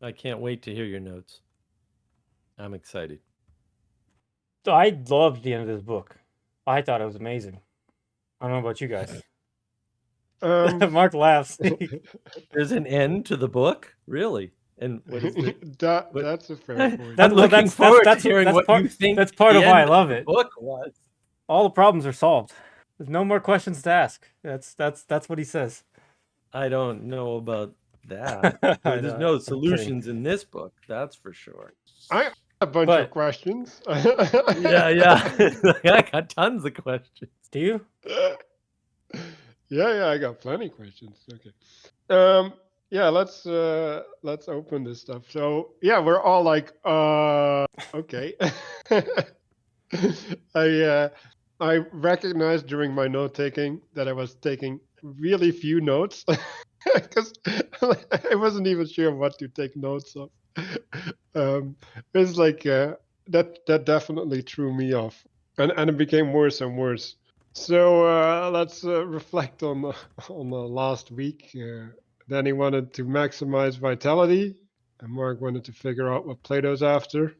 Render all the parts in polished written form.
I can't wait to hear your notes. I'm excited. I loved the end of this book. I thought it was amazing. I don't know about you guys. Um, Mark laughs. There's an end to the book, really? And what is the what? that's a fair point. I'm Well, looking that's forward to that's hearing that's what you part think that's part the of why I end of love the it. book was. All the problems are solved. There's no more questions to ask. That's what he says. I don't know about that. I There's know. no I'm kidding. solutions in this book, that's for sure. I have a bunch of But questions. Yeah, yeah. I got tons of questions. do you? Yeah, I got plenty questions. Okay. Um, yeah, let's open this stuff. So yeah, we're all like, okay. I uh, I recognized during my note taking that I was taking really few notes because I wasn't even sure what to take notes of. It's like that definitely threw me off, and it became worse and worse. So let's reflect on on the last week. Danny wanted to maximize vitality, and Mark wanted to figure out what Plato's after,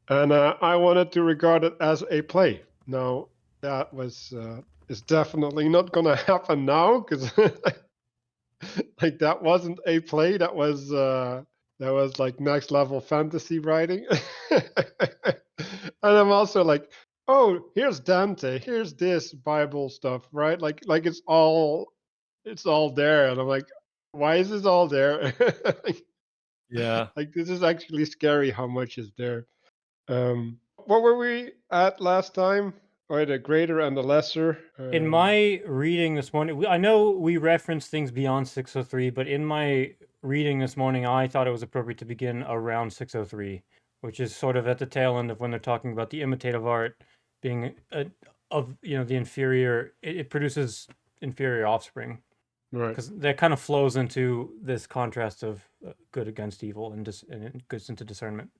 and I wanted to regard it as a play. Now that was is definitely not gonna happen now because like that wasn't a play. That was like next level fantasy writing. And I'm also like, oh, here's Dante, here's this Bible stuff, right? Like it's all there, and I'm like, why is this all there? like, Yeah. like this is actually scary how much is there. What were we at last time? Or the greater and the lesser. In my reading this morning, I know we reference things beyond 603, but in my reading this morning, I thought it was appropriate to begin around 603, which is sort of at the tail end of when they're talking about the imitative art being of the inferior. It produces inferior offspring Right. because that kind of flows into this contrast of good against evil and it goes into discernment.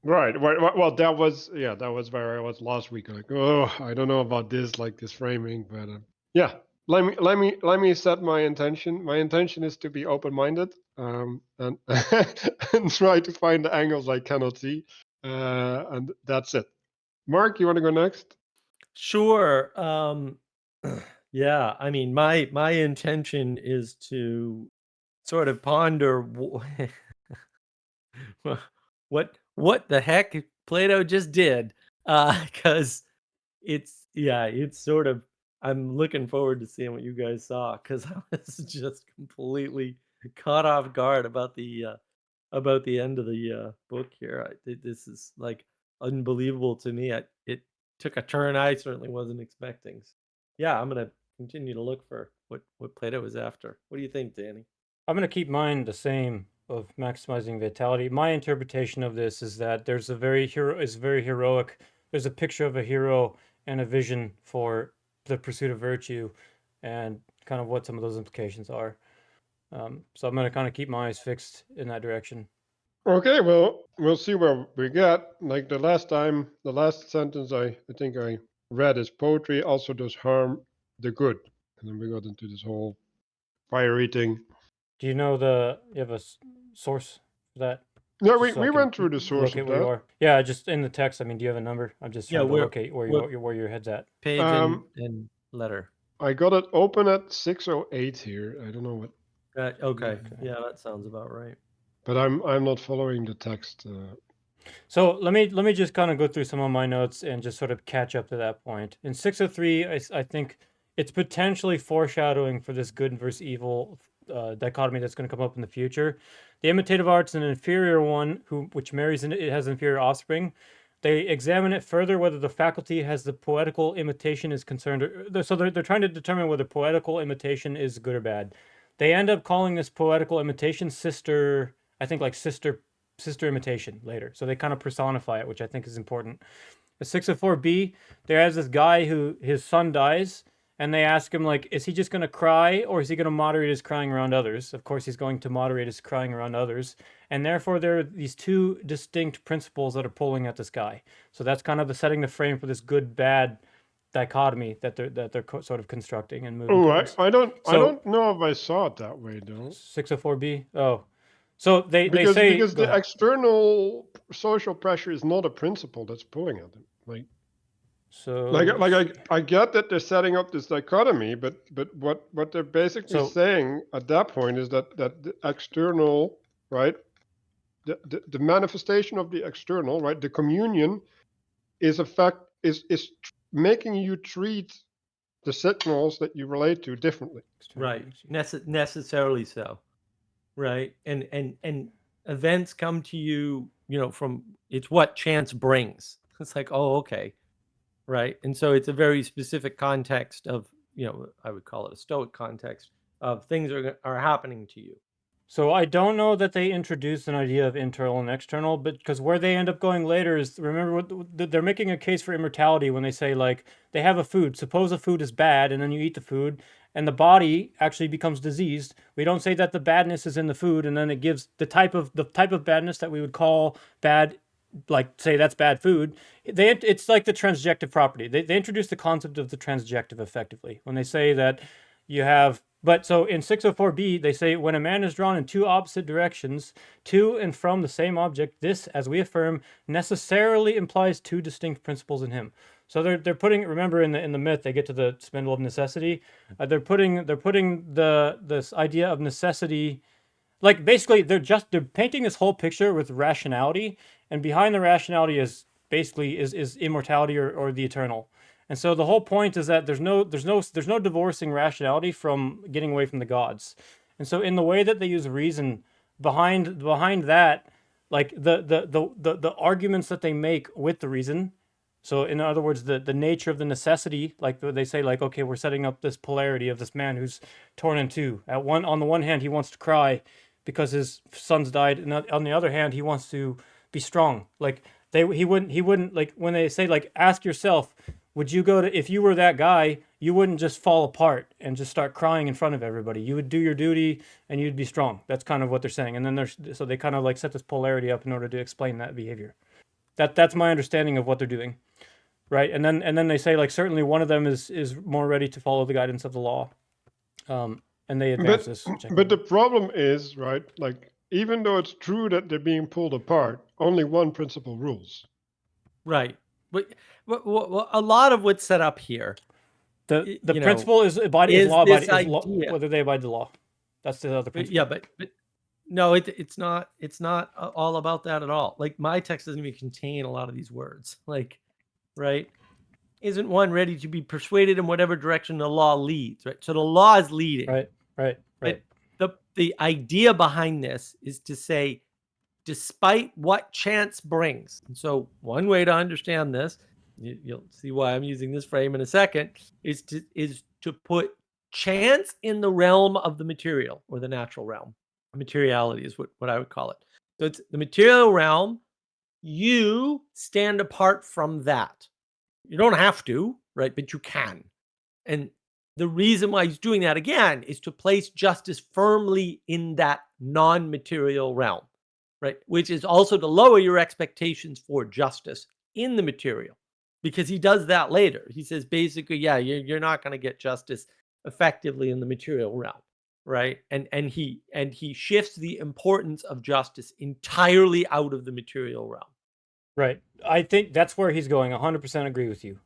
Right. Well, that was that was where I was last week. Like, oh, I don't know about this, like this framing, but yeah. Let me set my intention. My intention is to be open-minded, and and try to find the angles I cannot see, and that's it. Mark, you want to go next? Sure. Yeah, I mean, my intention is to sort of ponder what the heck Plato just did, because it's sort of I'm looking forward to seeing what you guys saw because I was just completely caught off guard about the end of the book here. This is like unbelievable to me. It took a turn I certainly wasn't expecting. Yeah, I'm gonna continue to look for what Plato was after. What do you think, Danny? I'm going to keep mine the same of maximizing vitality. My interpretation of this is that there's a very heroic. There's a picture of a hero and a vision for the pursuit of virtue, and kind of what some of those implications are. So I'm going to kind of keep my eyes fixed in that direction. Okay, well, we'll see where we get. Like the last time, the last sentence I think I read is poetry also does harm the good, and then we got into this whole fire eating. Do you know you have a source for that? Yeah, Just so I we can went through the source locate of where you that. are. Yeah, just in the text. I mean, do you have a number? I'm just Yeah, trying to we're locate what where your head's at. page Um, and letter. I got it open at 6:08 here. I don't know what, Okay, Okay. yeah, that sounds about right. but I'm not following the text. So let me just kind of go through some of my notes and just sort of catch up to that point. In 603, I think it's potentially foreshadowing for this good versus evil dichotomy that's going to come up in the future. The imitative art's an inferior one which marries and it has inferior offspring. They examine it further whether the faculty has the poetical imitation is concerned. So they're trying to determine whether poetical imitation is good or bad. They end up calling this poetical imitation sister. I think like sister imitation later. So they kind of personify it, which I think is important. The 604B, there has this guy who his son dies, and they ask him like, is he just going to cry or is he going to moderate his crying around others? Of course, he's going to moderate his crying around others, and therefore there are these two distinct principles that are pulling at this guy. So that's kind of the setting the frame for this good bad dichotomy that they're sort of constructing and moving Oh, towards. I So don't know if I saw it that way though. 604B. Oh, So they because say because go the ahead. external social pressure is not a principle that's pulling at them. So I get that they're setting up this dichotomy, but what they're basically so saying at that point is that the external, right, the manifestation of the external, right, the communion is making you treat the signals that you relate to differently. Right. Necessarily so. Right. And events come to you, from it's what chance brings. It's like, oh, okay. Right. And so it's a very specific context of, I would call it a Stoic context of things are happening to you. So I don't know that they introduced an idea of internal and external, but because where they end up going later is, remember they're making a case for immortality when they say, like, they have a food. Suppose a food is bad, and then you eat the food, and the body actually becomes diseased. We don't say that the badness is in the food, and then it gives the type of badness that we would call bad, like, say that's bad food. It's like the transjective property. They introduce the concept of the transjective effectively when they say that you have. But so in 604b, they say when a man is drawn in two opposite directions to and from the same object, this, as we affirm, necessarily implies two distinct principles in him. So they're putting, remember in the myth they get to the spindle of necessity. They're putting this idea of necessity, like, basically they're painting this whole picture with rationality, and behind the rationality is basically is immortality or the eternal. And so the whole point is that there's no divorcing rationality from getting away from the gods. And so in the way that they use reason behind that, like the arguments that they make with the reason. So in other words, the nature of the necessity, like they say, like, okay, we're setting up this polarity of this man who's torn in two. On the one hand, he wants to cry because his sons died, and on the other hand, he wants to be strong. Like he wouldn't, like, when they say, like, ask yourself, would you go to, if you were that guy, you wouldn't just fall apart and just start crying in front of everybody. You would do your duty and you'd be strong. That's kind of what they're saying. And then so they kind of like set this polarity up in order to explain that behavior. That's my understanding of what they're doing. Right. And then they say, like, certainly one of them is more ready to follow the guidance of the law. And they advance this. But the problem is, right, like, even though it's true that they're being pulled apart, only one principle rules. Right. But a lot of what's set up here, the principle is law this abiding, idea. whether they abide the law. That's the other principle. Yeah, but no, it's not all about that at all. Like, my text doesn't even contain a lot of these words. Like, right? Isn't one ready to be persuaded in whatever direction the law leads, right? So the law is leading. Right. But the idea behind this is to say, despite what chance brings. And so one way to understand this, you'll see why I'm using this frame in a second, is to put chance in the realm of the material or the natural realm. Materiality is what I would call it. So it's the material realm. You stand apart from that. You don't have to, right? But you can. And the reason why he's doing that again is to place justice firmly in that non-material realm, right? Which is also to lower your expectations for justice in the material, because he does that later. He says basically, yeah, you're not going to get justice effectively in the material realm, right? And he shifts the importance of justice entirely out of the material realm. Right. I think that's where he's going. 100% agree with you.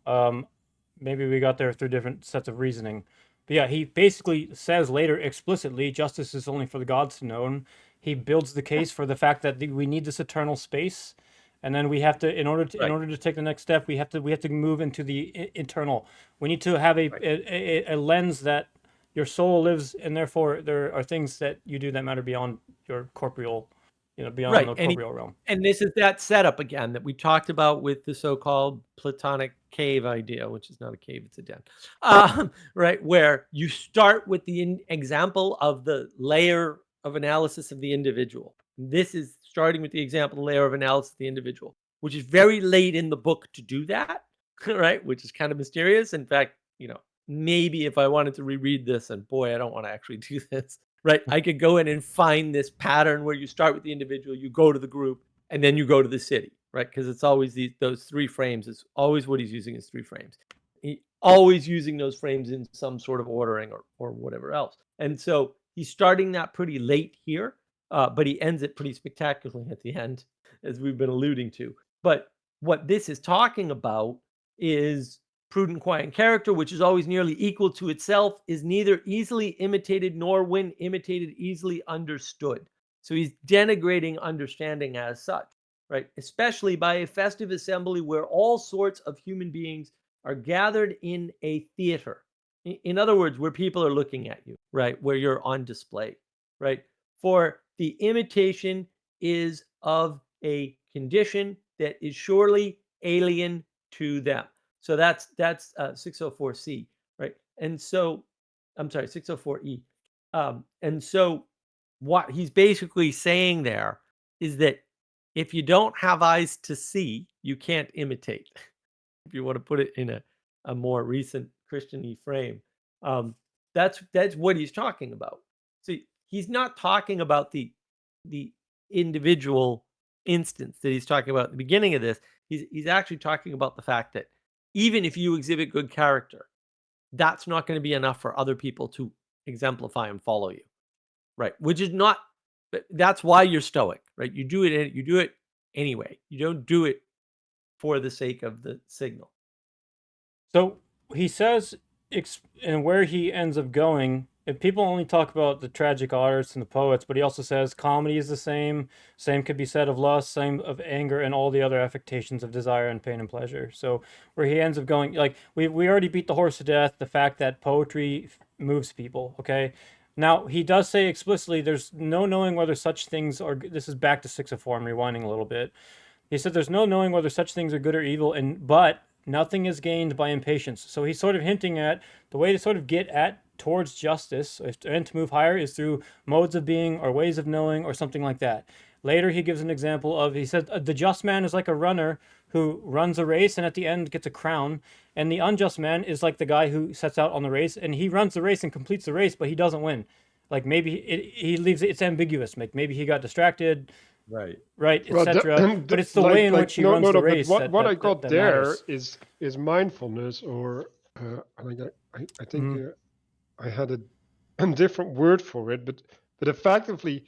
Maybe we got there through different sets of reasoning. But yeah, he basically says later explicitly, justice is only for the gods to know. And he builds the case for the fact that we need this eternal space, and then we have to, in order to take the next step, we have to move into the internal. We need to have a lens that your soul lives, and therefore there are things that you do that matter beyond your corporeal, beyond the corporeal realm. And this is that setup again that we talked about with the so-called Platonic cave idea, which is not a cave, it's a den, right? Where you start with the example of the layer of analysis of the individual. This is starting with the example, the layer of analysis of the individual, which is very late in the book to do that, right? Which is kind of mysterious. In fact, maybe if I wanted to reread this, and boy, I don't want to actually do this, right? I could go in and find this pattern where you start with the individual, you go to the group, and then you go to the city, right? Because it's always those three frames. It's always what he's using is three frames. Always using those frames in some sort of ordering or whatever else. And so he's starting that pretty late here. but he ends it pretty spectacularly at the end, as we've been alluding to. But what this is talking about is prudent, quiet character, which is always nearly equal to itself, is neither easily imitated nor, when imitated, easily understood. So he's denigrating understanding as such, right? Especially by a festive assembly where all sorts of human beings are gathered in a theater. In other words, where people are looking at you, right? Where you're on display, right? For the imitation is of a condition that is surely alien to them. So that's 604C, right? And so, I'm sorry, 604E. And so, what he's basically saying there is that if you don't have eyes to see, you can't imitate. If you want to put it in a more recent Christian-y frame, that's what he's talking about. See, he's not talking about the individual instance that he's talking about at the beginning of this. He's actually talking about the fact that even if you exhibit good character, that's not going to be enough for other people to exemplify and follow you, right? Which is not. That's why you're stoic, right? You do it anyway. You don't do it for the sake of the signal. So he says, and where he ends up going, if people only talk about the tragic artists and the poets, but he also says comedy is the same. Same could be said of lust, same of anger, and all the other affectations of desire and pain and pleasure. So where he ends up going, like we already beat the horse to death, the fact that poetry moves people. Okay. Now he does say explicitly, there's no knowing whether such things are. This is back to 604. I'm rewinding a little bit. He said there's no knowing whether such things are good or evil, but nothing is gained by impatience. So he's sort of hinting at the way to sort of get at towards justice and to move higher is through modes of being or ways of knowing or something like that. Later, he gives an example of, he said, the just man is like a runner who runs a race and at the end gets a crown. And the unjust man is like the guy who sets out on the race and he runs the race and completes the race, but he doesn't win. Like maybe he leaves it's ambiguous. Like maybe he got distracted. Right, Well, etc. But it's the way in which he runs the race. What I got there matters. is mindfulness, or I think I had a different word for it, but effectively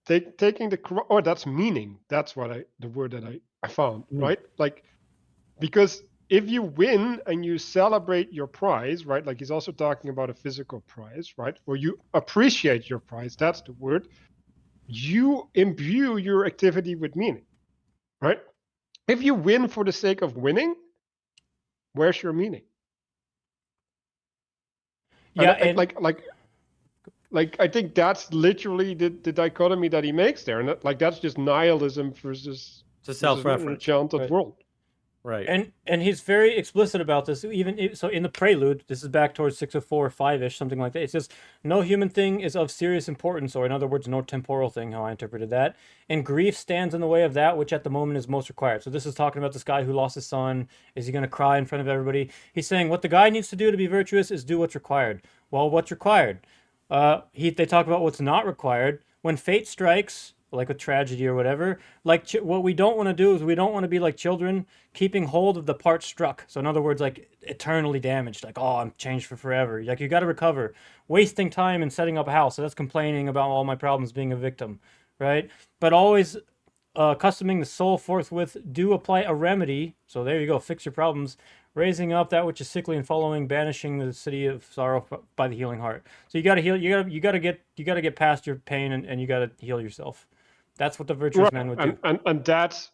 taking the that's meaning. That's what the word that I found, right? Like, because if you win and you celebrate your prize, right? Like he's also talking about a physical prize, right? Or you appreciate your prize. That's the word. You imbue your activity with meaning, right? If you win for the sake of winning, where's your meaning? Yeah, and like I think that's literally the dichotomy that he makes there, and that's just nihilism versus self-reference, an enchanted world. Right. And he's very explicit about this. Even so, in the prelude, this is back towards 604, 5-ish, something like that. It says, "No human thing is of serious importance," or in other words, no temporal thing. How I interpreted that, and grief stands in the way of that which at the moment is most required. So this is talking about this guy who lost his son. Is he going to cry in front of everybody? He's saying what the guy needs to do to be virtuous is do what's required. Well, what's required? They talk about what's not required. When fate strikes, like with tragedy or whatever, like what we don't want to do is we don't want to be like children keeping hold of the part struck. So in other words, like eternally damaged, like, oh, I'm changed for forever. Like you got to recover. Wasting time in setting up a house. So that's complaining about all my problems, being a victim, right? But always accustoming the soul forthwith, do apply a remedy. So there you go, fix your problems. Raising up that which is sickly and following, banishing the city of sorrow by the healing heart. So you got to heal. You got to get past your pain, and you got to heal yourself. That's what the virtuous man would do. And that's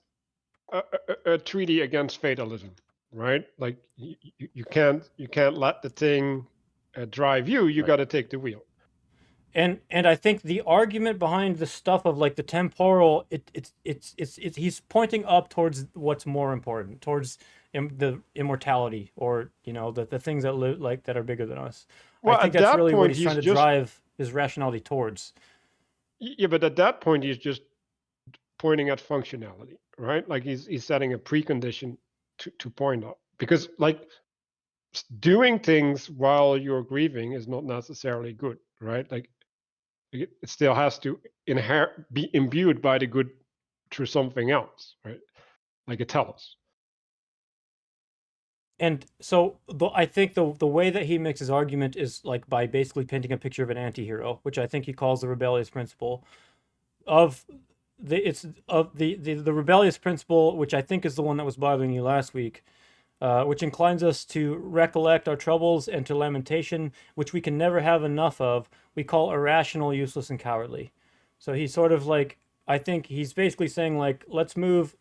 a treaty against fatalism, right? Like you can't let the thing drive you. You got to take the wheel. And I think the argument behind the stuff of like the temporal, it's he's pointing up towards what's more important, towards the immortality, or the things that live, like that are bigger than us. Well, I think that's really what he's trying to drive his rationality towards. Yeah, but at that point he's just pointing at functionality, right? Like he's setting a precondition to point out, because like doing things while you're grieving is not necessarily good, right? Like it still has to be imbued by the good through something else, right? Like a telos. And so I think the way that he makes his argument is like by basically painting a picture of an anti-hero, which I think he calls the rebellious principle. the rebellious principle, which I think is the one that was bothering you last week, which inclines us to recollect our troubles and to lamentation, which we can never have enough of, we call irrational, useless, and cowardly. So he's sort of like, I think he's basically saying like, let's move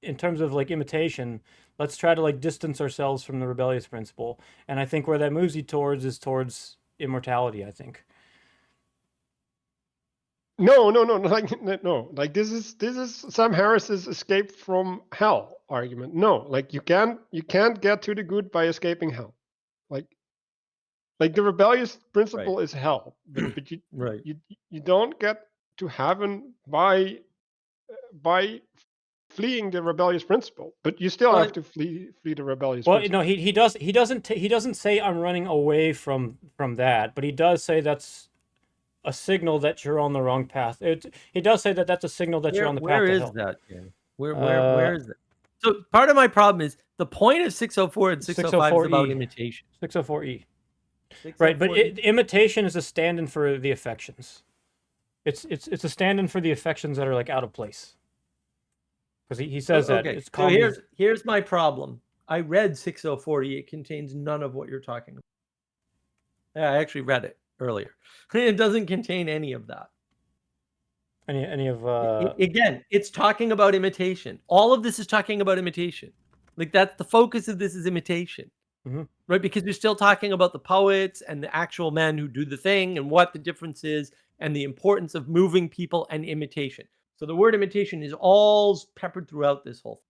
in terms of like imitation, let's try to like distance ourselves from the rebellious principle. And I think where that moves you towards is towards immortality, I think. No, like this is Sam Harris's escape from hell argument. No, like you can't get to the good by escaping hell. Like the rebellious principle is hell, but you Right. you don't get to heaven by fleeing the rebellious principle, but you still have to flee the rebellious Well, principle. no, he doesn't say I'm running away from that, but he does say that's a signal that you're on the wrong path. He does say that that's a signal that you're on the path Where to is hell. that, Ken? Where is that? So part of my problem is the point of 604 and 605 is about 604E. imitation. 604E. 604E. Right, but imitation is a stand-in for the affections. It's a stand-in for the affections that are like out of place. Because he says that Okay. it's So here's my problem. I read 604E. It contains none of what you're talking about. Yeah, I actually read it earlier. It doesn't contain any of that. Any of again, it's talking about imitation. All of this is talking about imitation. Like that's the focus of this is imitation. Right? Because you're still talking about the poets and the actual men who do the thing and what the difference is and the importance of moving people and imitation. So the word imitation is all peppered throughout this whole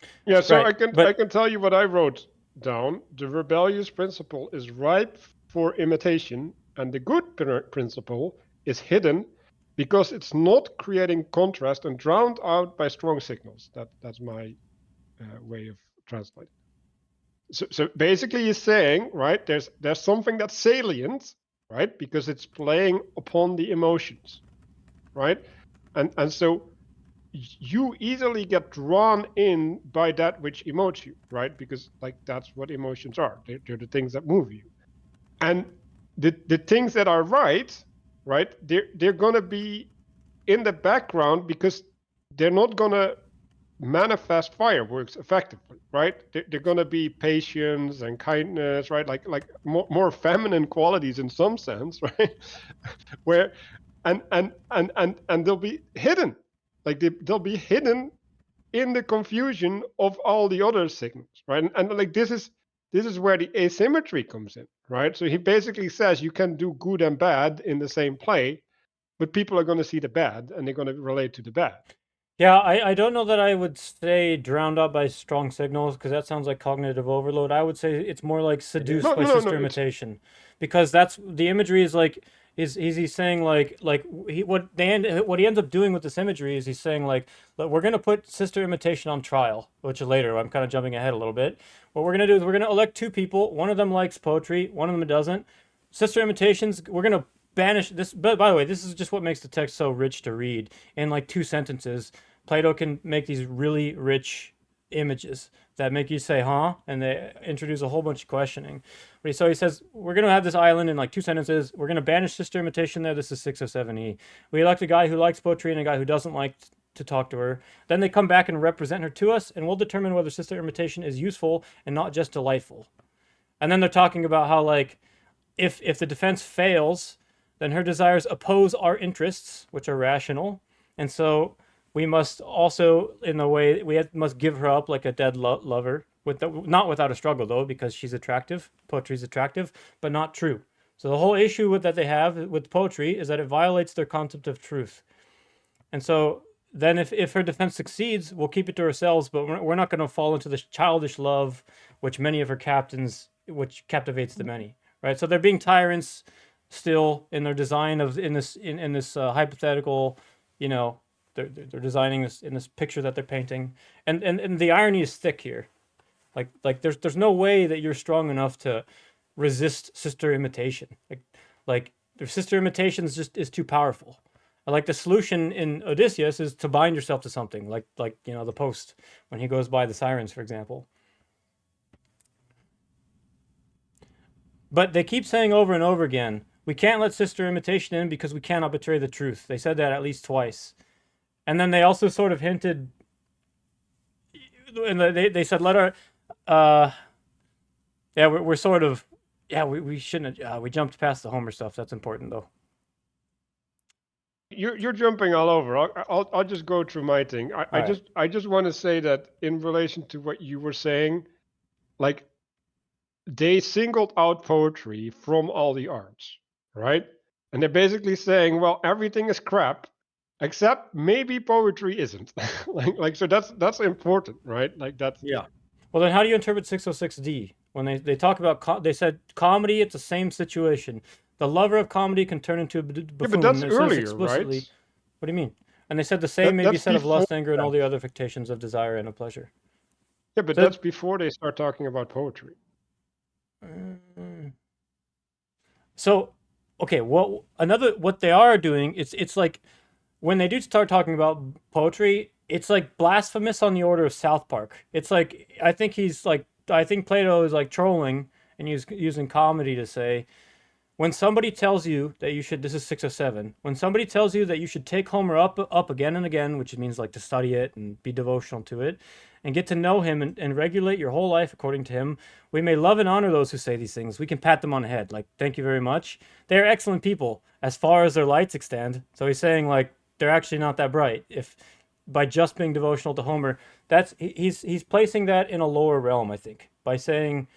thing. Yeah, so right, I can tell you what I wrote down. The rebellious principle is ripe for imitation, and the good principle is hidden because it's not creating contrast and drowned out by strong signals. That's my way of translating. So basically, he's saying, right, there's something that's salient, right, because it's playing upon the emotions, right, and so you easily get drawn in by that which emotes you, right, because like that's what emotions are. They're the things that move you, and the things that are right, they're gonna be in the background because they're not gonna manifest fireworks effectively, right? They're going to be patience and kindness, right? Like more feminine qualities in some sense, right? Where and they'll be hidden, like they'll be hidden in the confusion of all the other signals, right? And like this is where the asymmetry comes in, right? So he basically says you can do good and bad in the same play, but people are going to see the bad and they're going to relate to the bad. Yeah, I don't know that I would say drowned out by strong signals because that sounds like cognitive overload. I would say it's more like seduced by sister imitation, because that's the imagery is like he's saying like what he ends up doing with this imagery is he's saying like we're gonna put sister imitation on trial, which later I'm kind of jumping ahead a little bit. What we're gonna do is we're gonna elect two people. One of them likes poetry, one of them doesn't. Sister imitations, we're gonna banish this. But by the way, this is just what makes the text so rich to read. In like 2 sentences, Plato can make these really rich images that make you say, huh? And they introduce a whole bunch of questioning. So he says, we're going to have this island in like 2 sentences. We're going to banish sister imitation there. This is 607E. We elect a guy who likes poetry and a guy who doesn't like to talk to her. Then they come back and represent her to us, and we'll determine whether sister imitation is useful and not just delightful. And then they're talking about how, like, if the defense fails, then her desires oppose our interests, which are rational. And so we must also, in a way, must give her up like a dead lover, not without a struggle, though, because she's attractive. Poetry's attractive, but not true. So the whole issue that they have with poetry is that it violates their concept of truth. And so then if her defense succeeds, we'll keep it to ourselves, but we're not going to fall into this childish love, which captivates the many, right? So they're being tyrants still in their design of in this hypothetical, they're designing this in this picture that they're painting, and the irony is thick here, like there's no way that you're strong enough to resist sister imitation, like their sister imitation is too powerful. Like the solution in Odysseus is to bind yourself to something, like the post when he goes by the sirens, for example. But they keep saying over and over again, We can't let Sister Imitation in because we cannot betray the truth. They said that at least twice. And then they also sort of hinted, and they said, let our, yeah, we're sort of, yeah, we shouldn't have, we jumped past the Homer stuff. That's important, though. You're jumping all over. I'll just go through my thing. I just want to say that in relation to what you were saying, like they singled out poetry from all the arts, right? And they're basically saying, well, everything is crap, except maybe poetry isn't. like so that's important, right? Like that's Yeah. Well, then how do you interpret 606D? When they talk about, they said comedy, it's the same situation. The lover of comedy can turn into a buffoon. yeah, but that's It says earlier, explicitly. right? What do you mean? And they said the same may be That's said of before lust, anger, and all that. the other affectations of desire and of pleasure. Yeah, but So- that's before they start talking about poetry. So, okay, what they are doing, it's like when they do start talking about poetry, it's like blasphemous on the order of South Park. It's like I think Plato is like trolling and using comedy to say, when somebody tells you that you should, this is 607, when somebody tells you that you should take Homer up again and again, which means like to study it and be devotional to it, and get to know him and regulate your whole life according to him, we may love and honor those who say these things. We can pat them on the head, like, thank you very much. They're excellent people as far as their lights extend. So he's saying, like, they're actually not that bright. If by just being devotional to Homer, he's placing that in a lower realm, I think, by saying,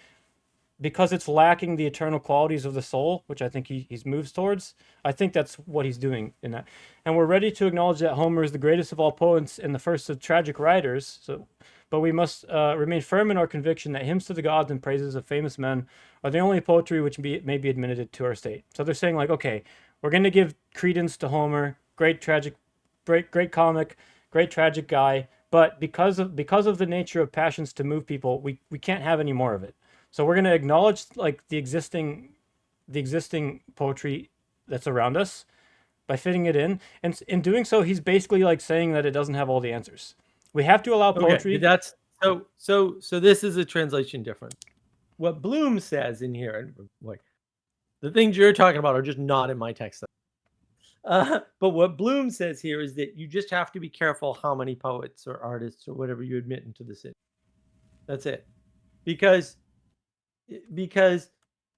because it's lacking the eternal qualities of the soul, which I think he moves towards. I think that's what he's doing in that. And we're ready to acknowledge that Homer is the greatest of all poets and the first of tragic writers. But we must remain firm in our conviction that hymns to the gods and praises of famous men are the only poetry which may be admitted to our state. So they're saying, like, okay, we're going to give credence to Homer, great comic, great tragic guy, but because of the nature of passions to move people, we can't have any more of it. So we're going to acknowledge like the existing poetry that's around us by fitting it in, and in doing so, he's basically like saying that it doesn't have all the answers. We have to allow poetry. Okay, that's so this is a translation difference. What Bloom says in here, and like the things you're talking about are just not in my text. But what Bloom says here is that you just have to be careful how many poets or artists or whatever you admit into the city. That's it, because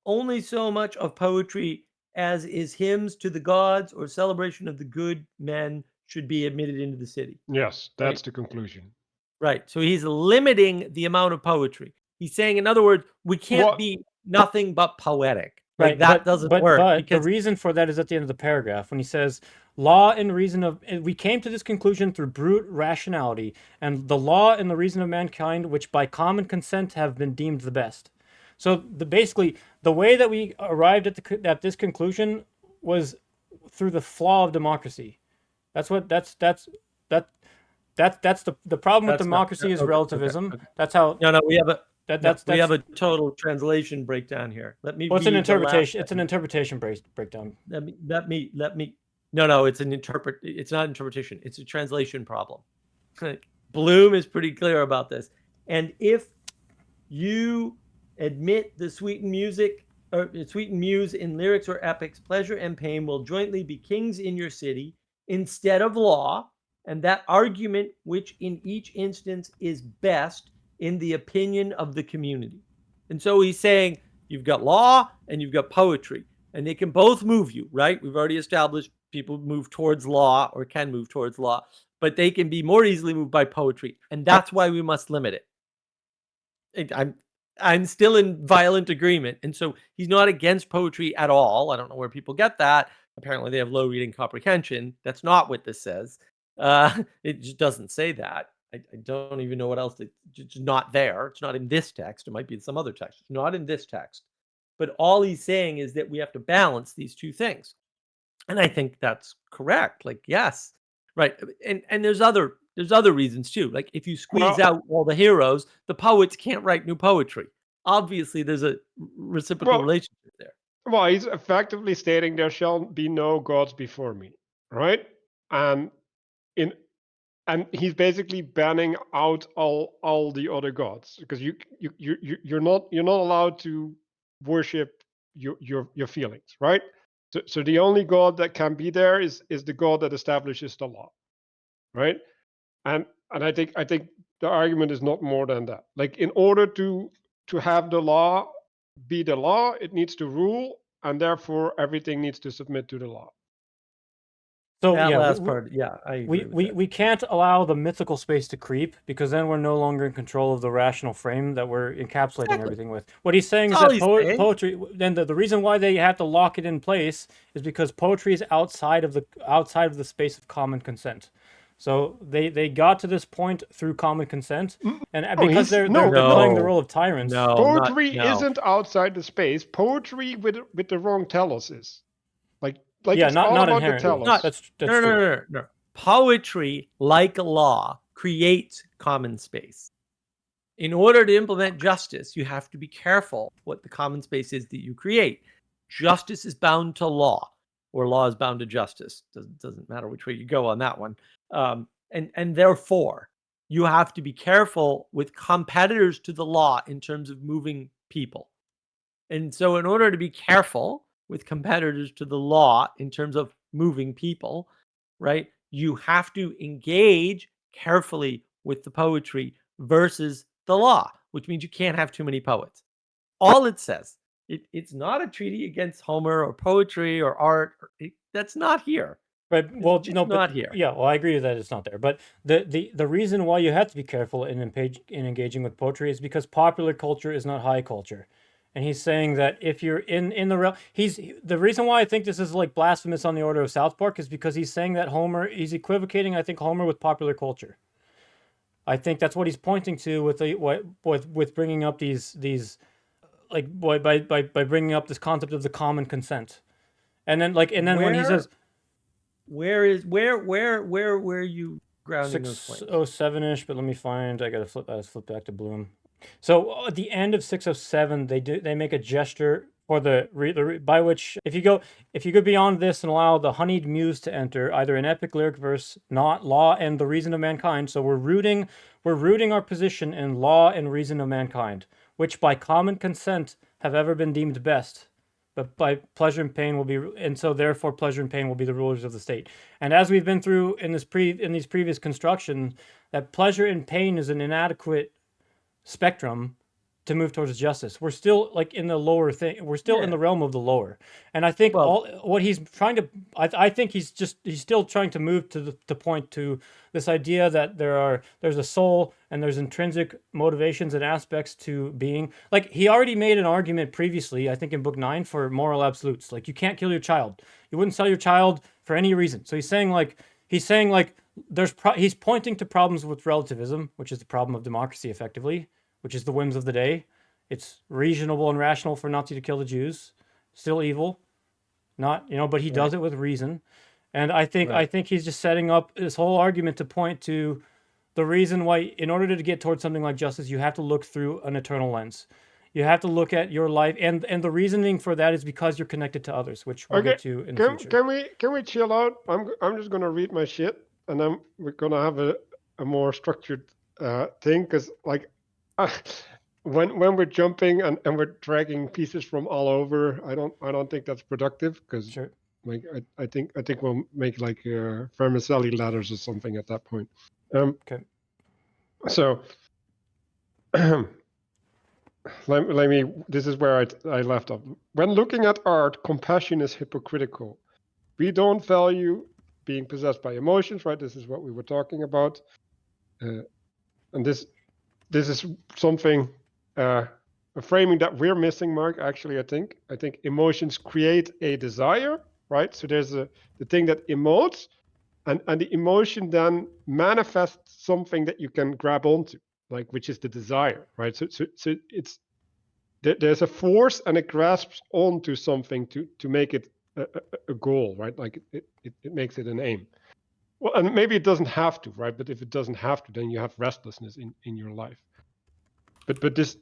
only so much of poetry as is hymns to the gods or celebration of the good men should be admitted into the city. Yes, that's the conclusion. Right. So he's limiting the amount of poetry. He's saying, in other words, we can't be nothing but poetic. Like Right, that doesn't work. But because the reason for that is at the end of the paragraph when he says, law and reason of, we came to this conclusion through brute rationality, and the law and the reason of mankind, which by common consent have been deemed the best. So basically, the way that we arrived at this conclusion was through the flaw of democracy. That's the problem with democracy is relativism. Okay. That's how. No, we have a we have a total translation breakdown here. Let me. Well, it's an interpretation. It's an interpretation breakdown. Let me. No, it's an It's not interpretation. It's a translation problem. Bloom is pretty clear about this. And if you admit the sweetened music or sweetened muse in lyrics or epics, pleasure and pain will jointly be kings in your city instead of law, and that argument which in each instance is best in the opinion of the community. And so he's saying you've got law and you've got poetry, and they can both move you, right? We've already established people move towards law or can move towards law, but they can be more easily moved by poetry, and that's why we must limit it. I'm still in violent agreement. And so he's not against poetry at all. I don't know where people get that. Apparently they have low reading comprehension. That's not what this says. It just doesn't say that. I don't even know what else. It's just not there. It's not in this text. It might be in some other text. It's not in this text. But all he's saying is that we have to balance these two things. And I think that's correct. Like, yes. Right. And there's other reasons too. Like if you squeeze out all the heroes, the poets can't write new poetry. Obviously, there's a reciprocal relationship there. Well, he's effectively stating there shall be no gods before me, right? And he's basically banning out all the other gods because you're not allowed to worship your feelings, right? So the only God that can be there is the God that establishes the law, right? And I think the argument is not more than that. Like, in order to have the law be the law, it needs to rule, and therefore everything needs to submit to the law. So That yeah, last part, yeah, I agree with that. we can't allow the mythical space to creep, because then we're no longer in control of the rational frame that we're encapsulating Exactly. everything with. What he's saying That's is all that he's saying. poetry. Then the reason why they have to lock it in place is because poetry is outside of the space of common consent. So they got to this point through common consent, and because they're playing the role of tyrants. Poetry isn't outside the space. Poetry with the wrong telos is. Like Yeah, it's all not about the inherently. telos. That's No, true. no, no, no. Poetry, like law, creates common space. In order to implement justice, you have to be careful what the common space is that you create. Justice is bound to law, or law is bound to justice. Doesn't matter which way you go on that one. And therefore, you have to be careful with competitors to the law in terms of moving people. And so, in order to be careful with competitors to the law in terms of moving people, right, you have to engage carefully with the poetry versus the law, which means you can't have too many poets. All it says, it's not a treaty against Homer or poetry or art. That's not here. Right. Well, no, but not here. Yeah, well, I agree that it's not there. But the reason why you have to be careful in engaging with poetry is because popular culture is not high culture. And he's saying that if you're in the realm, the reason why I think this is like blasphemous on the order of South Park is because he's saying that he's equivocating, I think, Homer with popular culture. I think that's what he's pointing to with bringing up these like by bringing up this concept of the common consent. And then when he says, where are you grounding those points? 607-ish, but let me find. I gotta flip back to Bloom. So at the end of 607, they make a gesture for by which if you go beyond this and allow the honeyed muse to enter, either an epic lyric verse, not law and the reason of mankind. So we're rooting our position in law and reason of mankind, which by common consent have ever been deemed best. But by pleasure and pain will be, and so therefore pleasure and pain will be the rulers of the state. And as we've been through in these previous constructions, that pleasure and pain is an inadequate spectrum to move towards justice. We're still like in the lower thing. We're still in the realm of the lower. And I think what he's trying to, I think he's still trying to move to point to this idea that there's a soul and there's intrinsic motivations and aspects to being. Like, he already made an argument previously, I think in book 9, for moral absolutes. Like, you can't kill your child. You wouldn't sell your child for any reason. So he's saying he's pointing to problems with relativism, which is the problem of democracy effectively, which is the whims of the day. It's reasonable and rational for Nazi to kill the Jews. Still evil. Not, but he does it with reason. And I think he's just setting up this whole argument to point to the reason why, in order to get towards something like justice, you have to look through an eternal lens. You have to look at your life, and the reasoning for that is because you're connected to others, which we'll get to in the future. Can we chill out? I'm just gonna read my shit, and then we're gonna have a more structured thing, because like when we're jumping and we're dragging pieces from all over, I don't think that's productive, because Sure. like I think we'll make like vermicelli ladders or something at that point. Okay. So let me. This is where I left off. When looking at art, compassion is hypocritical. We don't value being possessed by emotions, right? This is what we were talking about, and this is something a framing that we're missing, Mark. Actually, I think emotions create a desire, right? So there's the thing that emotes, and the emotion then manifests something that you can grab onto, like, which is the desire, right? So it's there's a force, and it grasps onto something to make it a goal, right? Like it makes it an aim. Well, and maybe it doesn't have to, right? But if it doesn't have to, then you have restlessness in your life. But this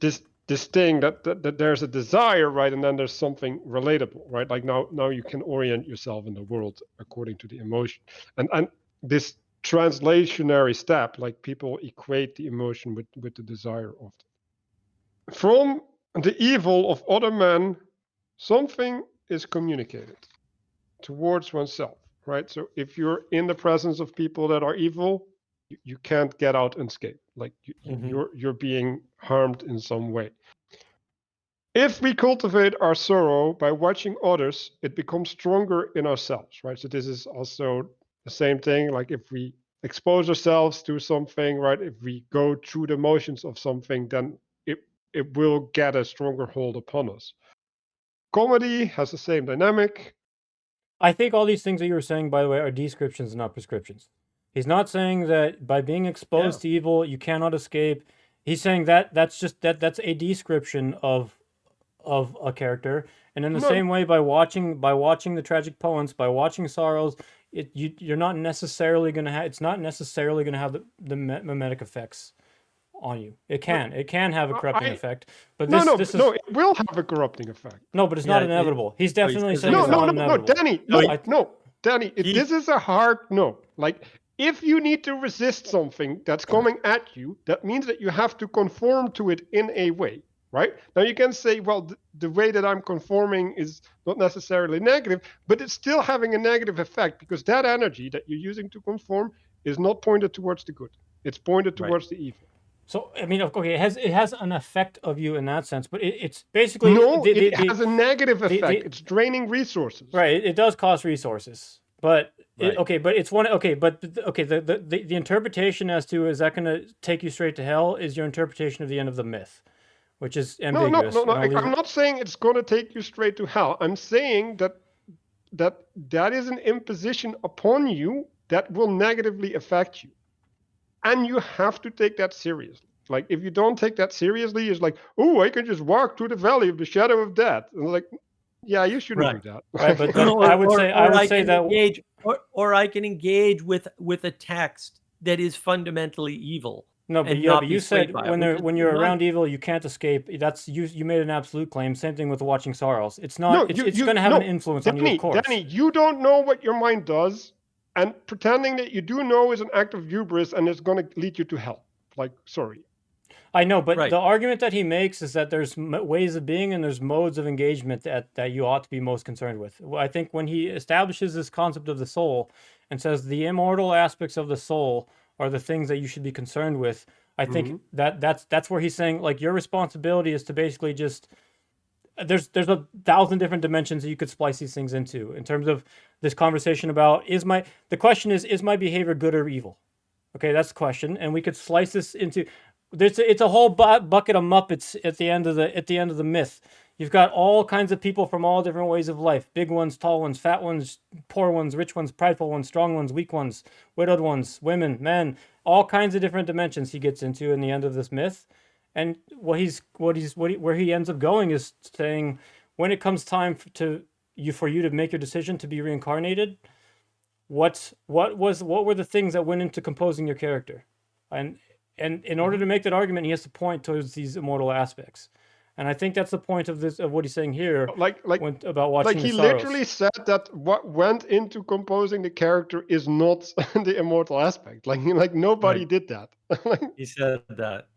thing that there's a desire, right? And then there's something relatable, right? Like now you can orient yourself in the world according to the emotion. And this translationary step, like, people equate the emotion with the desire often. From the evil of other men, something is communicated. towards oneself, right? So if you're in the presence of people that are evil, you can't get out unscathed. Like you're being harmed in some way. If we cultivate our sorrow by watching others, it becomes stronger in ourselves, right? So this is also the same thing. Like if we expose ourselves to something, right? If we go through the motions of something, then it will get a stronger hold upon us. Comedy has the same dynamic. I think all these things that you were saying, by the way, are descriptions, not prescriptions. He's not saying that by being exposed to evil you cannot escape. He's saying that that's a description of a character, and in the same way, by watching the tragic poems, by watching sorrows, you're not necessarily going to have. It's not necessarily going to have the mimetic effects on you. It can have a corrupting effect, but no, this it will have a corrupting effect. No, but it's not inevitable. He's definitely saying it's not inevitable. Danny, this is a hard no. Like, if you need to resist something that's coming at you, that means that you have to conform to it in a way, right? Now you can say, well, the way that I'm conforming is not necessarily negative, but it's still having a negative effect, because that energy that you're using to conform is not pointed towards the good. It's pointed towards the evil. So I mean, okay, it has an effect of you in that sense, but it's basically it has a negative effect. It's draining resources. Right, it does cost resources, but the interpretation as to is that going to take you straight to hell is your interpretation of the end of the myth, which is ambiguous. No. I'm not saying it's going to take you straight to hell. I'm saying that is an imposition upon you that will negatively affect you. And you have to take that seriously. Like, if you don't take that seriously, it's like, oh, I can just walk through the valley of the shadow of death. And like, yeah, you shouldn't do that. Right, but I would say that I can engage with a text that is fundamentally evil. No, but you said when you're around evil, you can't escape. That's you made an absolute claim. Same thing with watching sorrows. It's not. It's going to have an influence on you, of course. Danny, you don't know what your mind does. And pretending that you do know is an act of hubris, and it's going to lead you to hell. Like, sorry. I know, but the argument that he makes is that there's ways of being and there's modes of engagement that you ought to be most concerned with. I think when he establishes this concept of the soul and says the immortal aspects of the soul are the things that you should be concerned with, I think that's where he's saying, like, your responsibility is to basically just... There's 1,000 different dimensions that you could splice these things into in terms of this conversation about the question is my behavior good or evil? Okay, that's the question, and we could slice this into it's a whole bucket of Muppets at the end of the myth. You've got all kinds of people from all different ways of life: big ones, tall ones, fat ones, poor ones, rich ones, prideful ones, strong ones, weak ones, widowed ones, women, men, all kinds of different dimensions he gets into in the end of this myth. And where he ends up going is saying, when it comes time for you to make your decision to be reincarnated, what were the things that went into composing your character, and in order to make that argument, he has to point towards these immortal aspects, and I think that's the point of what he's saying here. About watching. Like, he literally said that what went into composing the character is not the immortal aspect. Like nobody did that. He said that.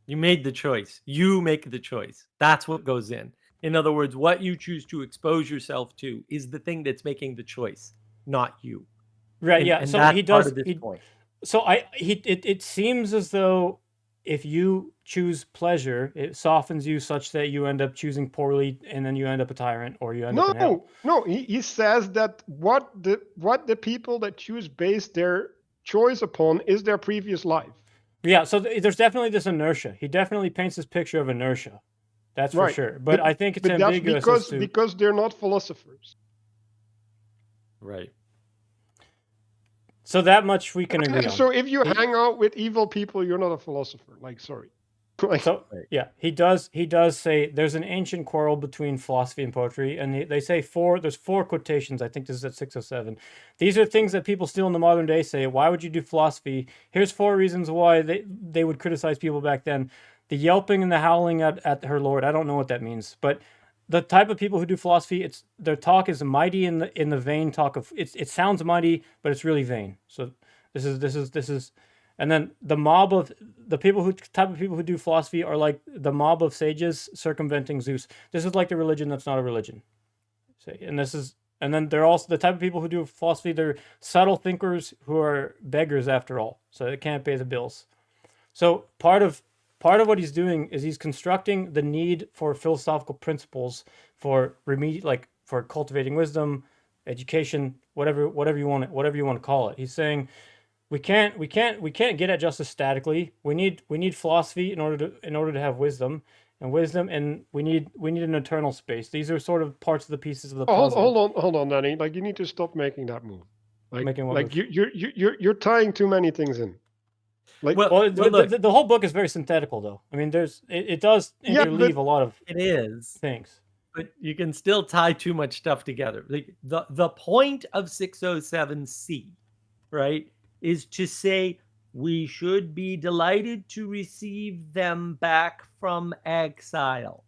You made the choice. You make the choice. That's what goes in. In other words, what you choose to expose yourself to is the thing that's making the choice, not you. Right. And So he does. It seems as though if you choose pleasure, it softens you such that you end up choosing poorly, and then you end up a tyrant, or you end up in hell. No. He says that what the people that choose base their choice upon is their previous life. Yeah, so there's definitely this inertia. He definitely paints this picture of inertia. That's for sure. But I think it's ambiguous. That's because they're not philosophers. Right. So that much we can agree on. So if you hang out with evil people, you're not a philosopher. Like, sorry. Yeah, he does say there's an ancient quarrel between philosophy and poetry, and they say there's 4 quotations. I think this is at 607. These are things that people still in the modern day say. Why would you do philosophy? Here's 4 reasons why they would criticize people back then. The yelping and the howling at her lord. I don't know what that means, but the type of people who do philosophy, their talk is mighty in the vain talk of it sounds mighty, but it's really vain. So this is. And then the type of people who do philosophy are like the mob of sages circumventing Zeus. This is like the religion that's not a religion. And this is And then they're also the type of people who do philosophy. They're subtle thinkers who are beggars after all, so they can't pay the bills. So part of what he's doing is he's constructing the need for philosophical principles for for cultivating wisdom, education, whatever you want to call it. He's saying we can't get at justice statically. We need philosophy in order to have wisdom, and we need an eternal space. These are sort of parts of the pieces of the Oh, puzzle. hold on, Danny. Like you need to stop making that move. Making what Like move? you're tying too many things in. Like Well, look, the whole book is very synthetical, though. I mean, it does yeah, interleave but a lot of it is, things. but you can still tie too much stuff together. Like the point of 607C, right, is to say we should be delighted to receive them back from exile.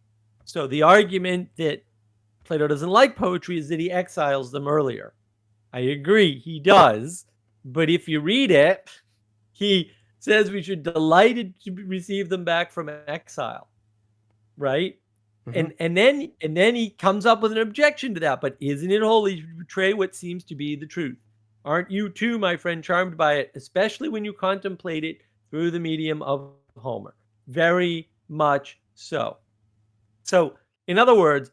So the argument that Plato doesn't like poetry is that he exiles them earlier. I agree, he does. But if you read it, he says we should delighted to receive them back from exile, right? Mhm. And then he comes up with an objection to that. But isn't it holy to betray what seems to be the truth? Aren't you too, my friend, charmed by it, especially when you contemplate it through the medium of Homer? Very much so. So, in other words,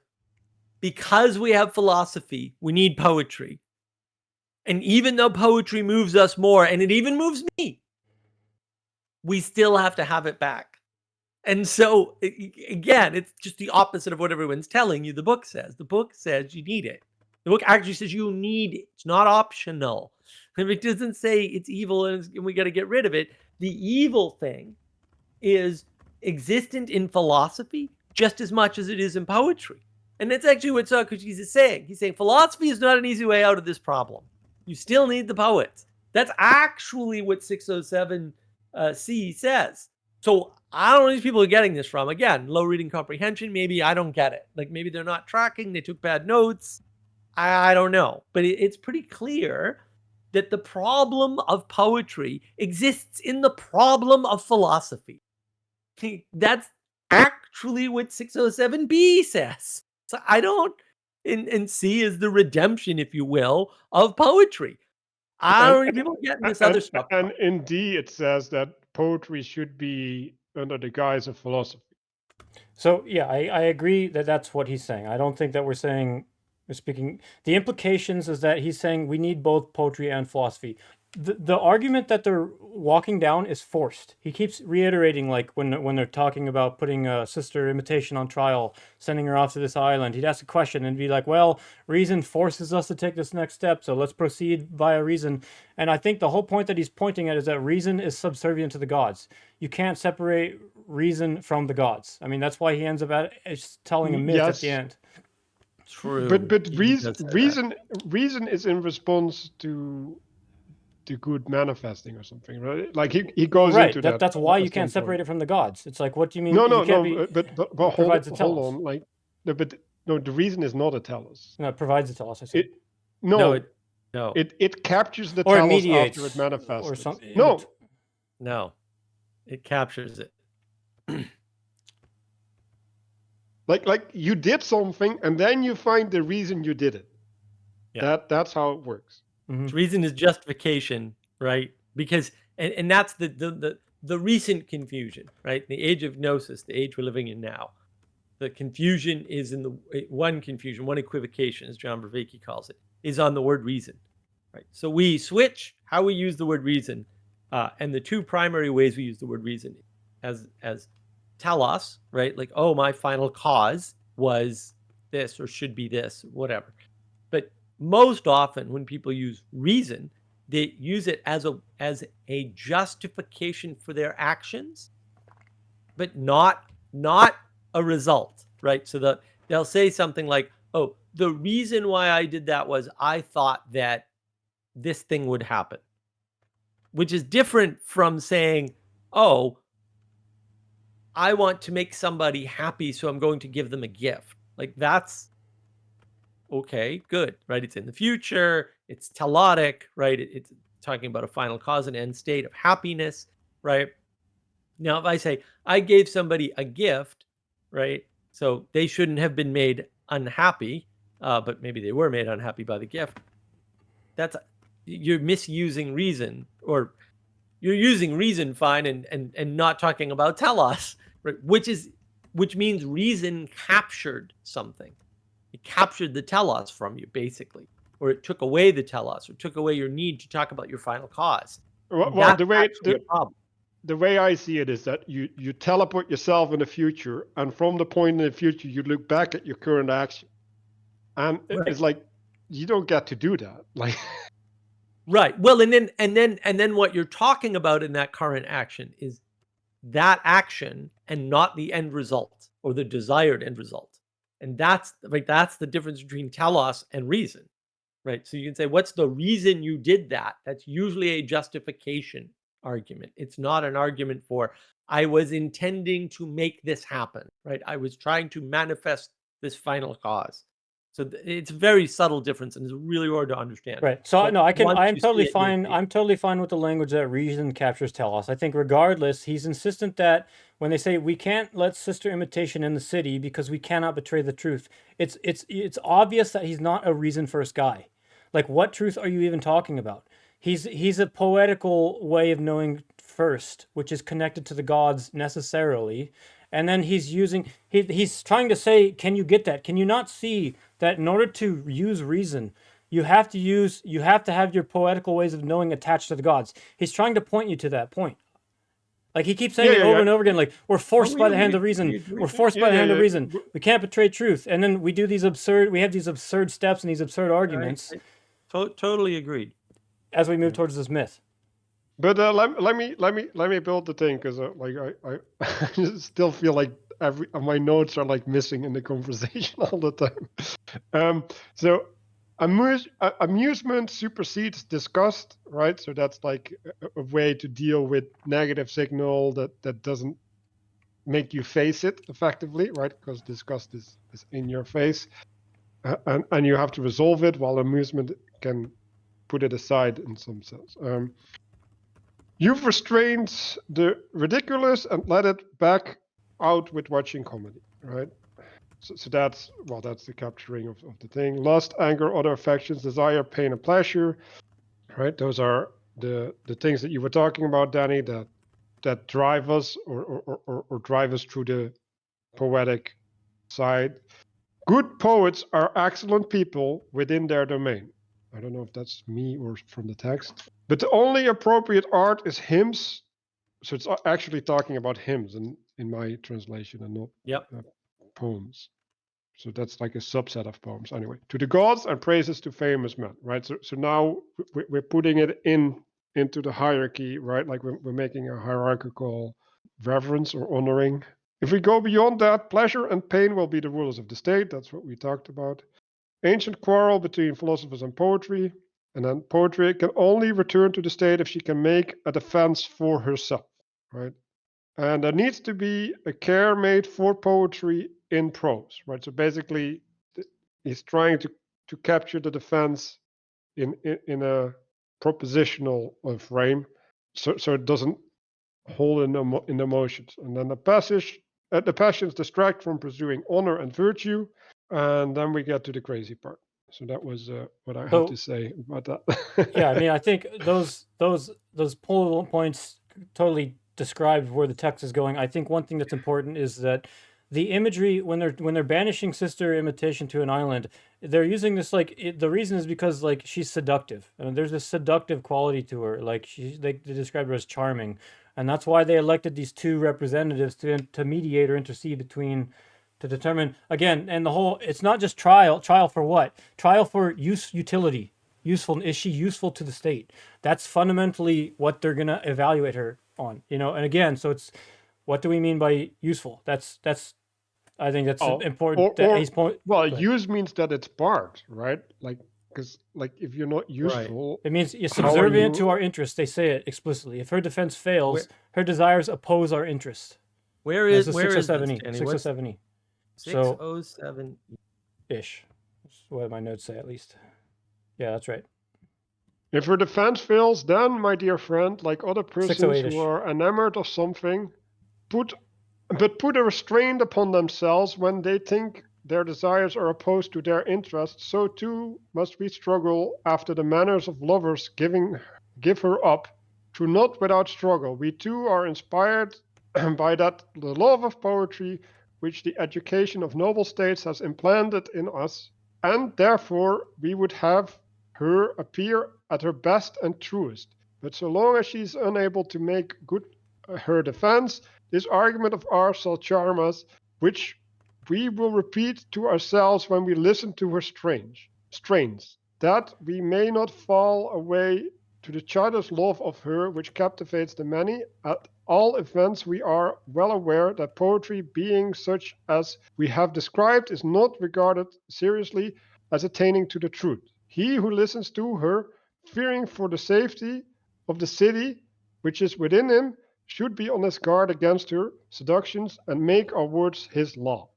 because we have philosophy, we need poetry. And even though poetry moves us more, and it even moves me, we still have to have it back. And so, again, it's just the opposite of what everyone's telling you the book says. The book says you need it. The book actually says you need it. It's not optional. If it doesn't say it's evil and we got to get rid of it, the evil thing is existent in philosophy just as much as it is in poetry. And that's actually what Socrates is saying. He's saying philosophy is not an easy way out of this problem. You still need the poets. That's actually what 607C says. So I don't know where these people are getting this from. Again, low reading comprehension. Maybe I don't get it. Like maybe they're not tracking. They took bad notes. I don't know. But it's pretty clear that the problem of poetry exists in the problem of philosophy. That's actually what 607B says. So I don't, and C is the redemption, if you will, of poetry. I don't know if people getting this other stuff. and in D it says that poetry should be under the guise of philosophy. So yeah, I agree that that's what he's saying. I don't think that we're speaking. The implications is that he's saying we need both poetry and philosophy. The argument that they're walking down is forced. He keeps reiterating, like when they're talking about putting Sister Imitation on trial, sending her off to this island. He'd ask a question and be like, "Well, reason forces us to take this next step, so let's proceed via reason." And I think the whole point that he's pointing at is that reason is subservient to the gods. You can't separate reason from the gods. I mean, that's why he ends up telling a myth at the Yes. end. True. But He reason does say that. reason is in response to good manifesting or something, right? Like he goes Right. into that That's why you at some can't separate point. it from the gods. It's like, what do you mean? No, You no, can't no. be. But It provides the hold telos. on. Like no, but no. The reason is not a telos. No, it provides the telos. I said. It no. No. It captures the Or it telos after it mediates, or manifested. something. No, No. It captures it. like you did something and then you find the reason you did it. Yeah. That's how it works. Reason is justification, right? Because and that's the recent confusion, right? The age of gnosis, the age we're living in now. The confusion is in the one equivocation, as John Vervaeke calls it, is on the word reason, right? So we switch how we use the word reason, and the two primary ways we use the word reason as telos, right? Like, oh, my final cause was this or should be this, whatever. But most often when people use reason, they use it as a justification for their actions, but not a result, right? So they'll say something like, "Oh, the reason why I did that was I thought that this thing would happen," which is different from saying, "Oh, I want to make somebody happy, so I'm going to give them a gift." Like that's okay, good, right? It's in the future. It's telotic, right? It's talking about a final cause and end state of happiness, right? Now, if I say I gave somebody a gift, right? So they shouldn't have been made unhappy. but maybe they were made unhappy by the gift. You're misusing reason, or you're using reason fine and not talking about telos, right? Which means reason captured something. It captured the telos from you, basically, or it took away the telos, or took away your need to talk about your final cause. Well, That's actually a problem. the way I see it is that you teleport yourself in the future, and from the point in the future you look back at your current action, and it's like you don't get to do that. Like, right. Well, and then what you're talking about in that current action is that action and not the end result or the desired end result. And that's the difference between telos and reason, right? So you can say, what's the reason you did that? That's usually a justification argument. It's not an argument for, I was intending to make this happen, right? I was trying to manifest this final cause. So it's a very subtle difference, and it's really hard to understand. Right. So But no, I'm you totally see it, fine. I'm totally fine with the language that reason captures telos. I think regardless, he's insistent that when they say we can't let Sister Imitation in the city because we cannot betray the truth, it's obvious that he's not a reason first guy. Like, what truth are you even talking about? He's a poetical way of knowing first, which is connected to the gods necessarily. And then he's trying to say, can you get that? Can you not see that in order to use reason, you have to have your poetical ways of knowing attached to the gods? He's trying to point you to that point. Like, he keeps saying it over and over again, like, we're forced by the hand of reason. We're forced by the hand of reason. We can't betray truth. And then we have these absurd steps and these absurd arguments. Totally agreed. As we move towards this myth. But let me build the thing, because I still feel like my notes are like missing in the conversation all the time. So amusement supersedes disgust, right? So that's like a way to deal with negative signal that doesn't make you face it effectively, right? Because disgust is in your face, and you have to resolve it, while amusement can put it aside in some sense. You've restrained the ridiculous and let it back out with watching comedy, right? So that's the capturing of the thing. Lust, anger, other affections, desire, pain, and pleasure, right? Those are the things that you were talking about, Danny, that drive us or drive us through the poetic side. Good poets are excellent people within their domain. I don't know if that's me or from the text. But the only appropriate art is hymns. So it's actually talking about hymns in my translation, and not poems. So that's like a subset of poems. Anyway, to the gods and praises to famous men, right? So now we're putting it into the hierarchy, right? Like we're making a hierarchical reverence or honoring. If we go beyond that, pleasure and pain will be the rulers of the state. That's what we talked about. Ancient quarrel between philosophers and poetry. And then poetry can only return to the state if she can make a defense for herself, right? And there needs to be a care made for poetry in prose, right? So basically, he's trying to capture the defense in a propositional frame, so it doesn't hold in the emotions. And then the passions distract from pursuing honor and virtue, and then we get to the crazy part. So that was what I had to say about that. Yeah, I mean, I think those pull points totally describe where the text is going. I think one thing that's important is that the imagery, when they're banishing Sister Imitation to an island, they're using this the reason is because like she's seductive. I mean, there's a seductive quality to her. Like they describe her as charming, and that's why they elected these two representatives to mediate or intercede between, to determine again. And the whole, it's not just trial for what? Trial for utility. Useful. Is she useful to the state? That's fundamentally what they're gonna evaluate her on. And again, so it's, what do we mean by useful? That's I think that's important. Use means that it's part, right? Like, because like if you're not useful, right. It means you're subservient to our interests. They say it explicitly. If her defense fails, her desires oppose our interests. Where is 607E? 607E. 607 ish. That's what my notes say, at least. Yeah, that's right. If her defense fails, then, my dear friend, like other persons who are enamored of something, put a restraint upon themselves when they think their desires are opposed to their interests, so too must we struggle after the manners of lovers give her up, to not without struggle. We too are inspired by the love of poetry which the education of noble states has implanted in us, and therefore we would have her appear at her best and truest. But so long as she is unable to make good her defense, this argument of ours shall charm us, which we will repeat to ourselves when we listen to her strains, that we may not fall away to the childish love of her which captivates the many. At all events, we are well aware that poetry, being such as we have described, is not regarded seriously as attaining to the truth. He who listens to her, fearing for the safety of the city which is within him, should be on his guard against her seductions and make our words his law.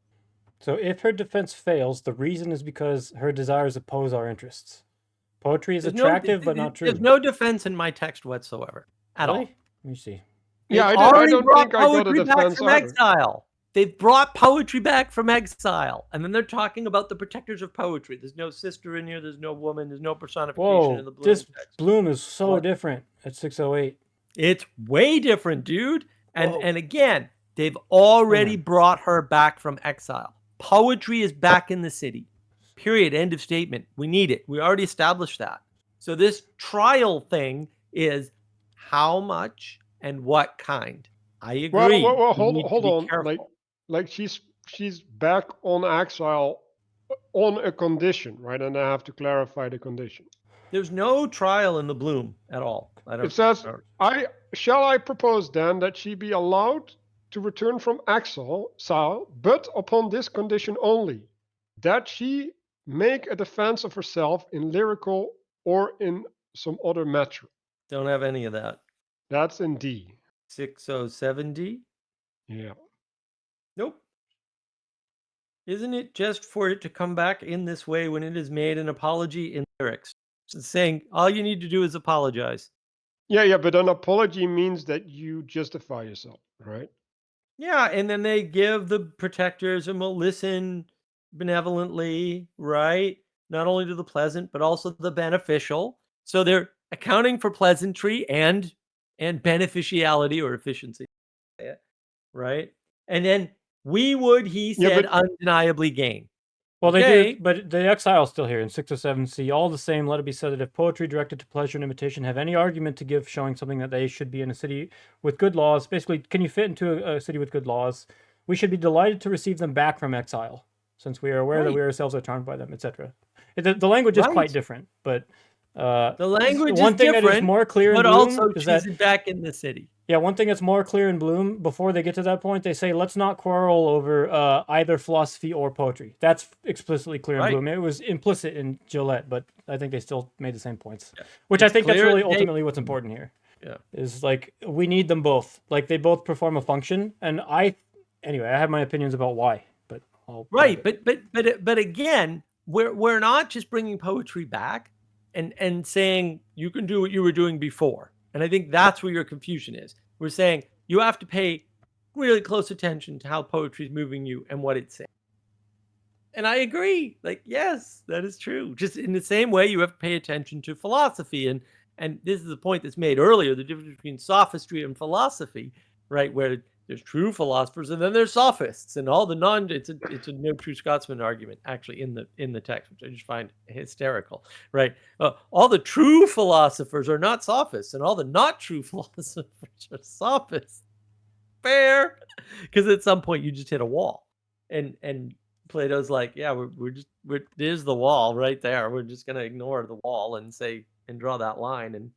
So if her defense fails, the reason is because her desires oppose our interests. Poetry is attractive, but not true. There's no defense in my text whatsoever at all. Let me see. Yeah, I already don't brought think I got a poetry back defense from either. exile. They've brought poetry back from exile, and then they're talking about the protectors of poetry. There's no sister in here. There's no woman. There's no personification in the Bloom this text. Bloom is so different at 608. It's way different, dude. And again, they've already brought her back from exile. Poetry is back in the city. Period. End of statement. We need it. We already established that. So this trial thing is how much and what kind. I agree. Well, hold on. Like she's back on exile on a condition, right? And I have to clarify the condition. There's no trial in the Bloom at all. It says, I propose then that she be allowed to return from exile, but upon this condition only, that she make a defense of herself in lyrical or in some other matter. Don't have any of that. That's in D. 607D? Yeah. Nope. Isn't it just for it to come back in this way when it is made an apology in lyrics? It's saying all you need to do is apologize. Yeah, but an apology means that you justify yourself, right? Yeah, and then they give the protectors and will listen benevolently, right? Not only to the pleasant, but also the beneficial. So they're accounting for pleasantry and beneficiality or efficiency, right? And then we would, he said, undeniably gain. Well, they do, but the exile is still here in 607C. All the same, let it be said that if poetry directed to pleasure and imitation have any argument to give showing something that they should be in a city with good laws, basically, can you fit into a city with good laws? We should be delighted to receive them back from exile, since we are aware that we ourselves are charmed by them, etc. The language is quite different, but the language is one thing different, that is more clear in but Bloom also is she's that back in the city. Yeah, one thing that's more clear in Bloom, before they get to that point, they say, let's not quarrel over either philosophy or poetry. That's explicitly clear in Bloom. It was implicit in Gillette, but I think they still made the same points. Yeah. Which I think that's really ultimately what's important here. Yeah. Is like, we need them both. Like, they both perform a function, and anyway, I have my opinions about why, but I'll... Right, but again, we're not just bringing poetry back and saying, you can do what you were doing before. And I think that's where your confusion is. We're saying you have to pay really close attention to how poetry is moving you and what it's saying. And I agree. Like, yes, that is true. Just in the same way, you have to pay attention to philosophy. And this is the point that's made earlier, the difference between sophistry and philosophy, right? Where there's true philosophers and then there's sophists and all the it's a no true Scotsman argument actually in the text, which I just find hysterical, right? All the true philosophers are not sophists and all the not true philosophers are sophists. Fair, because at some point you just hit a wall, and Plato's like, yeah, there's the wall right there. We're just gonna ignore the wall and say and draw that line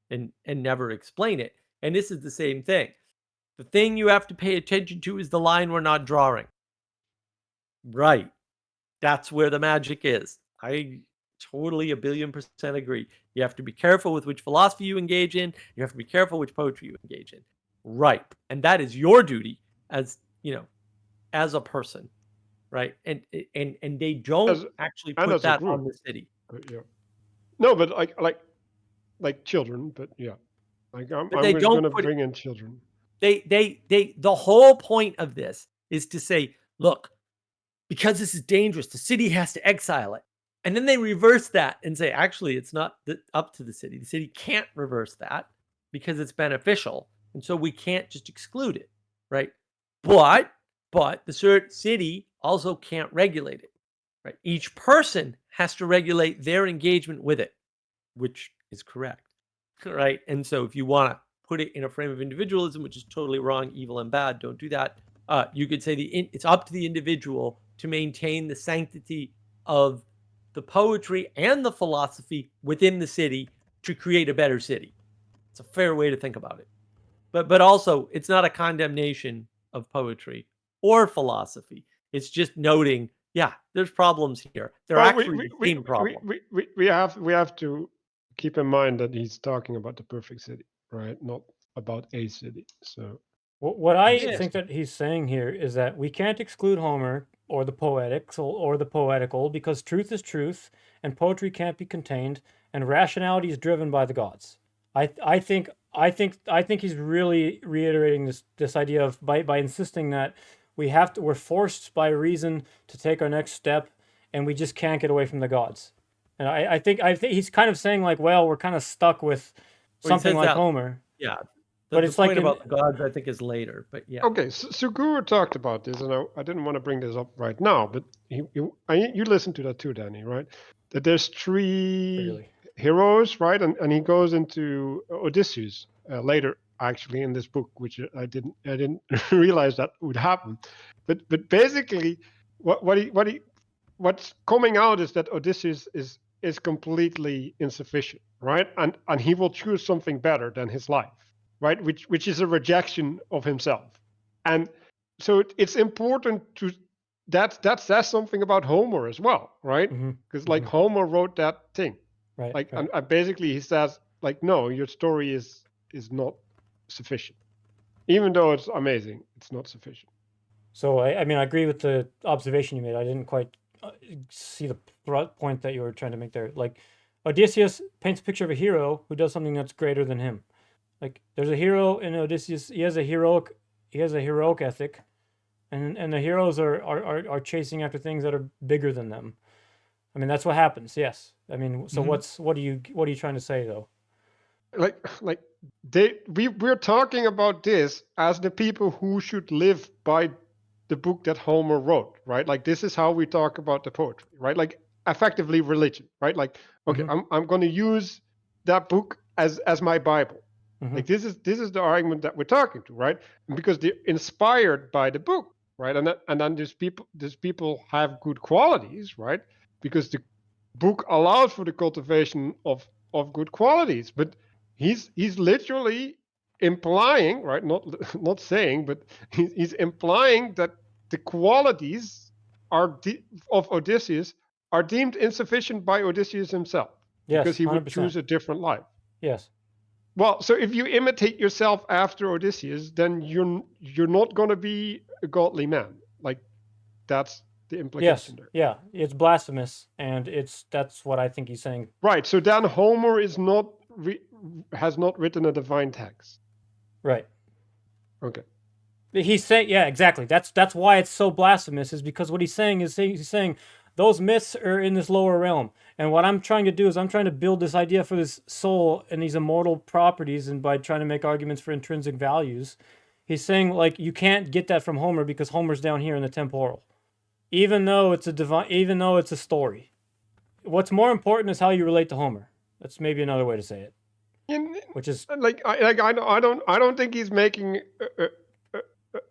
and never explain it. And this is the same thing. The thing you have to pay attention to is the line we're not drawing. Right. That's where the magic is. I totally 1,000,000,000% agree. You have to be careful with which philosophy you engage in. You have to be careful which poetry you engage in. Right. And that is your duty as, as a person. Right. And they don't actually put that on the city. Yeah. No, but like children, but yeah. Like I'm just going to bring in children. The whole point of this is to say, look, because this is dangerous, the city has to exile it. And then they reverse that and say, actually, it's not up to the city. The city can't reverse that because it's beneficial. And so we can't just exclude it, right? But the city also can't regulate it, right? Each person has to regulate their engagement with it, which is correct, right? And so if you want to put it in a frame of individualism, which is totally wrong, evil and bad, don't do that. You could say it's up to the individual to maintain the sanctity of the poetry and the philosophy within the city to create a better city. It's a fair way to think about it. But also, it's not a condemnation of poetry or philosophy. It's just noting, yeah, there's problems here. They're actually the same problem. We have to keep in mind that he's talking about the perfect city, right? Not about a city. So what I think that he's saying here is that we can't exclude Homer or the poetics or the poetical because truth is truth and poetry can't be contained and rationality is driven by the gods. I think he's really reiterating this idea of by insisting that we're forced by reason to take our next step and we just can't get away from the gods. And I think he's kind of saying like, well, we're kind of stuck with something like Homer. Yeah. But it's like about the gods, I think, is later. But yeah. Okay, so Guru talked about this, and I didn't want to bring this up right now, but you listened to that too, Danny, right? That there's three heroes, right? And he goes into Odysseus later, actually, in this book, which I didn't realize that would happen. But basically, what's coming out is that Odysseus is completely insufficient, right? And he will choose something better than his life. Right, which is a rejection of himself, and so it's important to that says something about Homer as well, right? Because like Homer wrote that thing, right? Like, and basically he says like, no, your story is not sufficient, even though it's amazing, it's not sufficient. So I mean, I agree with the observation you made. I didn't quite see the point that you were trying to make there. Like, Odysseus paints a picture of a hero who does something that's greater than him. Like, there's a hero in Odysseus. He has a heroic ethic, and the heroes are chasing after things that are bigger than them. I mean, that's what happens. Yes. I mean, so what are you trying to say though? We're talking about this as the people who should live by the book that Homer wrote, right? Like, this is how we talk about the poetry, right? Like, effectively religion, right? Like, okay, I'm going to use that book as my Bible. Like, this is the argument that we're talking to, right? Because they're inspired by the book, right? And then these people have good qualities, right? Because the book allows for the cultivation of good qualities. But he's literally implying, right? Not saying, but he's implying that the qualities of Odysseus are deemed insufficient by Odysseus himself. Yes, because he 100%. would choose a different life. Yes. Well, so if you imitate yourself after Odysseus, then you're not going to be a godly man. Like, that's the implication there. Yeah, it's blasphemous, and that's what I think he's saying. Right. So then Homer has not written a divine text. Right. Okay. He's saying, yeah, exactly. That's why it's so blasphemous, is because what he's saying is he's saying those myths are in this lower realm. And what I'm trying to do is I'm trying to build this idea for this soul and these immortal properties, and by trying to make arguments for intrinsic values, he's saying, like, you can't get that from Homer because Homer's down here in the temporal. Even though it's a story. What's more important is how you relate to Homer. That's maybe another way to say it. Which is I don't think he's making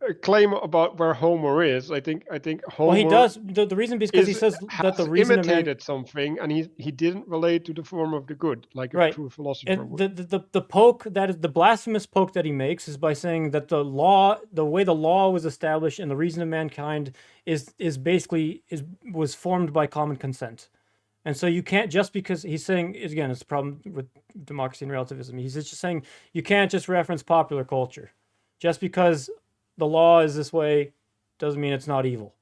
a claim about where Homer is. I think Homer. Well, he does. The reason is because he says that the reason imitated something, and he didn't relate to the form of the good, like a true philosopher would. The poke that is the blasphemous poke that he makes is by saying that the way the law was established and the reason of mankind was formed by common consent. And so you can't, just because he's saying, again, it's a problem with democracy and relativism. He's just saying you can't just reference popular culture. Just because the law is this way doesn't mean it's not evil.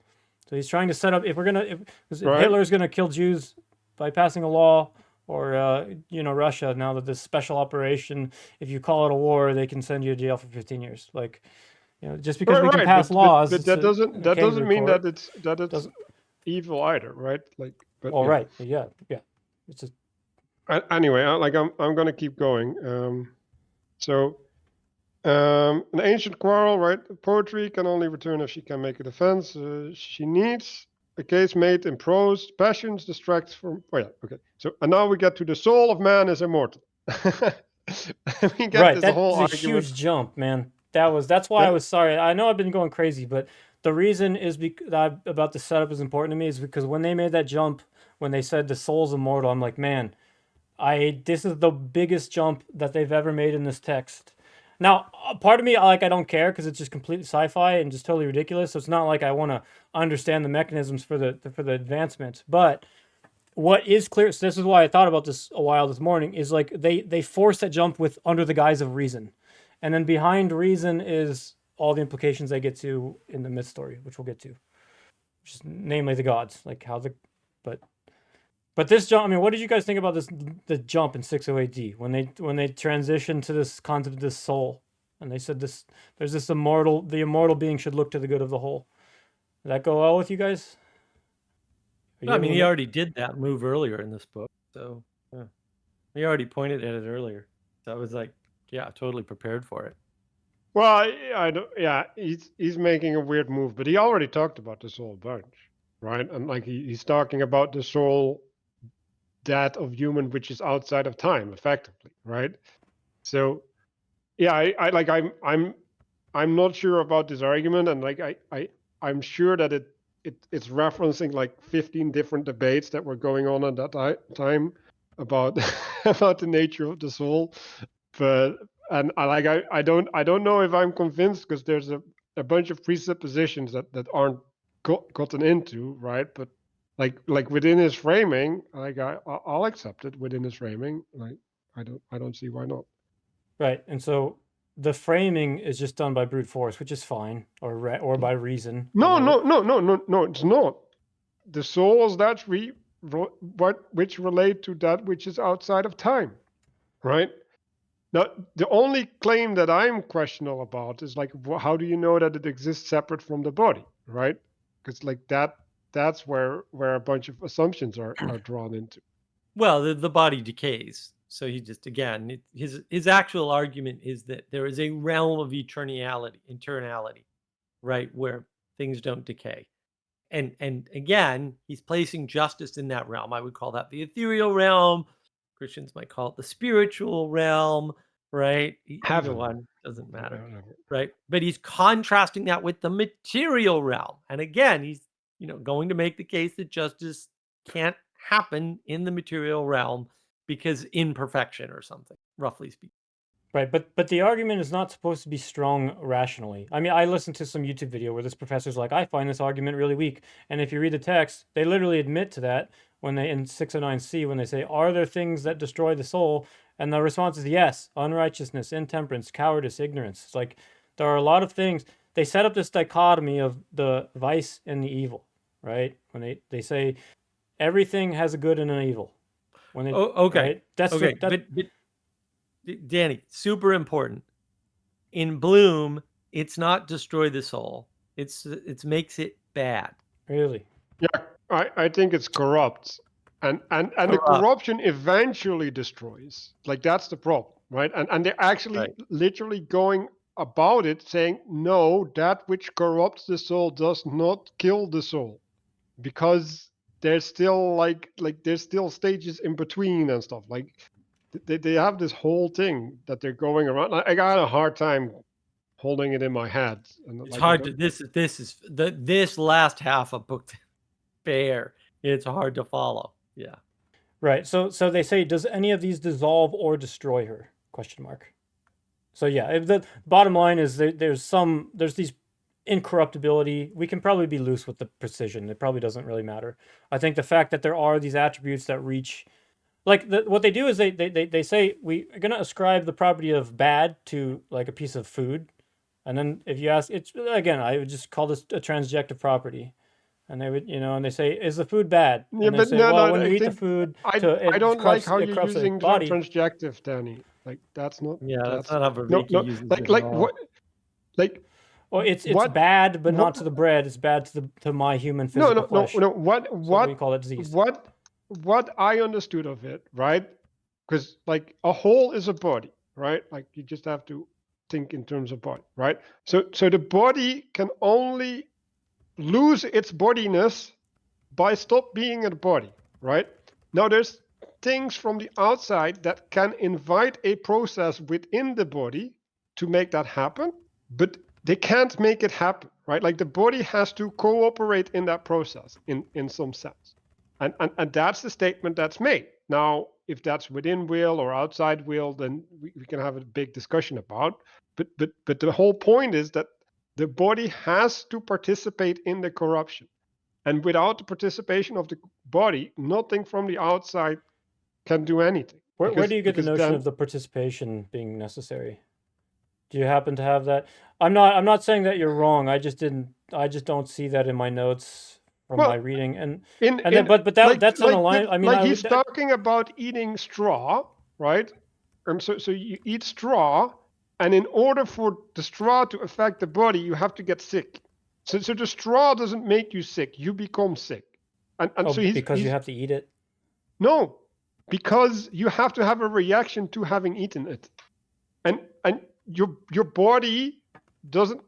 So he's trying to set up, if Hitler's going to kill Jews by passing a law, or Russia, now that this special operation, if you call it a war, they can send you to jail for 15 years. Like, just because we can pass laws, but that doesn't mean that it's evil either, right? Like, but All yeah. right, yeah. It's a Anyway, I'm gonna keep going. So an ancient quarrel, right? Poetry can only return if she can make a defense. She needs a case made in prose. Passions distract from. Oh yeah, okay. So and now we get to the soul of man is immortal. We get right. this That's whole a argument. huge jump, man. That's why I That, was sorry. I know I've been going crazy, but the reason is that about the setup is important to me is because when they made that jump, when they said the soul's immortal, I'm like, man, this is the biggest jump that they've ever made in this text. Now, part of me, I don't care because it's just completely sci-fi and just totally ridiculous. So it's not like I want to understand the mechanisms for the advancement. But what is clear, so this is why I thought about this a while this morning, is like they force that jump with under the guise of reason, and then behind reason is all the implications they get to in the myth story, which we'll get to, which is namely the gods, like how the, but this jump, I mean, what did you guys think about the jump in 608D when they transitioned to this concept of this soul, and they said there's this the immortal being should look to the good of the whole. Did that go well with you guys? No, I mean, he already did that move earlier in this book, so yeah. He already pointed at it earlier. So I was like, yeah, totally prepared for it. well, I don't. Yeah, he's making a weird move, but he already talked about the soul a bunch, right? And like he's talking about the soul, that of human which is outside of time, effectively, right? So yeah, I like I'm not sure about this argument, and like I'm sure that it's referencing like 15 different debates that were going on at that time about about the nature of the soul, but and I don't know if I'm convinced because there's a bunch of presuppositions that aren't gotten into, right? But like within his framing, like I'll accept it within his framing. Like I don't see why not. Right, and so the framing is just done by brute force, which is fine, or by reason. No, it's not. The soul is that which relate to that which is outside of time, right? Now, the only claim that I'm questionable about is like, how do you know that it exists separate from the body, right? Because like that's where a bunch of assumptions are drawn into. Well, the body decays. So he just, again, his actual argument is that there is a realm of eternality, right, where things don't decay. And again, he's placing justice in that realm. I would call that the ethereal realm. Christians might call it the spiritual realm, right? Either Heaven. one doesn't matter, Whatever. right? But he's contrasting that with the material realm. And again, he's going to make the case that justice can't happen in the material realm because imperfection or something, roughly speaking. Right, but the argument is not supposed to be strong rationally. I mean, I listened to some YouTube video where this professor's like, I find this argument really weak. And if you read the text, they literally admit to that when they in 609C when they say, are there things that destroy the soul? And the response is yes, unrighteousness, intemperance, cowardice, ignorance. It's like there are a lot of things. They set up this dichotomy of the vice and the evil, right? When they say everything has a good and an evil. When they okay. Right? That's okay. but Danny, super important. In Bloom, it's not destroy the soul. It's makes it bad. Really? Yeah, I think it's corrupt. And the corruption eventually destroys. Like that's the problem, right? And they're actually literally going about it saying, no, that which corrupts the soul does not kill the soul. Because there's still like there's still stages in between and stuff. Like they have this whole thing that they're going around. I got a hard time holding it in my head. And it's hard to this last half of book fair. It's hard to follow. Yeah. Right. So they say, does any of these dissolve or destroy her? Question mark. So yeah, the bottom line is there's these incorruptibility. We can probably be loose with the precision. It probably doesn't really matter. I think the fact that there are these attributes that reach, like what they do is they say we are going to ascribe the property of bad to like a piece of food, and then if you ask, it's again I would just call this a transjective property. And they would, and they say, "Is the food bad?" Yeah, and they but say, no, "Well, no, when you I eat the think food, I it don't like corrupts, how it you're corrupts the using body." transjective, Danny. Like that's not. Yeah, that's not how no, Vervaeke no. uses it Like at all. what? Like Or it's what bad, but what not to the bread. It's bad to my human no physical no flesh. no no So we call it disease. what I understood of it, right? Because like a whole is a body, right? Like you just have to think in terms of body, right? So the body can only lose its bodiness by stop being a body, right? Now there's things from the outside that can invite a process within the body to make that happen, but they can't make it happen, right? Like the body has to cooperate in that process in some sense. And that's the statement that's made. Now, if that's within will or outside will, then we can have a big discussion about. But the whole point is that the body has to participate in the corruption. And without the participation of the body, nothing from the outside can do anything. Where do you get the notion then, of the participation being necessary? Do you happen to have that? I'm not saying that you're wrong. I just don't see that in my notes from my well, reading. And in then, but that's an like align. I mean, like he's talking about eating straw, right? So you eat straw, and in order for the straw to affect the body, you have to get sick. So the straw doesn't make you sick; you become sick. And so because you have to eat it. no, because you have to have a reaction to having eaten it, and your body doesn't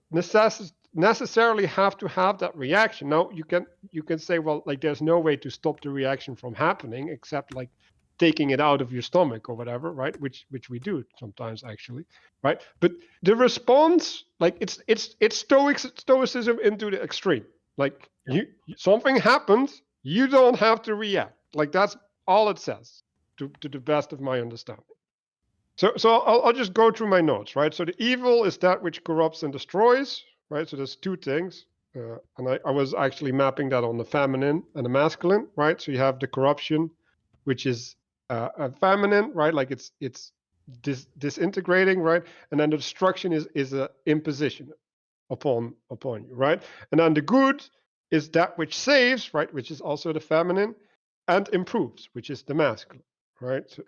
necessarily have to have that reaction. Now you can say, well, like there's no way to stop the reaction from happening except like taking it out of your stomach or whatever, right? Which we do sometimes actually, right? But the response, like it's stoicism into the extreme. Like something happens, you don't have to react. Like that's all it says, to the best of my understanding. So I'll just go through my notes, right? So the evil is that which corrupts and destroys, right? So there's two things. And I was actually mapping that on the feminine and the masculine, right? So you have the corruption, which is a feminine, right? Like it's disintegrating, right? And then the destruction is a imposition upon you, right? And then the good is that which saves, right? Which is also the feminine, and improves, which is the masculine, right? So,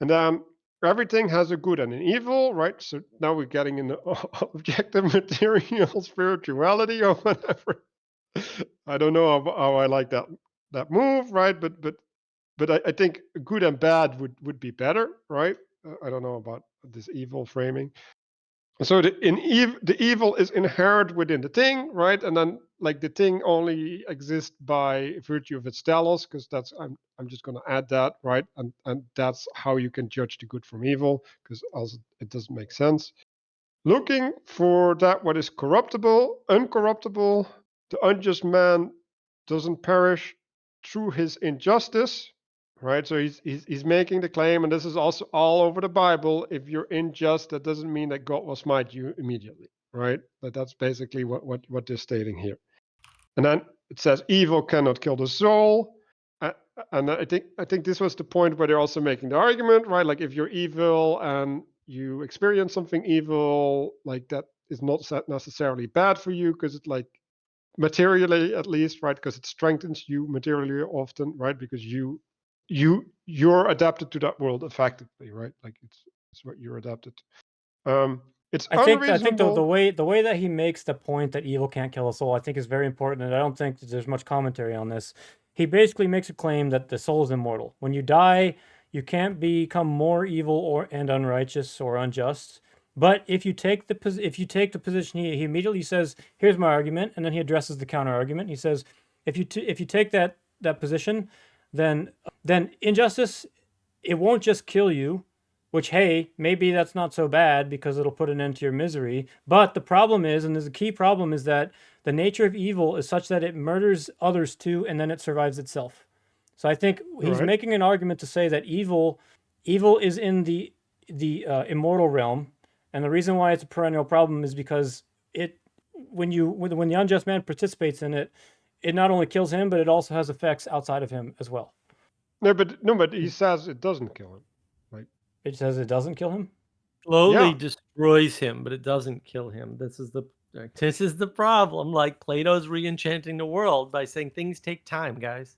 and then everything has a good and an evil, right? So now we're getting into objective material spirituality or whatever. I don't know how I like that move, right? But I think good and bad would be better, right? I don't know about this evil framing. So the evil is inherent within the thing, right? And then like the thing only exists by virtue of its telos, because that's I'm just going to add that, right? And that's how you can judge the good from evil, because also it doesn't make sense. Looking for that what is corruptible, uncorruptible, the unjust man doesn't perish through his injustice, right? So he's making the claim, and this is also all over the Bible. If you're unjust, that doesn't mean that God will smite you immediately, right? That's basically what they're stating here. And then it says evil cannot kill the soul. And I think this was the point where they're also making the argument, right? Like if you're evil and you experience something evil, like that is not necessarily bad for you, because it like materially at least, right? Because it strengthens you materially often, right? Because you're adapted to that world effectively, right? Like it's what you're adapted to. It's I think the unreasonable. way that he makes the point that evil can't kill a soul, I think is very important, and I don't think that there's much commentary on this. He basically makes a claim that the soul is immortal. When you die, you can't become more evil or and unrighteous or unjust. But if you take the position, he immediately says, "Here's my argument," and then he addresses the counter argument. He says, "If you take that position, then injustice, it won't just kill you." Which, hey, maybe that's not so bad because it'll put an end to your misery. But the problem is, and there's a key problem, is that the nature of evil is such that it murders others too, and then it survives itself. So I think he's making an argument to say that evil is in the immortal realm, and the reason why it's a perennial problem is because when the unjust man participates in it, it not only kills him, but it also has effects outside of him as well. No, but he says it doesn't kill him. Right? It says it doesn't kill him. Slowly destroys him, but it doesn't kill him. This is the problem. Like Plato's re-enchanting the world by saying things take time, guys.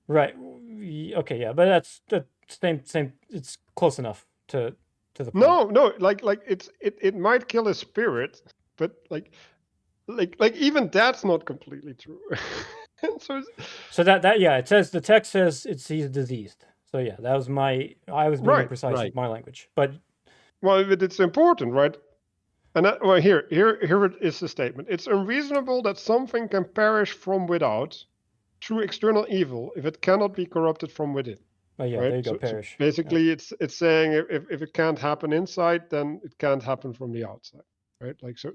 Right. Okay. Yeah, but that's the same. It's close enough to the point. No. Like it might kill his spirit, but like even that's not completely true. And so that yeah, it says, the text says he's diseased. So yeah, that was I was being right. imprecise with Right. my language, but Well, but it's important, right? And well, here it is the statement. It's unreasonable that something can perish from without through external evil if it cannot be corrupted from within. yeah, Right. there you go, So perish. Yeah. basically, it's saying if it can't happen inside, then it can't happen from the outside. Right. Like so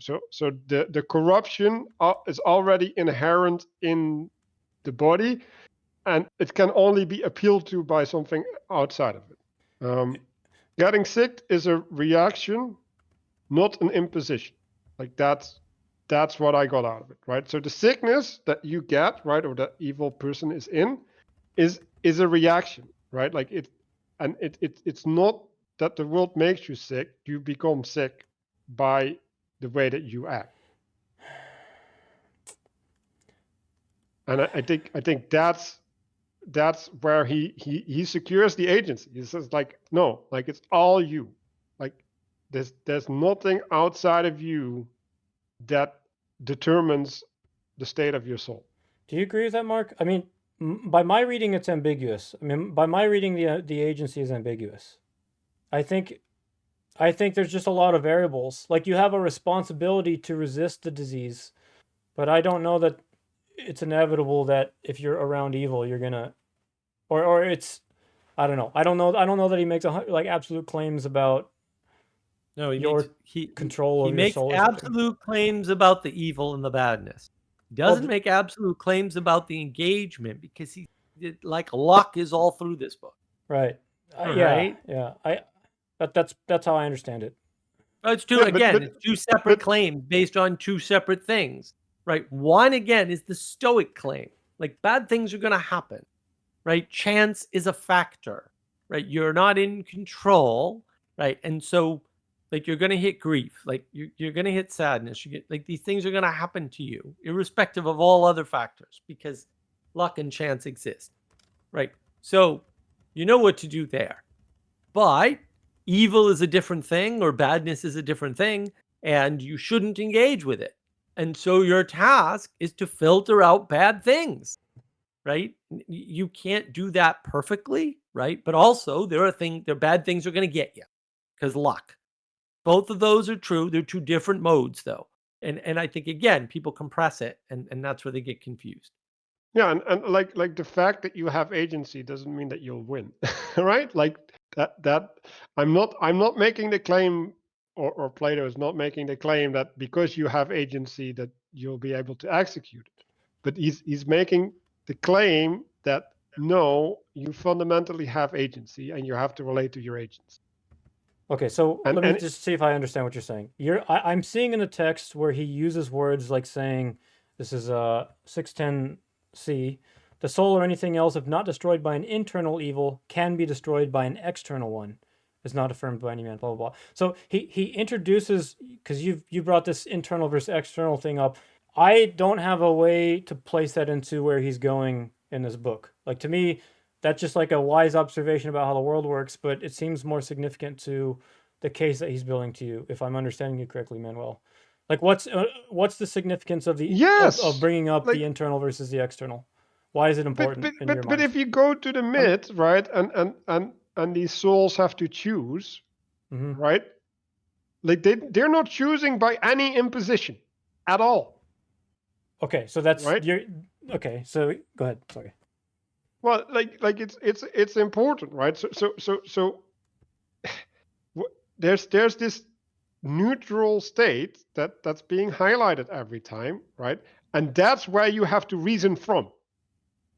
the corruption is already inherent in the body, and it can only be appealed to by something outside of it. Getting sick is a reaction, not an imposition. Like that's what I got out of it, right? So the sickness that you get, right, or that evil person is in, is a reaction, right? Like it's not that the world makes you sick. You become sick by the way that you act. And I think that's where he secures the agency. He says like, no, like it's all you. Like there's nothing outside of you that determines the state of your soul. Do you agree with that, Mark? I mean, by my reading, it's ambiguous. I mean, by my reading, the agency is ambiguous. I think there's just a lot of variables. Like, you have a responsibility to resist the disease, but I don't know that it's inevitable that if you're around evil, you're gonna, or it's, I don't know. I don't know that he makes like absolute claims about No, your control he over your makes soul or something. absolute claims about the evil and the badness. He doesn't make absolute claims about the engagement, because like luck is all through this book. Right. Right? Yeah. That's how I understand it. It's two, Yeah, it's two separate claims based on two separate things, right? One, again, is the Stoic claim. Like, bad things are going to happen, right? Chance is a factor, right? You're not in control, right? And so, like, you're going to hit grief, like you're going to hit sadness. You get, like, these things are going to happen to you, irrespective of all other factors, because luck and chance exist, right? So you know what to do there. But evil is a different thing, or badness is a different thing, and you shouldn't engage with it. And so your task is to filter out bad things, right? You can't do that perfectly, right? But also there are bad things are going to get you, because luck. Both of those are true. They're two different modes, though. And I think, again, people compress it, and that's where they get confused. Yeah, and like the fact that you have agency doesn't mean that you'll win, right? Like that I'm not making the claim, or Plato is not making the claim that because you have agency that you'll be able to execute it. But he's making the claim that no, you fundamentally have agency and you have to relate to your agency. Okay, so let me And just see if I understand what you're saying. I'm seeing in the text where he uses words like saying, this is 610c, the soul or anything else, if not destroyed by an internal evil, can be destroyed by an external one, is not affirmed by any man, blah, blah, blah. So he introduces, because you brought this internal versus external thing up. I don't have a way to place that into where he's going in this book. Like, to me, that's just like a wise observation about how the world works, but it seems more significant to the case that he's building to you, if I'm understanding you correctly, Manuel. Like, what's the significance of of bringing up like, the internal versus the external? Why is it important in your mind? but if you go to the myth, right, and these souls have to choose, right? Like they're not choosing by any imposition at all. Okay, so that's right. Okay, so go ahead. Sorry. Well, like it's important, right? So there's this neutral state that's being highlighted every time, right? And that's where you have to reason from,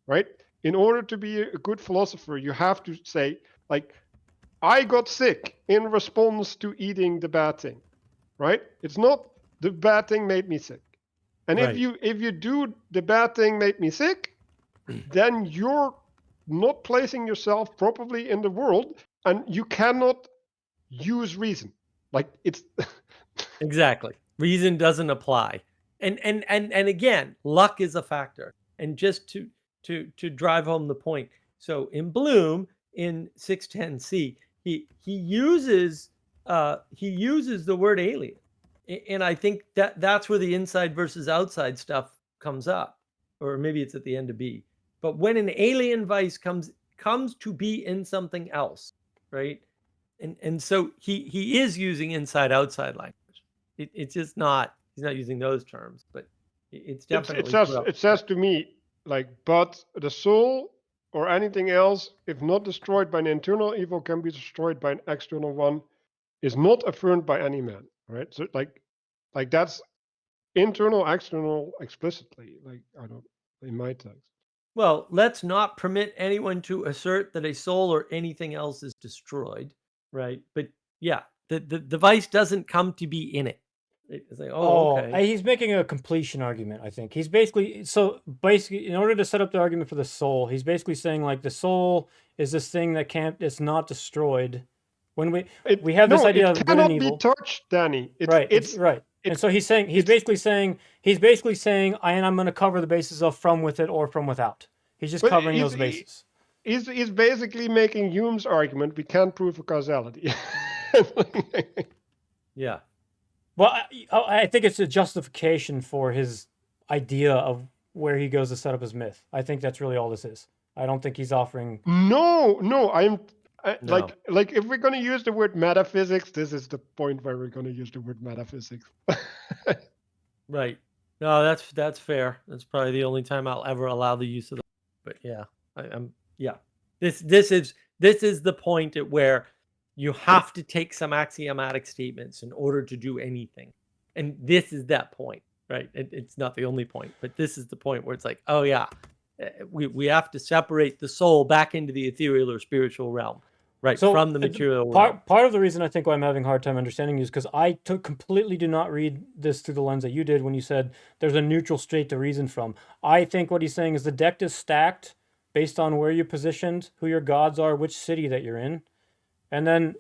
right? In order to be a good philosopher, you have to say, like, I got sick in response to eating the bad thing, right? It's not the bad thing made me sick. And Right. if you do the bad thing made me sick, then you're not placing yourself properly in the world, and you cannot use reason. Like, it's Exactly. Reason doesn't apply. And again, luck is a factor. And just to drive home the point. So in Bloom, in 610c, he uses the word alien. And I think that's where the inside versus outside stuff comes up, or maybe it's at the end of B. But when an alien vice comes to be in something else, right? And so he is using inside outside language. It's just not, he's not using those terms, but it's definitely it says to me, like, but the soul or anything else, if not destroyed by an internal evil, can be destroyed by an external one, is not affirmed by any man, right? So like that's internal, external, explicitly, like, I don't, in my text. Well, let's not permit anyone to assert that a soul or anything else is destroyed, right? But yeah, the device doesn't come to be in it. It's like, okay. He's making a completion argument, I think. He's basically, in order to set up the argument for the soul, he's basically saying, like, the soul is this thing that it's not destroyed. When we have this idea of good and evil. It cannot be touched, Danny. It's right. And so he's basically saying, I'm going to cover the bases of from with it or from without. He's just covering those bases. He's basically making Hume's argument, we can't prove a causality. Yeah. Well, I think it's a justification for his idea of where he goes to set up his myth. I think that's really all this is. I don't think he's offering. No. Like if we're going to use the word metaphysics, this is the point where we're going to use the word metaphysics. Right. No, that's fair. That's probably the only time I'll ever allow the use of the. But yeah, This is the point at where you have to take some axiomatic statements in order to do anything, and this is that point, right? It's not the only point, but this is the point where it's like, oh yeah, we have to separate the soul back into the ethereal or spiritual realm, right, from the material realm. Part of the reason I think why I'm having a hard time understanding you is because I completely do not read this through the lens that you did when you said there's a neutral state to reason from. I think what he's saying is the deck is stacked based on where you're positioned, who your gods are, which city that you're in, and then,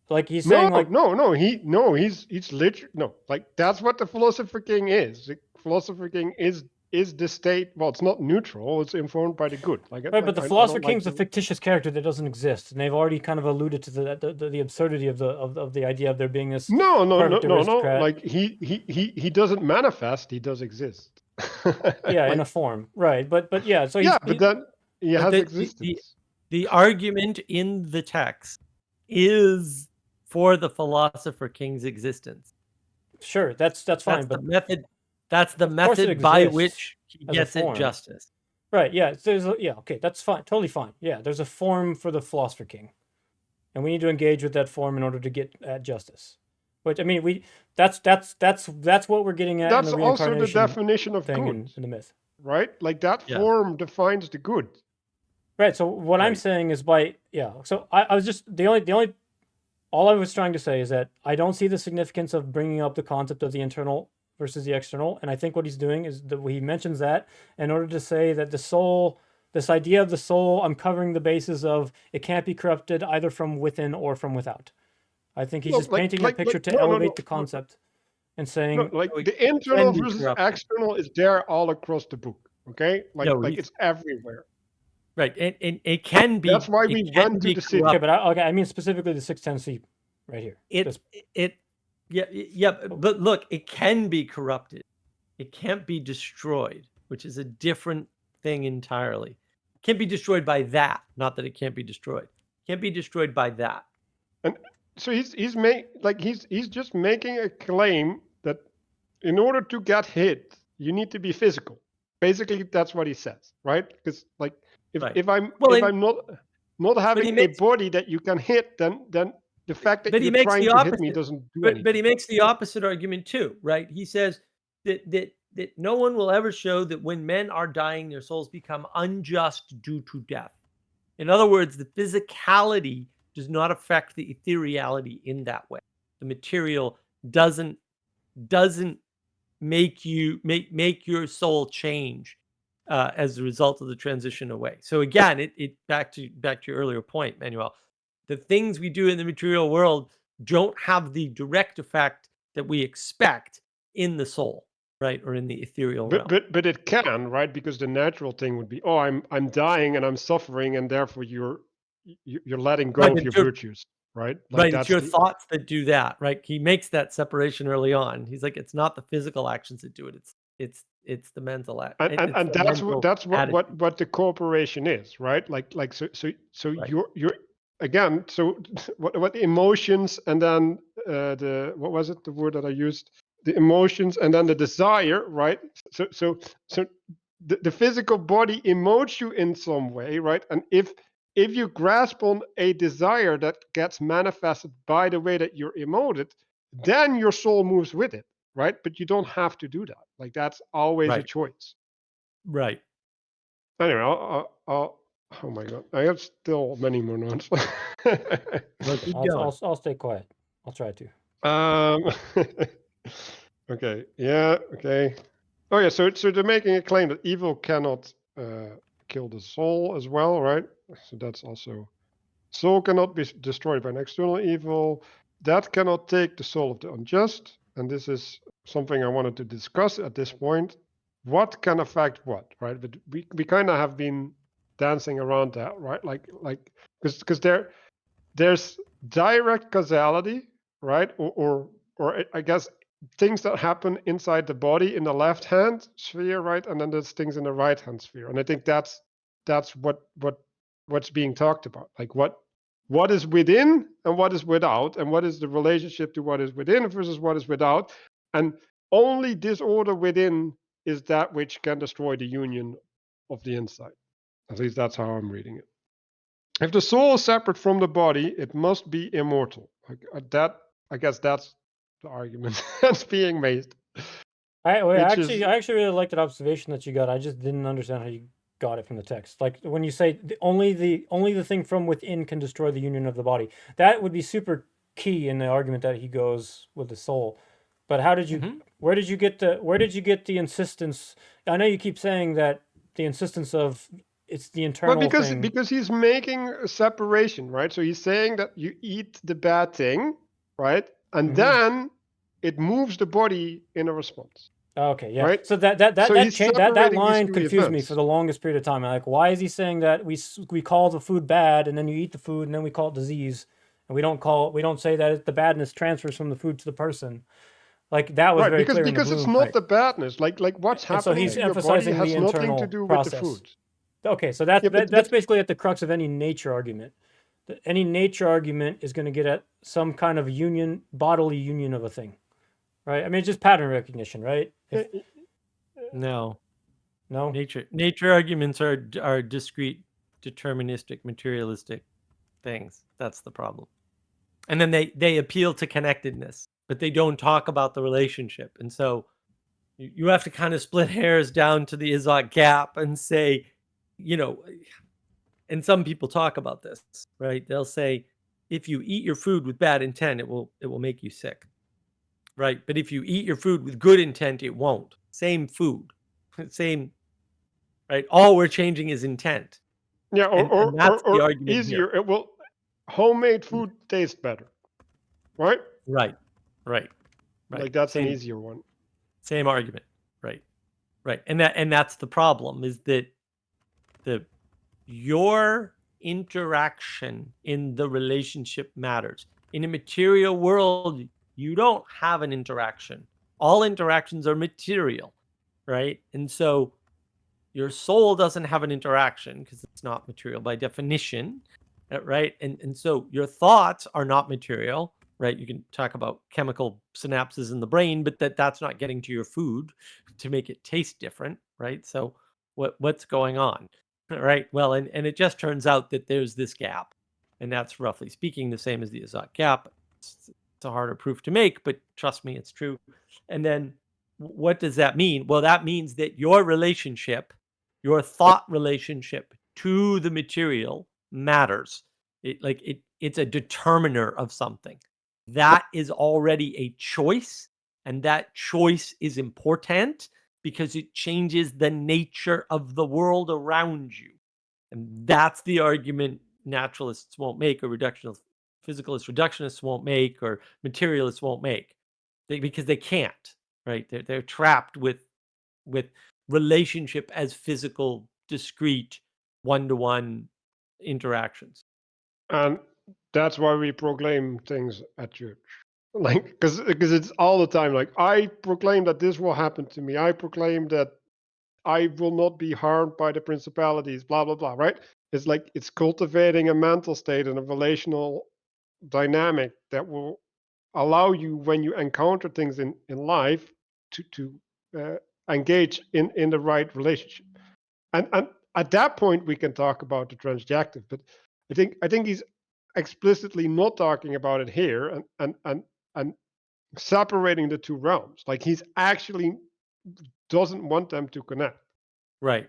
like, he's saying, he's literally like that's what the Philosopher King is. The Philosopher King is the state. Well, it's not neutral. It's informed by the good. Right, but the Philosopher King's a ficticious character that doesn't exist, and they've already kind of alluded to the absurdity of the idea of there being this. No. Like he doesn't manifest. He does exist. Yeah, in a form, right? But yeah, so but then he has existence. The argument in the text is for the Philosopher King's existence. Sure, that's fine. But that's the method by which he gets at justice. Right. Yeah. Okay. That's fine. Totally fine. Yeah. There's a form for the Philosopher King, and we need to engage with that form in order to get at justice. Which, I mean, that's what we're getting at. That's in the also the definition of good in the myth, right? Like that form defines the good. Right. So what I'm saying is So I was just all I was trying to say is that I don't see the significance of bringing up the concept of the internal versus the external, and I think what he's doing is that he mentions that in order to say that the soul, this idea of the soul, I'm covering the basis of it can't be corrupted either from within or from without. I think he's just painting a picture to elevate the concept and saying the internal versus external is there all across the book. Okay, like it's everywhere. Right, and it can be. That's why we went to the city. Okay, but I mean specifically the 610C right here. But look, it can be corrupted. It can't be destroyed, which is a different thing entirely. It can't be destroyed by that. Not that it can't be destroyed. It can't be destroyed by that. And so he's just making a claim that in order to get hit, you need to be physical. Basically, that's what he says, right? Because if I'm not having a body that you can hit, then the fact that you're trying to hit me doesn't do anything. But he makes the opposite argument too, right? He says that no one will ever show that when men are dying, their souls become unjust due to death. In other words, the physicality does not affect the ethereality in that way. The material doesn't make your soul change as a result of the transition away. So again, it back to your earlier point, Manuel. The things we do in the material world don't have the direct effect that we expect in the soul, right, or in the ethereal realm. But it can, right? Because the natural thing would be, I'm dying and I'm suffering, and therefore you're letting go of your virtues. right? Like Right, it's that's your the thoughts that do that, right? He makes that separation early on. He's like, it's not the physical actions that do it. It's the mental act. It's and the mental that's attitude. what the corporation is, right? Like so Right, you're again, so what the emotions, and then the what was it, the word that I used, the emotions and then the desire, right? So the physical body emotes you in some way, right? And if you grasp on a desire that gets manifested by the way that you're emoted, then your soul moves with it, right? But you don't have to do that. Like that's always a right, choice. right. Anyway, oh my god, I have still many more notes. Well, keep I'll going. I'll I'll stay quiet. I'll try to. um, okay, yeah, okay. Oh yeah, so they're making a claim that evil cannot kill the soul as well, right? So that's also soul cannot be destroyed by an external evil. That cannot take the soul of the unjust. And this is something I wanted to discuss at this point. What can affect what, right? But we kind of have been dancing around that, right? Like because there's direct causality, right? Or I guess things that happen inside the body in the left hand sphere, right? And then there's things in the right hand sphere. And I think that's what's being talked about. Like what is within and what is without, and what is the relationship to what is within versus what is without. And only disorder within is that which can destroy the union of the inside. At least that's how I'm reading it. If the soul is separate from the body, it must be immortal. That I guess that's the argument that's being made, which is I actually really like that observation that you got. I just didn't understand how you got it from the text. Like when you say only the thing from within can destroy the union of the body. That would be super key in the argument that he goes with the soul. But how did you Mhm. where did you get the insistence? I know you keep saying that the insistence of it's the well internal thing. because he's making a separation, right? So he's saying that you eat the bad thing, right, and Mhm. then it moves the body in a response, Okay, yeah. right? So that So he's that separating these line two confused me for events. the longest period of time. Like, why is he saying that we call the food bad, and then you eat the food, and then we call it disease, and we don't say that the badness transfers from the food to the person. Like that was Right, very clear in the because it's bloom, not right? the badness. Like what's And so happening he's to your body emphasizing the has nothing to internal do with the process. food. Okay, so Yeah, that's basically at the crux of any nature argument. Any nature argument is going to get at some kind of union, bodily union of a thing, right? I mean, it's just pattern recognition, right? If No, no, nature arguments are discrete, deterministic, materialistic things. That's the problem. And then they appeal to connectedness, but they don't talk about the relationship. And so you have to kind of split hairs down to the Izot gap and say, you know, and some people talk about this, right? They'll say, if you eat your food with bad intent, it will make you sick, right? But if you eat your food with good intent, it won't. Same food, same, right? All we're changing is intent, yeah, and that's the or argument here. easier. It will homemade food tastes better, right? Right, right, right. Like that's an Same easier one. same argument, right, right. And that's the problem is that the your interaction in the relationship matters. In a material world, you don't have an interaction. All interactions are material, right? And so your soul doesn't have an interaction because it's not material by definition, right? And so your thoughts are not material, right? You can talk about chemical synapses in the brain, but that's not getting to your food to make it taste different, right? So what's going on? Right. Well, and it just turns out that there's this gap. And that's roughly speaking the same as the Azot gap. It's a harder proof to make, but trust me, it's true. And then what does that mean? Well, that means that your thought relationship to the material matters. It's a determiner of something. That is already a choice, and that choice is important because it changes the nature of the world around you. And that's the argument naturalists won't make, or physicalist reductionists won't make, or materialists won't make. Because they can't, right? They're trapped with relationship as physical, discrete, one-to-one interactions. And That's why we proclaim things at church. Like, because it's all the time. Like, I proclaim that this will happen to me. I proclaim that I will not be harmed by the principalities. Blah blah blah. Right? It's like it's cultivating a mental state and a relational dynamic that will allow you, when you encounter things in life, to engage in the right relationship. And at that point we can talk about the transjective. But I think he's explicitly not talking about it here, and separating the two realms. Like, he's actually doesn't want them to connect. Right.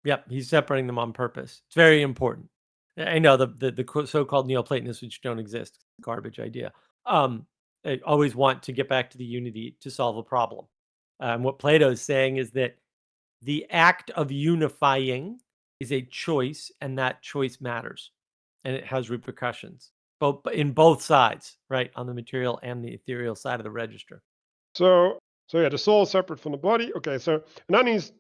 Yep. He's separating them on purpose. It's very important. I know the so-called Neoplatonists, which don't exist, garbage idea. They always want to get back to the unity to solve a problem. What Plato is saying is that the act of unifying is a choice, and that choice matters, and it has repercussions, both in both sides, right, on the material and the ethereal side of the register. So yeah, the soul is separate from the body. Okay, so and then he's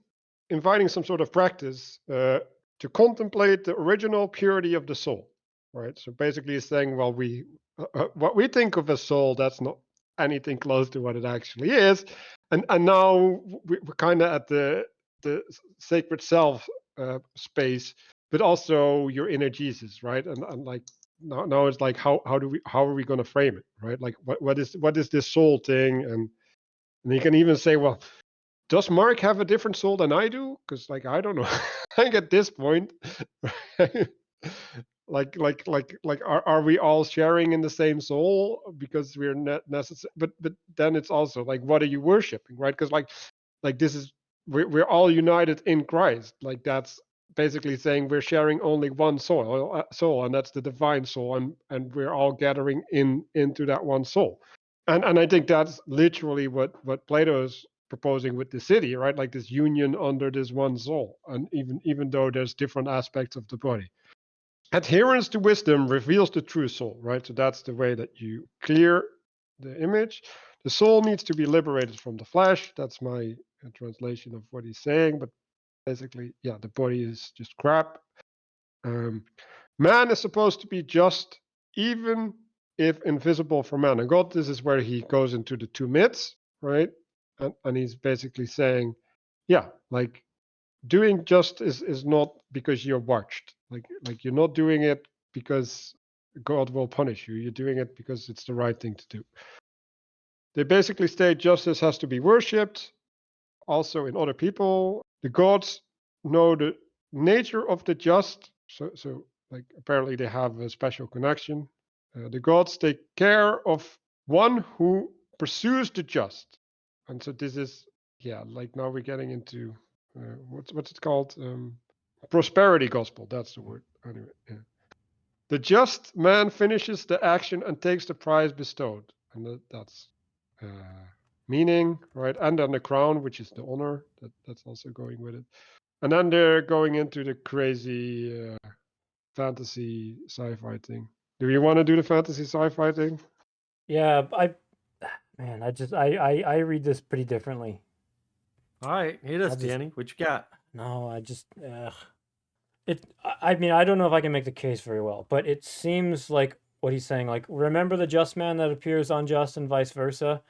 inviting some sort of practice to contemplate the original purity of the soul, right? So basically, he's saying, well, what we think of as soul, that's not anything close to what it actually is, and now we're kind of at the sacred self space, but also your inner Jesus, right? And like now it's like how are we going to frame it, right? Like what is this soul thing? And you can even say, well, does Mark have a different soul than I do? Because, like, I don't know. Like, at this point, like, are we all sharing in the same soul because we're not necessary? But then it's also like, what are you worshiping, right? Because like this is we're all united in Christ. Like, that's basically saying we're sharing only one soul, and that's the divine soul, and we're all gathering into that one soul. And I think that's literally what Plato is proposing with the city, right? Like, this union under this one soul, and even though there's different aspects of the body. Adherence to wisdom reveals the true soul, right? So that's the way that you clear the image. The soul needs to be liberated from the flesh. That's my translation of what he's saying. But basically, yeah, the body is just crap. Man is supposed to be just, even if invisible for man. And God, this is where he goes into the two myths, right? And he's basically saying, yeah, like, doing just is not because you're watched. Like you're not doing it because God will punish you. You're doing it because it's the right thing to do. They basically state justice has to be worshipped, also in other people. The gods know the nature of the just, so like, apparently they have a special connection. The gods take care of one who pursues the just, and so this is, yeah, like, now we're getting into what's it called? Prosperity gospel. That's the word. Anyway, yeah. The just man finishes the action and takes the prize bestowed, and that's meaning, right? And then the crown, which is the honor, that's also going with it. And then they're going into the crazy fantasy sci-fi thing. Do you want to do the fantasy sci-fi thing? Yeah, I read this pretty differently. All right, hit us, Danny. What you got? No, I mean, I don't know if I can make the case very well, but it seems like what he's saying, like, remember the just man that appears unjust and vice versa.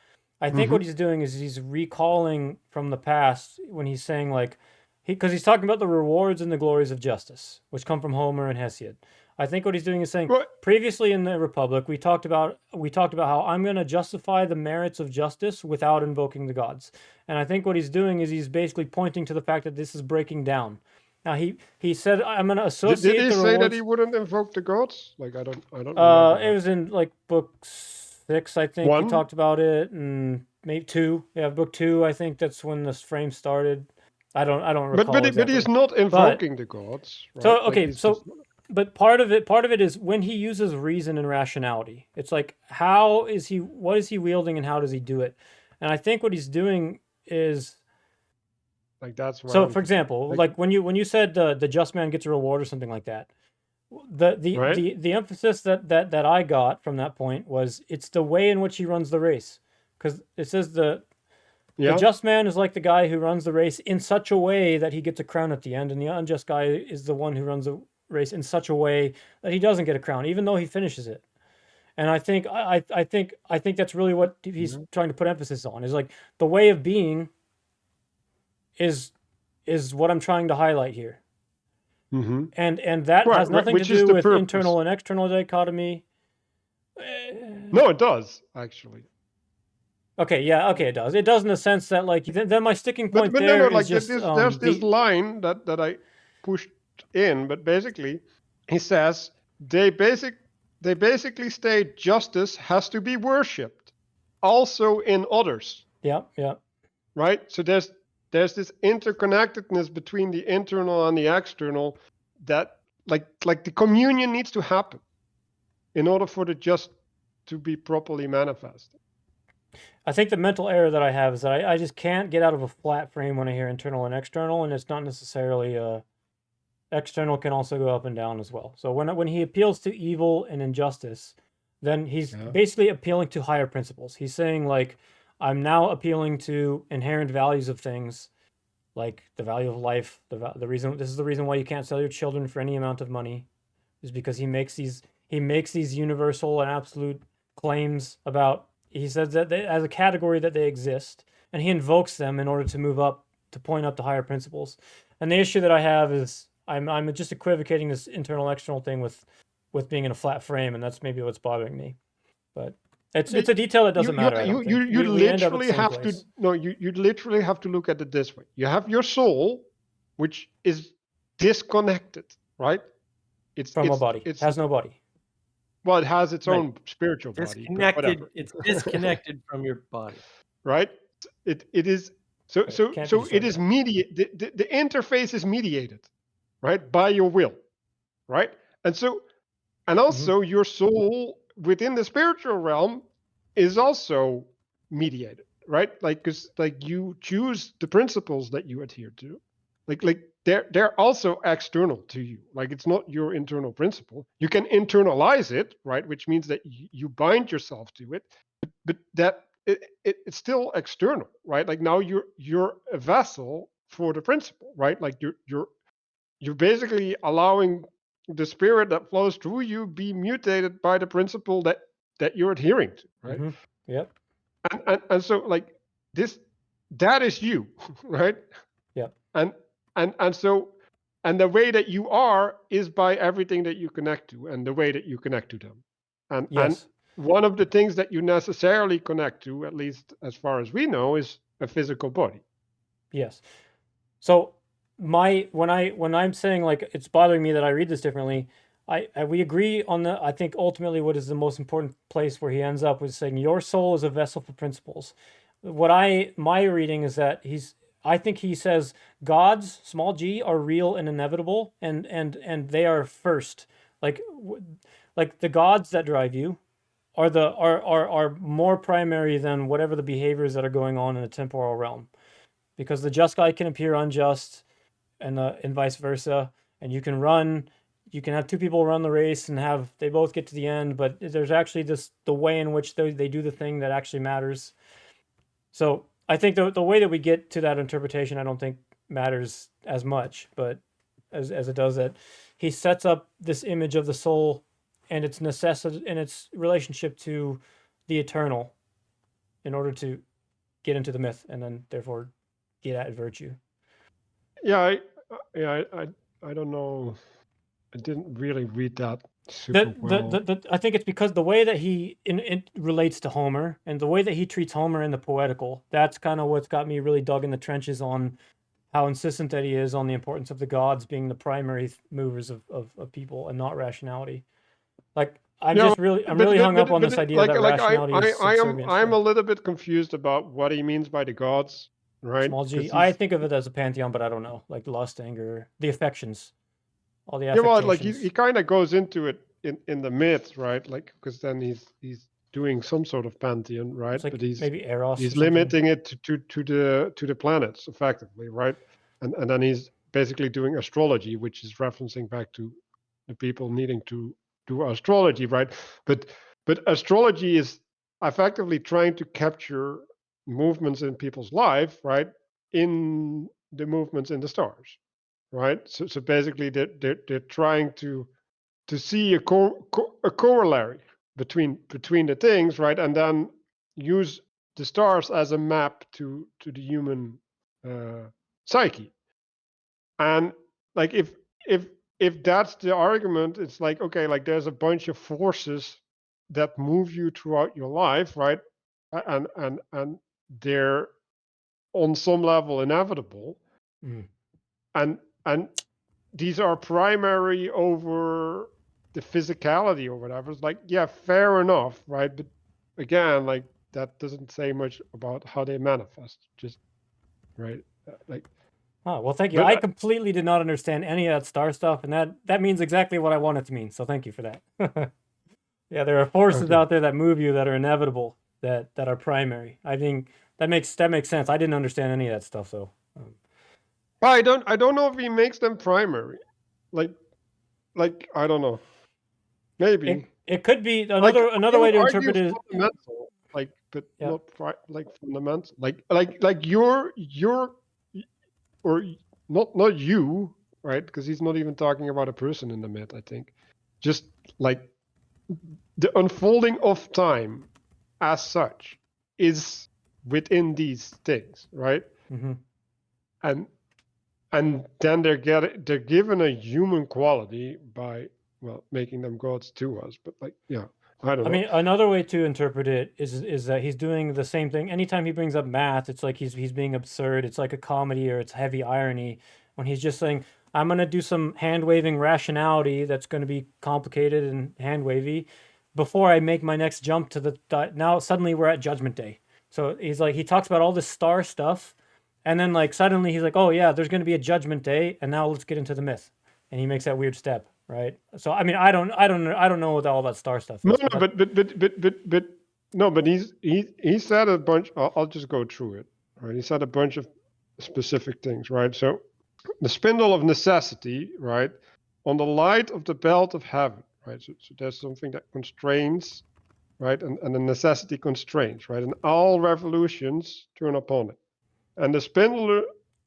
I think what he's doing is he's recalling from the past when he's saying, like, because he's talking about the rewards and the glories of justice, which come from Homer and Hesiod. I think what he's doing is saying, previously in the Republic, we talked about how I'm going to justify the merits of justice without invoking the gods. And I think what he's doing is he's basically pointing to the fact that this is breaking down. Now he said, I'm going to associate. Did he the say rewards... that he wouldn't invoke the gods? Like, I don't remember. It was in like book 6, I think. He talked about it, and maybe 2. Yeah, book 2. I think that's when this frame started. I don't recall. But he's not invoking the gods. Right? So okay, like, but part of it is when he uses reason and rationality. It's like, what is he wielding and how does he do it? And I think what he's doing is, like, that's so for example, like when you said the just man gets a reward or something like that. The emphasis that I got from that point was it's the way in which he runs the race, because it says the just man is like the guy who runs the race in such a way that he gets a crown at the end, and the unjust guy is the one who runs the race in such a way that he doesn't get a crown, even though he finishes it. And I think that's really what he's Mhm. trying to put emphasis on, is like the way of being is what I'm trying to highlight here. Mm-hmm. And that Right, has nothing to which is do the with purpose. internal and external dichotomy. No, it does actually. Okay, yeah, okay, it does. It does in the sense that, like, then my sticking But point no, there is like just there's this line that I pushed in, but basically he says they basically state justice has to be worshipped, also in others, yeah. right? So there's this interconnectedness between the internal and the external that like the communion needs to happen in order for the just to be properly manifested. I think the mental error that I have is that I just can't get out of a flat frame when I hear internal and external, and it's not necessarily external can also go up and down as well. So when he appeals to evil and injustice, then he's Yeah. basically appealing to higher principles. He's saying, like, I'm now appealing to inherent values of things, like the value of life. The reason, this is the reason why you can't sell your children for any amount of money, is because he makes these universal and absolute claims about. He says that they, as a category, that they exist, and he invokes them in order to move up, to point up to higher principles. And the issue that I have is I'm just equivocating this internal external thing with being in a flat frame, and that's maybe what's bothering me. But it's a detail that doesn't matter. I don't think You we end up at the literally same have to place. you literally have to look at it this way. You have your soul, which is disconnected, right? From a body. It's Has no body. well, it has its Right. own spiritual body, but Disconnected. whatever, It's disconnected from your body. right? It is so Right. so Can't be so it destroyed, is yeah. the interface is mediated, right, by your will, right? And so and also your soul within the spiritual realm is also mediated, right? Like because like you choose the principles that you adhere to, like they're also external to you. Like it's not your internal principle. You can internalize it, right, which means that you bind yourself to it, but that it's still external, right? Like now you're a vessel for the principle, right? Like you're basically allowing the spirit that flows through you be mutated by the principle that you're adhering to, right? Yep. And so like this, that is you, right? Yep. And so and the way that you are is by everything that you connect to and the way that you connect to them. And Yes. one of the things that you necessarily connect to, at least as far as we know, is a physical body. Yes. So when I'm saying, like, it's bothering me that I read this differently, we agree on I think ultimately what is the most important place where he ends up with saying your soul is a vessel for principles. My reading is that I think he says gods, small g, are real and inevitable, and they are first. Like like the gods that drive you are more primary than whatever the behaviors that are going on in the temporal realm, because the just guy can appear unjust, and vice versa. And you can have two people run the race and they both get to the end, but there's actually the way in which they do the thing that actually matters. So I think the way that we get to that interpretation, I don't think matters as much, but as it does that he sets up this image of the soul and its necessity and its relationship to the eternal in order to get into the myth and then therefore get at virtue. Yeah, I don't know. I didn't really read that super well. I think it's because the way that it relates to Homer and the way that he treats Homer in the poetical, that's kind of what's got me really dug in the trenches on how insistent that he is on the importance of the gods being the primary movers of people and not rationality. Like I'm Yeah, really hung up on this idea that like rationality is subservient I'm a to little bit confused about what he means by the gods, right? small g. Because I he's think of it as a pantheon, but I don't know, like lust, anger, the affections, all the yeah, well, like he affectations. kind of goes into it in the myth, right? Like because then he's doing some sort of pantheon, right? It's But like maybe Eros or he's something. limiting it to the planets effectively, right? And then he's basically doing astrology, which is referencing back to the people needing to do astrology, right? But astrology is effectively trying to capture movements in people's life, right? In the movements in the stars, right? So basically they're trying to see a corollary, between the things, right? And then use the stars as a map to the human psyche. And like if that's the argument, it's like, okay, like there's a bunch of forces that move you throughout your life, right? And they're on some level inevitable. Mm. And these are primary over the physicality or whatever. It's like, yeah, fair enough, right? But again, like that doesn't say much about how they manifest. Just right, like. Oh, well, thank you. But I completely did not understand any of that star stuff, and that means exactly what I want it to mean. So thank you for that. Yeah, there are forces Okay. out there that move you that are inevitable, that are primary. I think that makes sense. I didn't understand any of that stuff, though. Well, I don't know if he makes them primary. Like I don't know. Maybe. It could be Like another I way would to argue interpret it is, fundamental, like, but yeah. not like fundamental. Like you're or not you, right? Because he's not even talking about a person in the myth, I think. Just like the unfolding of time as such is within these things, right? Mm-hmm. And then they're given a human quality by, well, making them gods to us. But like, yeah, I don't I know. mean, another way to interpret it is that he's doing the same thing. Anytime he brings up math, it's like he's being absurd. It's like a comedy or it's heavy irony when he's just saying, "I'm gonna do some hand waving rationality that's going to be complicated and hand wavy before I make my next jump to the now suddenly we're at Judgment Day." So he's like he talks about all this star stuff, and then like suddenly he's like, "Oh yeah, there's going to be a Judgment Day, and now let's get into the myth," and he makes that weird step. Right. So I mean, I don't know what all that star stuff No, is. no, but no, but he said a bunch. I'll just go through it. Right, he said a bunch of specific things. Right, so the spindle of necessity. Right, on the light of the belt of heaven. Right, so there's something that constrains. Right, and the necessity constrains. Right, and all revolutions turn upon it. And the spindle are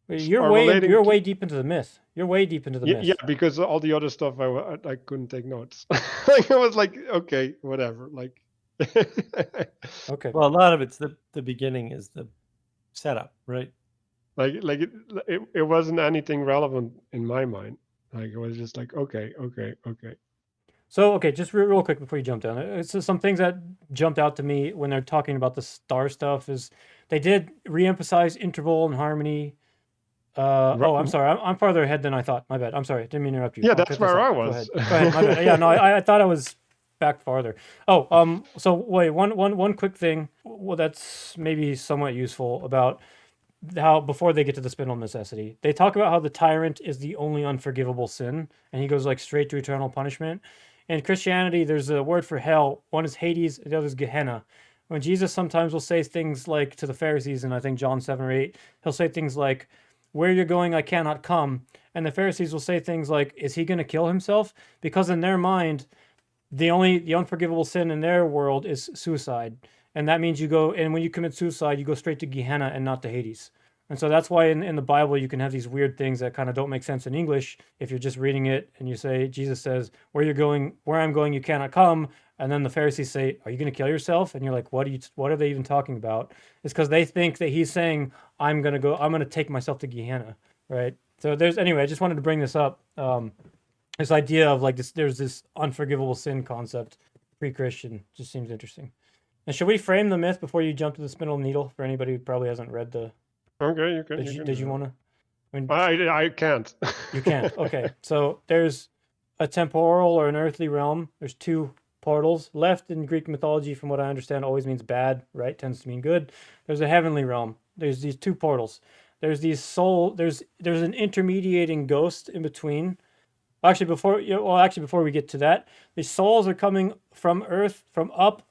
relating You're to. way deep into the myth. You're way deep into the Yeah, myth. because all the other stuff I couldn't take notes. Like I was like, okay, whatever. Like, Okay. Well, a lot of it's the beginning is the setup, right? like it wasn't anything relevant in my mind. Like it was just like, okay. So okay, just real quick before you jump down, it's just some things that jumped out to me when they're talking about the star stuff is they did reemphasize interval and harmony. Oh, I'm sorry. I'm farther ahead than I thought. My bad. I'm sorry. Didn't mean to interrupt you. Yeah, I'll that's cut this where out. I Go was. ahead. Go ahead. My bad. Yeah, no, I thought I was back farther. Oh, so wait, one quick thing. Well, that's maybe somewhat useful about how before they get to the spindle of necessity, they talk about how the tyrant is the only unforgivable sin, and he goes like straight to eternal punishment. In Christianity, there's a word for hell. One is Hades, the other is Gehenna. When Jesus sometimes will say things like to the Pharisees, and I think John 7 or 8, he'll say things like, "Where you're going, I cannot come." And the Pharisees will say things like, "Is he going to kill himself?" Because in their mind, the unforgivable sin in their world is suicide. And that means you go, and when you commit suicide, you go straight to Gehenna and not to Hades. And so that's why in the Bible you can have these weird things that kind of don't make sense in English if you're just reading it and you say, Jesus says, where I'm going, you cannot come. And then the Pharisees say, are you going to kill yourself? And you're like, what are they even talking about? It's because they think that he's saying, I'm going to take myself to Gehenna, right? So anyway, I just wanted to bring this up. This idea of like there's this unforgivable sin concept, pre-Christian, just seems interesting. And should we frame the myth before you jump to the spindle needle for anybody who probably hasn't read the? Okay, you can. Did you want to? I mean, I can't. you can't. Okay, so there's a temporal or an earthly realm. There's two portals. Left in Greek mythology, from what I understand, always means bad. Right, tends to mean good. There's a heavenly realm. There's these two portals. There's these There's an intermediating ghost in between. Actually, before we get to that, the souls are coming from Earth, from up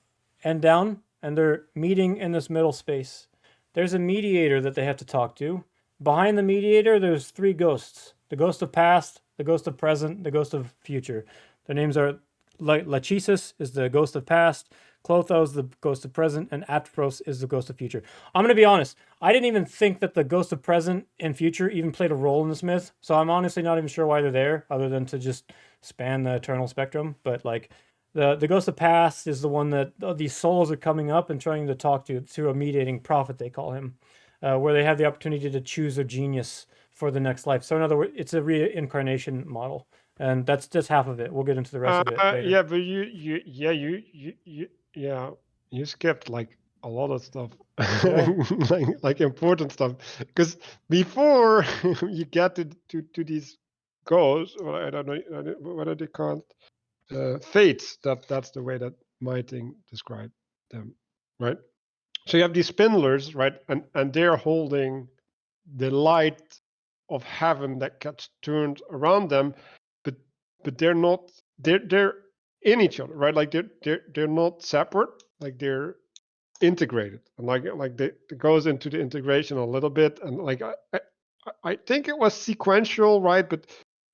and down, and they're meeting in this middle space. There's a mediator that they have to talk to. Behind the mediator, there's three ghosts: the ghost of past, the ghost of present, the ghost of future. Their names are Lachesis is the ghost of past, Clotho is the ghost of present, and Atropos is the ghost of future. I'm going to be honest. I didn't even think that the ghost of present and future even played a role in this myth. So I'm honestly not even sure why they're there, other than to just span the eternal spectrum. But like, The ghost of past is the one that these souls are coming up and trying to talk to through a mediating prophet, they call him, where they have the opportunity to choose their genius for the next life. So in other words, it's a reincarnation model, and that's just half of it. We'll get into the rest of it later. Yeah, but you skipped like a lot of stuff, like important stuff, because before you get to these goals, well, I don't know what are they called, fates. That's the way that my thing described them, right? So you have these spindlers, right, and they're holding the light of heaven that gets turned around them, but they're not, they're in each other, right? Like they're not separate, like they're integrated, and like it goes into the integration a little bit, and like I think it was sequential, right? But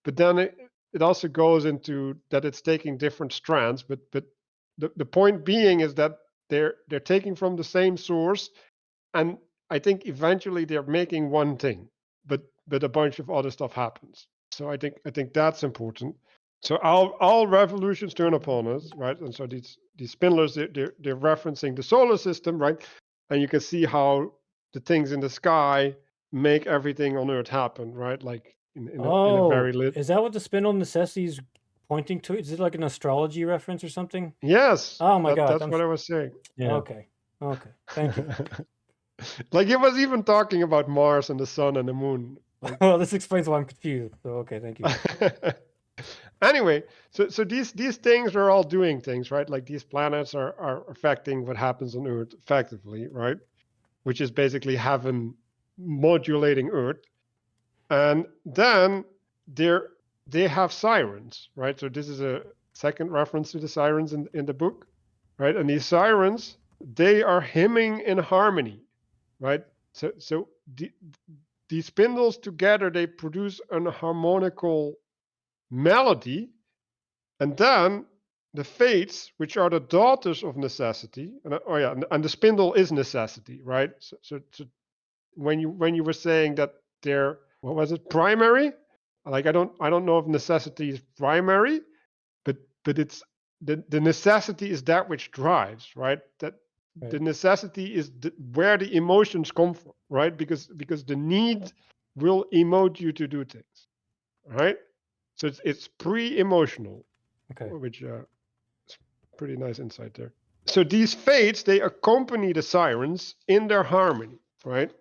then it also goes into that it's taking different strands, but the point being is that they're taking from the same source, and I think eventually they're making one thing, but a bunch of other stuff happens. So I think that's important. So all revolutions turn upon us, right? And so these spindlers, they're referencing the solar system, right? And you can see how the things in the sky make everything on Earth happen, right? Like in a very is that what the spindle necessity is pointing to? Is it like an astrology reference or something? Yes. Oh my God, that's what I was saying. Yeah. Okay, thank you. Like it was even talking about Mars and the sun and the moon. Like, Well, this explains why I'm confused. So okay, thank you. anyway, so these things are all doing things, right? Like these planets are affecting what happens on Earth effectively, right? Which is basically heaven modulating Earth. And then they have sirens, right? So this is a second reference to the sirens in the book, right? And these sirens, they are hymning in harmony, right? So these spindles together, they produce an harmonical melody, and then the fates, which are the daughters of necessity, and the spindle is necessity, right? So when you were saying that they're, what was it, primary? Like I don't know if necessity is primary, but it's the necessity is that which drives, right? That Right. the necessity is where the emotions come from, right? Because the need will emote you to do things, right? So it's pre-emotional, Okay. which is pretty nice insight there. So these fates, they accompany the sirens in their harmony, right?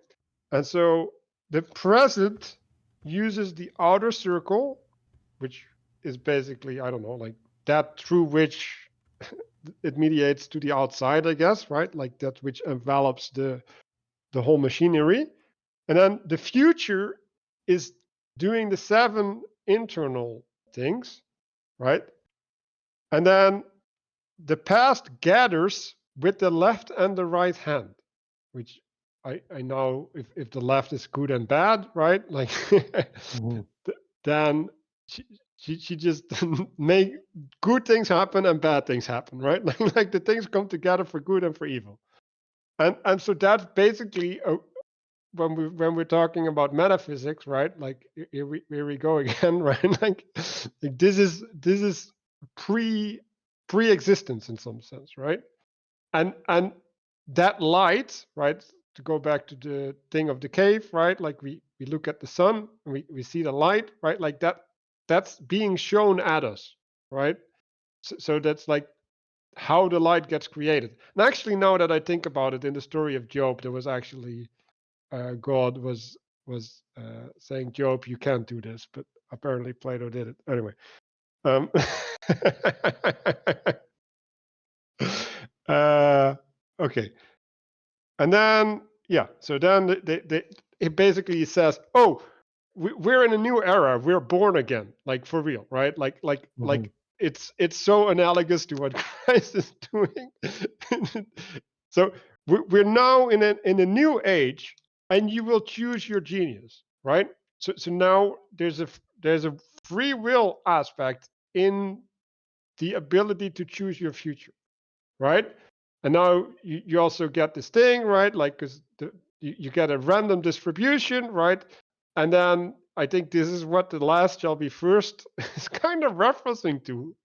And so the present uses the outer circle, which is basically, I don't know, like that through which it mediates to the outside, I guess, right? Like that which envelops the whole machinery. And then the future is doing the 7 internal things, right? And then the past gathers with the left and the right hand, which I know if the left is good and bad, right? Like then she just make good things happen and bad things happen, right? Like the things come together for good and for evil, and so that's basically when we're talking about metaphysics, right? Like here we go again, right? Like this is pre-existence in some sense, right? And that light, right? To go back to the thing of the cave, right? Like we look at the sun, and we see the light, right? Like that's being shown at us, right? So that's like how the light gets created. And actually, now that I think about it, in the story of Job, there was actually God was saying, Job, you can't do this, but apparently Plato did it anyway. Okay, and then so then it basically says, oh, we're in a new era, we're born again, like for real, right? Like it's so analogous to what Christ is doing. So we're now in a new age, and you will choose your genius, right? So now there's a free will aspect in the ability to choose your future, right? And now you also get this thing, right? Like because you get a random distribution, right? And then I think this is what the last shall be first is kind of referencing to.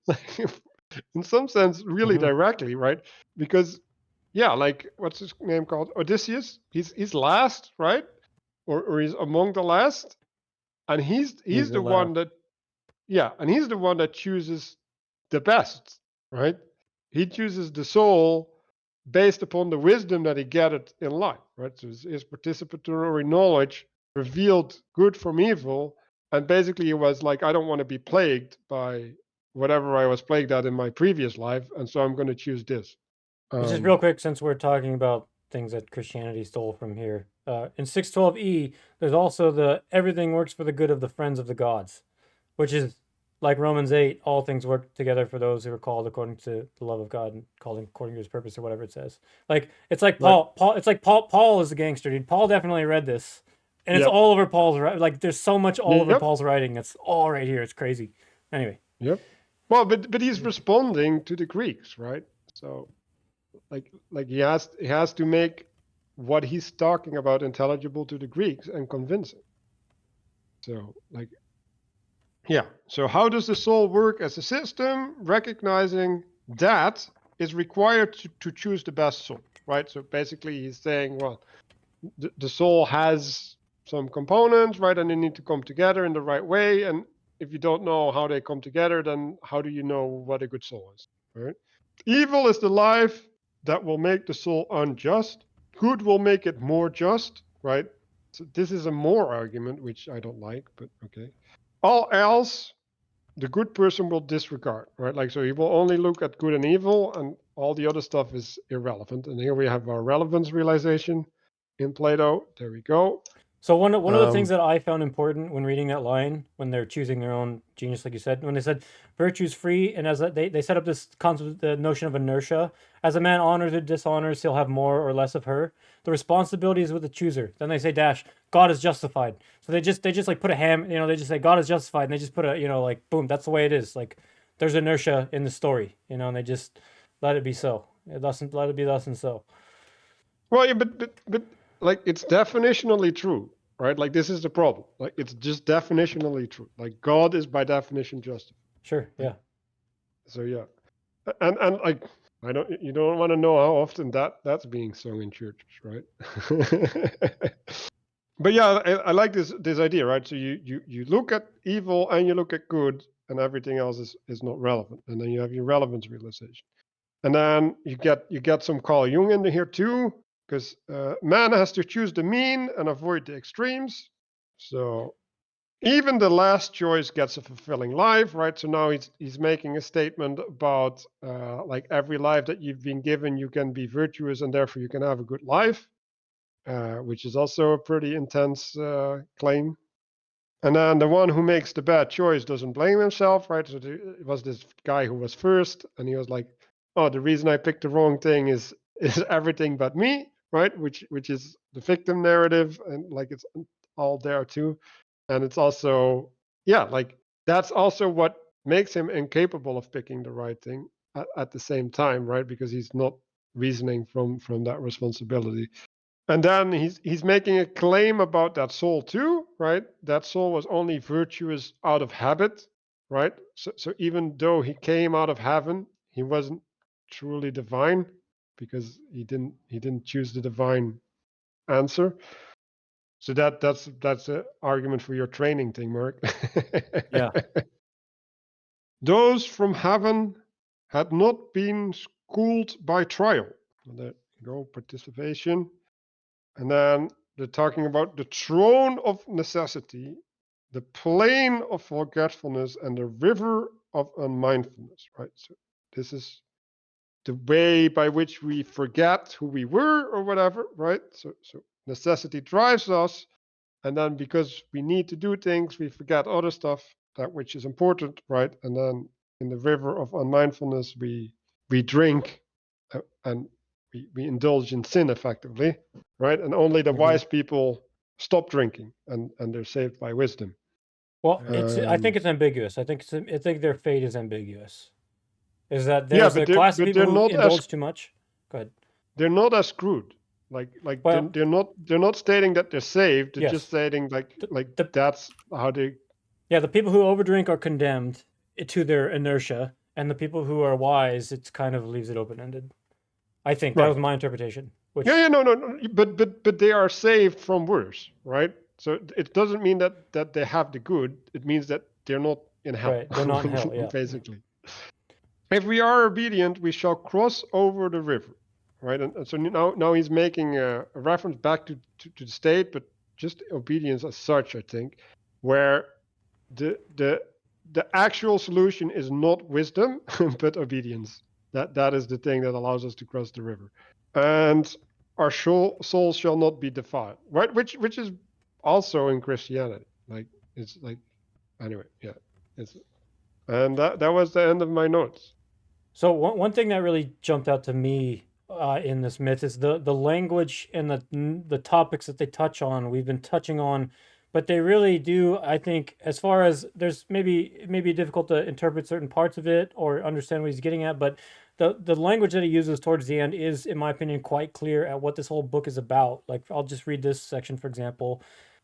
Like, in some sense, really directly, right? Because, yeah, like, what's his name called? Odysseus. He's last, right? Or he's among the last. And he's the one that, yeah, and he's the one that chooses the best, right? He chooses the soul based upon the wisdom that he gathered in life, right? So his participatory knowledge revealed good from evil, and basically he was like, I don't want to be plagued by whatever I was plagued at in my previous life, and so I'm going to choose this. Just real quick, since we're talking about things that Christianity stole from here, in 612e, there's also the everything works for the good of the friends of the gods, which is like Romans 8, all things work together for those who are called according to the love of God and called according to his purpose, or whatever it says. Like it's like Paul. It's like Paul is the gangster dude. Paul definitely read this, and it's all over Paul's like. There's so much all over Paul's writing. It's all right here. It's crazy. Anyway. Yep. Well, but he's responding to the Greeks, right? So, like he has to make what he's talking about intelligible to the Greeks and convincing. So, like, yeah. So how does the soul work as a system? Recognizing that is required to choose the best soul, right? So basically he's saying, well, the soul has some components, right? And they need to come together in the right way. And if you don't know how they come together, then how do you know what a good soul is, right? Evil is the life that will make the soul unjust. Good will make it more just, right? So this is a more argument, which I don't like, but okay. All else, the good person will disregard, right? Like, so he will only look at good and evil, and all the other stuff is irrelevant. And here we have our relevance realization in Plato. There we go. So one of the things that I found important when reading that line, when they're choosing their own genius, like you said, when they said virtue's free, and as they set up this concept, the notion of inertia, as a man honors or dishonors, he'll have more or less of her. The responsibility is with the chooser. Then they say dash, God is justified. So they just like put a ham, they just say God is justified, and they just put a, like, boom, that's the way it is. Like there's inertia in the story, and they just let it be so. Let it be thus and so. Well, yeah, but like, it's definitionally true, right? Like, this is the problem. Like, it's just definitionally true. Like, God is by definition justified. Sure, yeah. So yeah, and like, you don't want to know how often that's being sung in churches, right? But yeah, I like this idea, right? So you look at evil and you look at good, and everything else is not relevant, and then you have your relevance realization, and then you get some Carl Jung in here too, because man has to choose the mean and avoid the extremes. So even the last choice gets a fulfilling life, right? So now he's making a statement about like, every life that you've been given, you can be virtuous and therefore you can have a good life, which is also a pretty intense claim. And then the one who makes the bad choice doesn't blame himself, right? So it was this guy who was first, and he was like, oh, the reason I picked the wrong thing is everything but me, right? Which is the victim narrative, and like, it's all there too. And it's also, yeah, like, that's also what makes him incapable of picking the right thing at the same time, right? Because he's not reasoning from that responsibility. And then he's making a claim about that soul too, right? That soul was only virtuous out of habit, right? So even though he came out of heaven, he wasn't truly divine, because he didn't choose the divine answer. So that's an argument for your training thing, Mark. Yeah. Those from heaven had not been schooled by trial. There you go, participation. And then they're talking about the throne of necessity, the plain of forgetfulness, and the river of unmindfulness, right? So this is the way by which we forget who we were or whatever, right? So necessity drives us, and then because we need to do things, we forget other stuff, that which is important, right? And then in the river of unmindfulness, we drink and we indulge in sin effectively, right? And only the wise people stop drinking, and they're saved by wisdom. Well, I think it's ambiguous. I think their fate is ambiguous. Is that there's a class of people who indulge too much? Go ahead. They're not as screwed. Like Well, they're not stating that they're saved. They're just yes. stating like The that's how they. Yeah, the people who overdrink are condemned to their inertia, and the people who are wise, it's kind of leaves it open ended. I think that was Right. my interpretation. Yeah, Which no. But they are saved from worse, right? So it doesn't mean that they have the good. It means that they're not in hell, right, they're not in hell. Yeah. basically. If we are obedient, we shall cross over the river, right? And so now he's making a reference back to the state, but just obedience as such, I think, where the actual solution is not wisdom, but obedience. That is the thing that allows us to cross the river, and our souls shall not be defiled, right? Which is also in Christianity. Like it's like anyway, yeah. It's and that was the end of my notes. So one thing that really jumped out to me in this myth is the language and the topics that they touch on. We've been touching on, but they really do. I think as far as there's maybe it may be difficult to interpret certain parts of it or understand what he's getting at, but the language that he uses towards the end is, in my opinion, quite clear at what this whole book is about. Like I'll just read this section for example.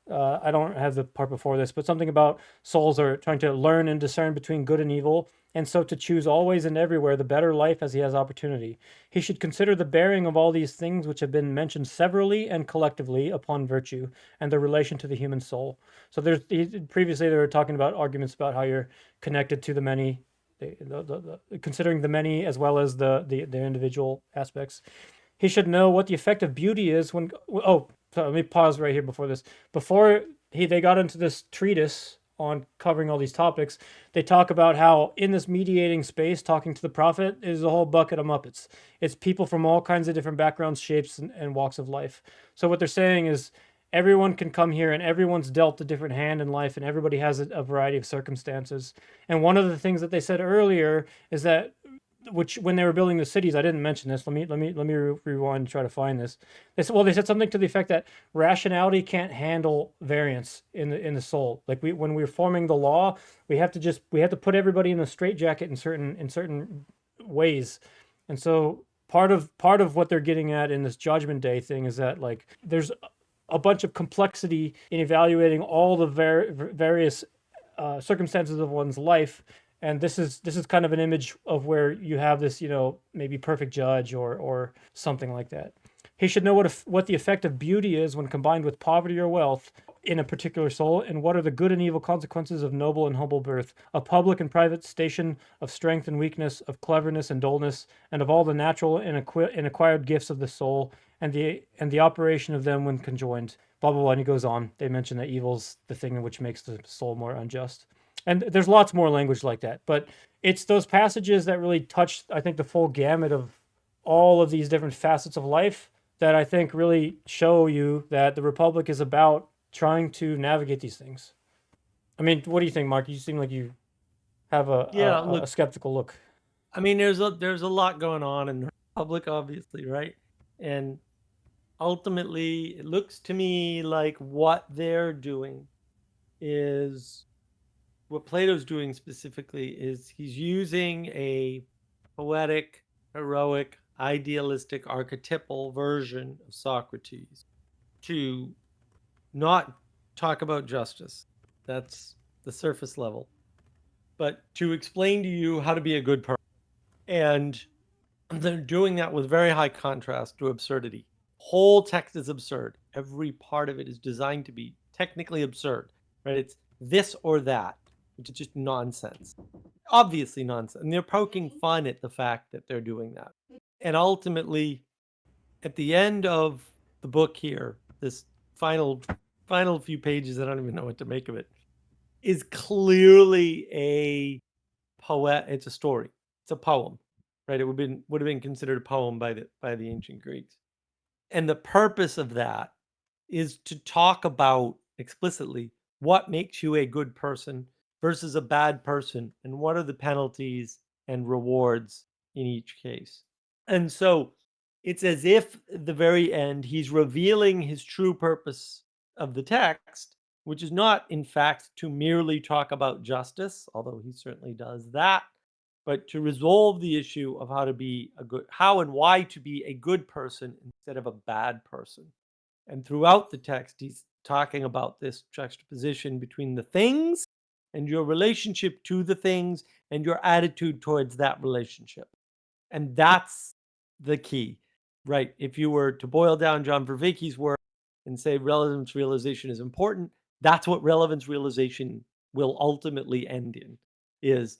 I don't have the part before this, but something about souls are trying to learn and discern between good and evil, and so to choose always and everywhere the better life as he has opportunity. He should consider the bearing of all these things which have been mentioned severally and collectively upon virtue and their relation to the human soul. So previously they were talking about arguments about how you're connected to the many, considering the many as well as the individual aspects. He should know what the effect of beauty is when. Oh, so let me pause right here before this. Before they got into this treatise on covering all these topics, they talk about how in this mediating space, talking to the prophet is a whole bucket of Muppets. It's people from all kinds of different backgrounds, shapes, and walks of life. So what they're saying is everyone can come here and everyone's dealt a different hand in life and everybody has a variety of circumstances. And one of the things that they said earlier is that which when they were building the cities, I didn't mention this. Let me rewind and try to find this. They said something to the effect that rationality can't handle variance in the soul. Like when we're forming the law, we have to put everybody in a straitjacket in certain ways. And so part of what they're getting at in this Judgment Day thing is that like there's a bunch of complexity in evaluating all the various circumstances of one's life, and this is kind of an image of where you have this, maybe perfect judge or something like that. He should know what the effect of beauty is when combined with poverty or wealth in a particular soul, and what are the good and evil consequences of noble and humble birth, of public and private station, of strength and weakness, of cleverness and dullness, and of all the natural and acquired gifts of the soul, and the operation of them when conjoined. Blah blah blah. And he goes on. They mention that evil's the thing which makes the soul more unjust. And there's lots more language like that, but it's those passages that really touch, I think, the full gamut of all of these different facets of life that I think really show you that the Republic is about trying to navigate these things. I mean, what do you think, Mark? You seem like you have a skeptical look. I mean, there's a lot going on in the Republic, obviously, right? And ultimately, it looks to me like what they're doing is what Plato's doing specifically is he's using a poetic, heroic, idealistic, archetypal version of Socrates to not talk about justice. That's the surface level. But to explain to you how to be a good person. And they're doing that with very high contrast to absurdity. Whole text is absurd. Every part of it is designed to be technically absurd, right? It's this or that, which is just nonsense. Obviously nonsense. And they're poking fun at the fact that they're doing that. And ultimately, at the end of the book here, this final few pages, I don't even know what to make of it, is clearly a poet. It's a story. It's a poem, right? It would have been considered a poem by the ancient Greeks. And the purpose of that is to talk about explicitly what makes you a good person versus a bad person, and what are the penalties and rewards in each case. And so it's as if at the very end he's revealing his true purpose of the text, which is not in fact to merely talk about justice, although he certainly does that, but to resolve the issue of how and why to be a good person instead of a bad person. And throughout the text, he's talking about this juxtaposition between the things and your relationship to the things and your attitude towards that relationship. And that's the key, right? If you were to boil down John Vervaeke's work and say relevance realization is important, that's what relevance realization will ultimately end in, is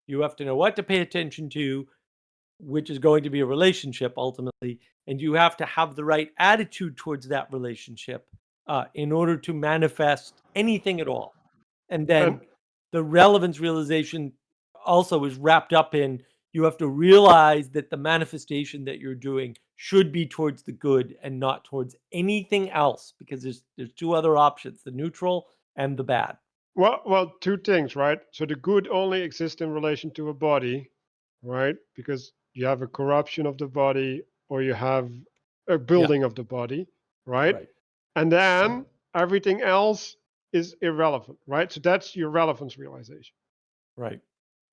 you have to know what to pay attention to, which is going to be a relationship ultimately, and you have to have the right attitude towards that relationship in order to manifest anything at all. And then And the relevance realization also is wrapped up in you have to realize that the manifestation that you're doing should be towards the good and not towards anything else, because there's two other options, the neutral and the bad. well, two things, right? So the good only exists in relation to a body, right? Because you have a corruption of the body or you have a Yeah, building of the body, right? right. And then everything else is irrelevant, right? So that's your relevance realization. Right.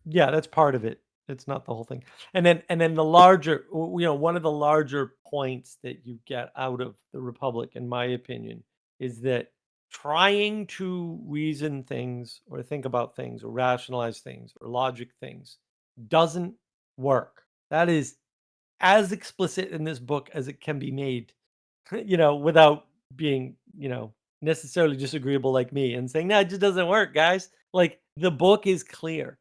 Yeah, that's part of it. It's not the whole thing. And then the larger, one of the larger points that you get out of the Republic, in my opinion, is that trying to reason things or think about things or rationalize things or logic things doesn't work. That is as explicit in this book as it can be made, without being, necessarily disagreeable like me and saying, no, it just doesn't work, guys. Like the book is clear.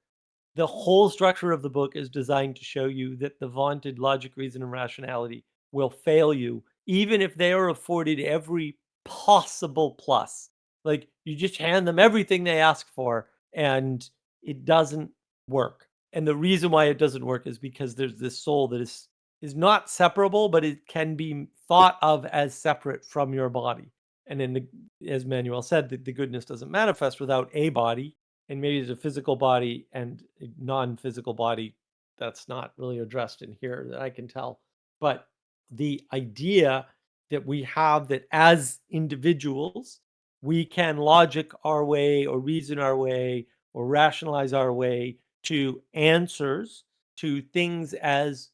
The whole structure of the book is designed to show you that the vaunted logic, reason, and rationality will fail you, even if they are afforded every possible plus. Like you just hand them everything they ask for, and it doesn't work. And the reason why it doesn't work is because there's this soul that is not separable, but it can be thought of as separate from your body. And then, as Manuel said, the goodness doesn't manifest without a body, and maybe there's a physical body and a non-physical body that's not really addressed in here that I can tell. But the idea that we have that as individuals, we can logic our way or reason our way or rationalize our way to answers to things as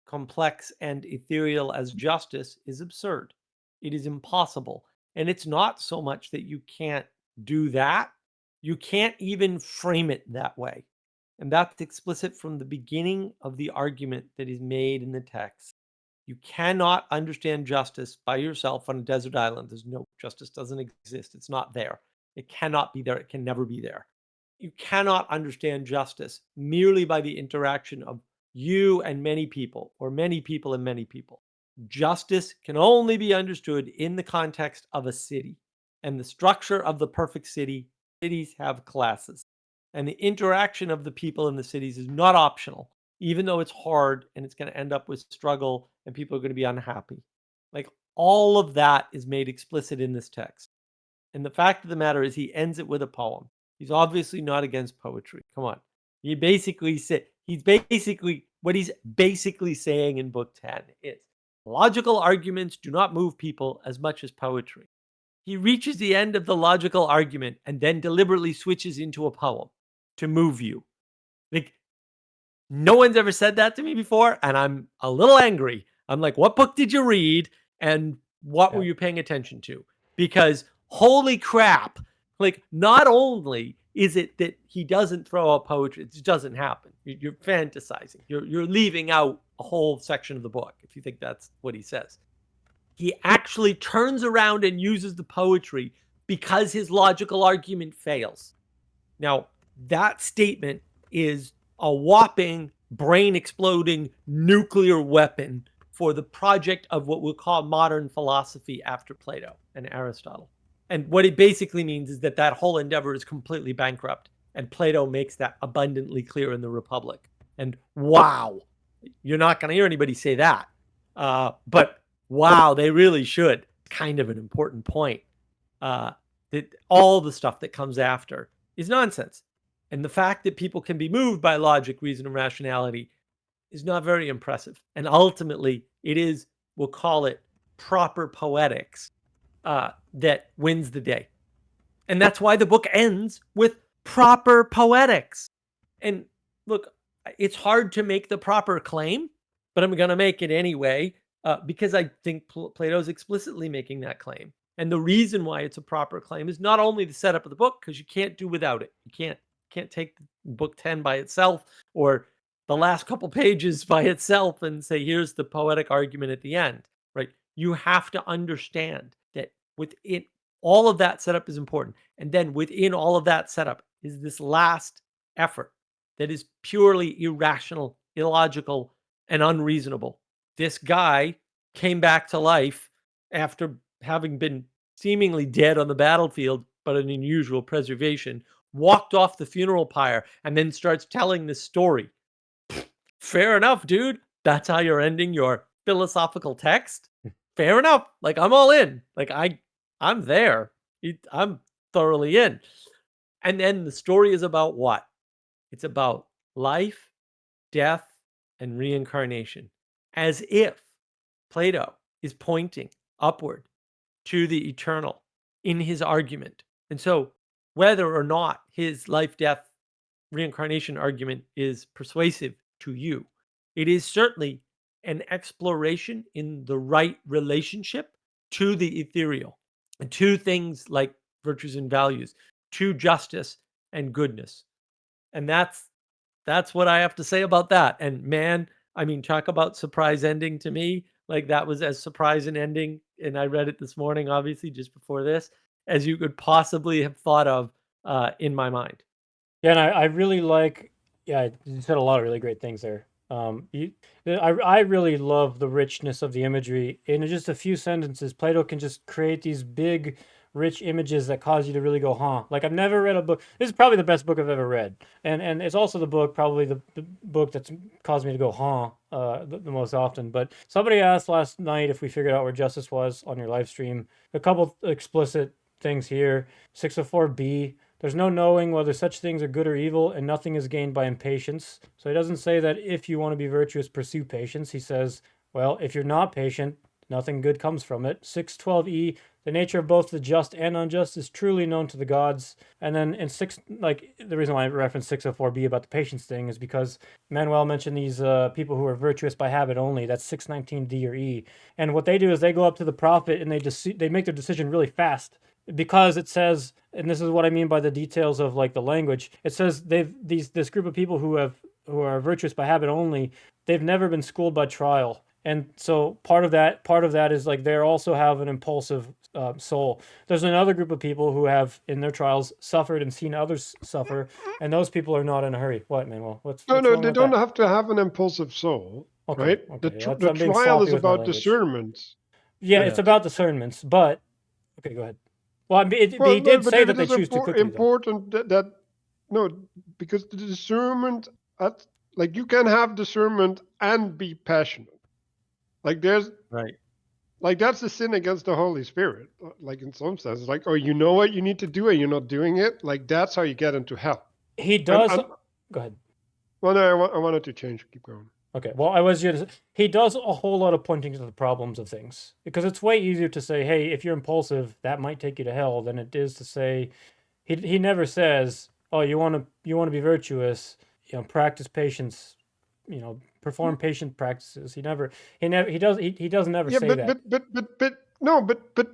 complex and ethereal as justice is absurd. It is impossible. And it's not so much that you can't do that, you can't even frame it that way. And that's explicit from the beginning of the argument that is made in the text. You cannot understand justice by yourself on a desert island. There's no justice, doesn't exist. It's not there. It cannot be there. It can never be there. You cannot understand justice merely by the interaction of you and many people, or many people and many people. Justice can only be understood in the context of a city and the structure of the perfect city. Cities have classes, and the interaction of the people in the cities is not optional, even though it's hard and it's going to end up with struggle and people are going to be unhappy. Like all of that is made explicit in this text. And the fact of the matter is, he ends it with a poem. He's obviously not against poetry. Come on. He basically said, what he's basically saying in book 10 is logical arguments do not move people as much as poetry. He reaches the end of the logical argument and then deliberately switches into a poem to move you. Like, no one's ever said that to me before, and I'm a little angry. I'm like, what book did you read, and what were you paying attention to? Because holy crap, like not only is it that he doesn't throw out poetry, it just doesn't happen. You're fantasizing. You're leaving out a whole section of the book if you think that's what he says. He actually turns around and uses the poetry because his logical argument fails. Now, that statement is a whopping, brain exploding nuclear weapon for the project of what we'll call modern philosophy after Plato and Aristotle. And what it basically means is that whole endeavor is completely bankrupt. And Plato makes that abundantly clear in the Republic. And wow, you're not going to hear anybody say that. But wow, they really should. Kind of an important point. That all the stuff that comes after is nonsense. And the fact that people can be moved by logic, reason, and rationality is not very impressive. And ultimately, it is, we'll call it proper poetics, that wins the day. And that's why the book ends with proper poetics. And look, it's hard to make the proper claim, but I'm going to make it anyway because I think Plato's explicitly making that claim. And the reason why it's a proper claim is not only the setup of the book, because you can't do without it. You can't take book 10 by itself or the last couple pages by itself and say, here's the poetic argument at the end, right? You have to understand that within all of that setup is important. And then within all of that setup is this last effort that is purely irrational, illogical, and unreasonable. This guy came back to life after having been seemingly dead on the battlefield, but an unusual preservation, walked off the funeral pyre, and then starts telling this story. Fair enough, dude. That's how you're ending your philosophical text. Fair enough. Like, I'm all in. Like, I'm there. I'm thoroughly in. And then the story is about what? It's about life, death, and reincarnation, as if Plato is pointing upward to the eternal in his argument. And so, whether or not his life, death, reincarnation argument is persuasive to you, it is certainly an exploration in the right relationship to the ethereal, and to things like virtues and values, to justice and goodness. And that's what I have to say about that. And man, I mean, talk about surprise ending to me. Like, that was as surprise an ending, and I read it this morning, obviously, just before this, as you could possibly have thought of in my mind. Yeah, and I really like. Yeah, you said a lot of really great things there. I really love the richness of the imagery. In just a few sentences, Plato can just create these big, rich images that cause you to really go, huh? Like, I've never read a book. This is probably the best book I've ever read, and it's also the book, probably the book that's caused me to go, huh, the most often. But somebody asked last night if we figured out where justice was on your live stream. A couple explicit things here. 604b. There's no knowing whether such things are good or evil, and nothing is gained by impatience. So he doesn't say that if you want to be virtuous, pursue patience. He says, well, if you're not patient, nothing good comes from it. 612e, the nature of both the just and unjust is truly known to the gods. And then in the reason why I referenced 604b about the patience thing is because Manuel mentioned these people who are virtuous by habit only. That's 619d or e. And what they do is they go up to the prophet and they make their decision really fast. Because it says, and this is what I mean by the details of like the language, it says this group of people who are virtuous by habit only, they've never been schooled by trial. And so part of that is like they also have an impulsive soul. There's another group of people who have in their trials suffered and seen others suffer, and those people are not in a hurry. What, Manuel? What's No, wrong they with don't that? have to have an impulsive soul, Okay, right? okay. The I'm being trial sloppy is with my about language. discernment. Yeah, it's about discernments, but okay, go ahead. Well, I mean, he did say that they choose too quickly. Important that no, because the discernment like you can have discernment and be passionate. Like there's Right. like that's a sin against the Holy Spirit. Like in some sense, like oh, you know what you need to do and you're not doing it. Like that's how you get into hell. He does. Go ahead. Well, no, I wanted to change. Keep going. Okay. Well, he does a whole lot of pointing to the problems of things because it's way easier to say, "Hey, if you're impulsive, that might take you to hell," than it is to say. He never says, "Oh, you want to be virtuous, practice patience, perform patient practices." He doesn't ever say that. But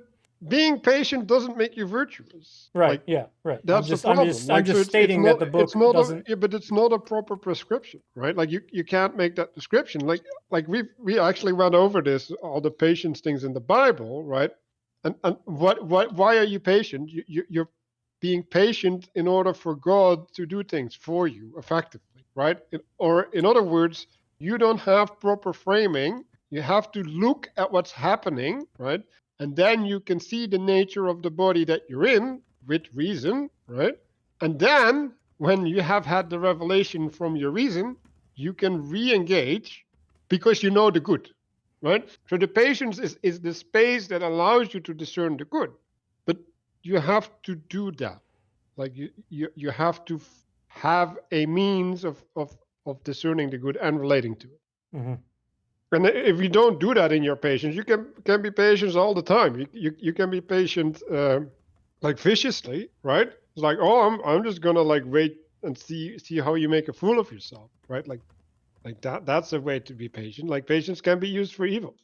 being patient doesn't make you virtuous. Right. Like, yeah. Right. that's the problem. I'm just stating that the book doesn't. But it's not a proper prescription, right? Like you can't make that description. Like we actually went over this all the patience things in the Bible, right? And why are you patient? You're being patient in order for God to do things for you effectively, right? Or in other words, you don't have proper framing. You have to look at what's happening, right? And then you can see the nature of the body that you're in with reason, right? And then when you have had the revelation from your reason, you can re-engage because you know the good, right? So the patience is the space that allows you to discern the good. But you have to do that. Like you have to have a means of discerning the good and relating to it. Mm-hmm. And if you don't do that in your patience, you can be patient all the time. You can be patient like viciously, right? It's like, oh, I'm just gonna like wait and see how you make a fool of yourself, right? Like that's a way to be patient. Like patience can be used for evil.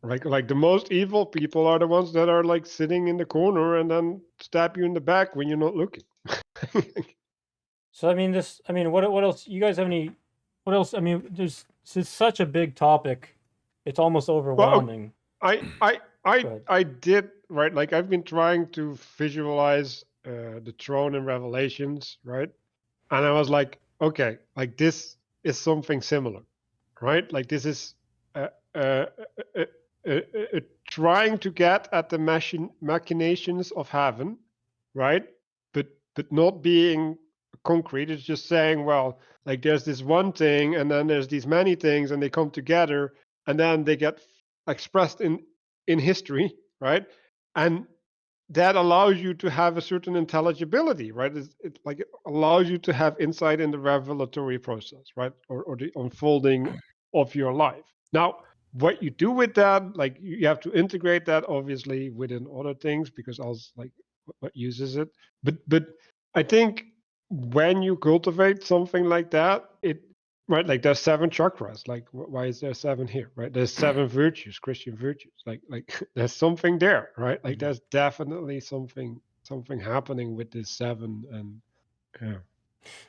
Like the most evil people are the ones that are like sitting in the corner and then stab you in the back when you're not looking. So I mean, what else? You guys have any? What else? I mean, it's such a big topic. It's almost Well, overwhelming. I Go ahead. I did right. Like I've been trying to visualize the throne in Revelations, right? And I was like, okay, like this is something similar, right? Like this is uh, uh, uh, trying to get at the machinations of heaven, right? But not being concrete. It's just saying, well, like there's this one thing, and then there's these many things, and they come together, and then they get expressed in history, right? And that allows you to have a certain intelligibility, right? It like it allows you to have insight in the revelatory process, right? Or the unfolding of your life. Now, what you do with that, like you have to integrate that obviously within other things because else like what uses it. But I think when you cultivate something like that, it right like there's 7 chakras. Like why is there 7 here, right? There's 7 virtues, Christian virtues. Like there's something there, right? Like there's definitely something happening with this 7 and yeah.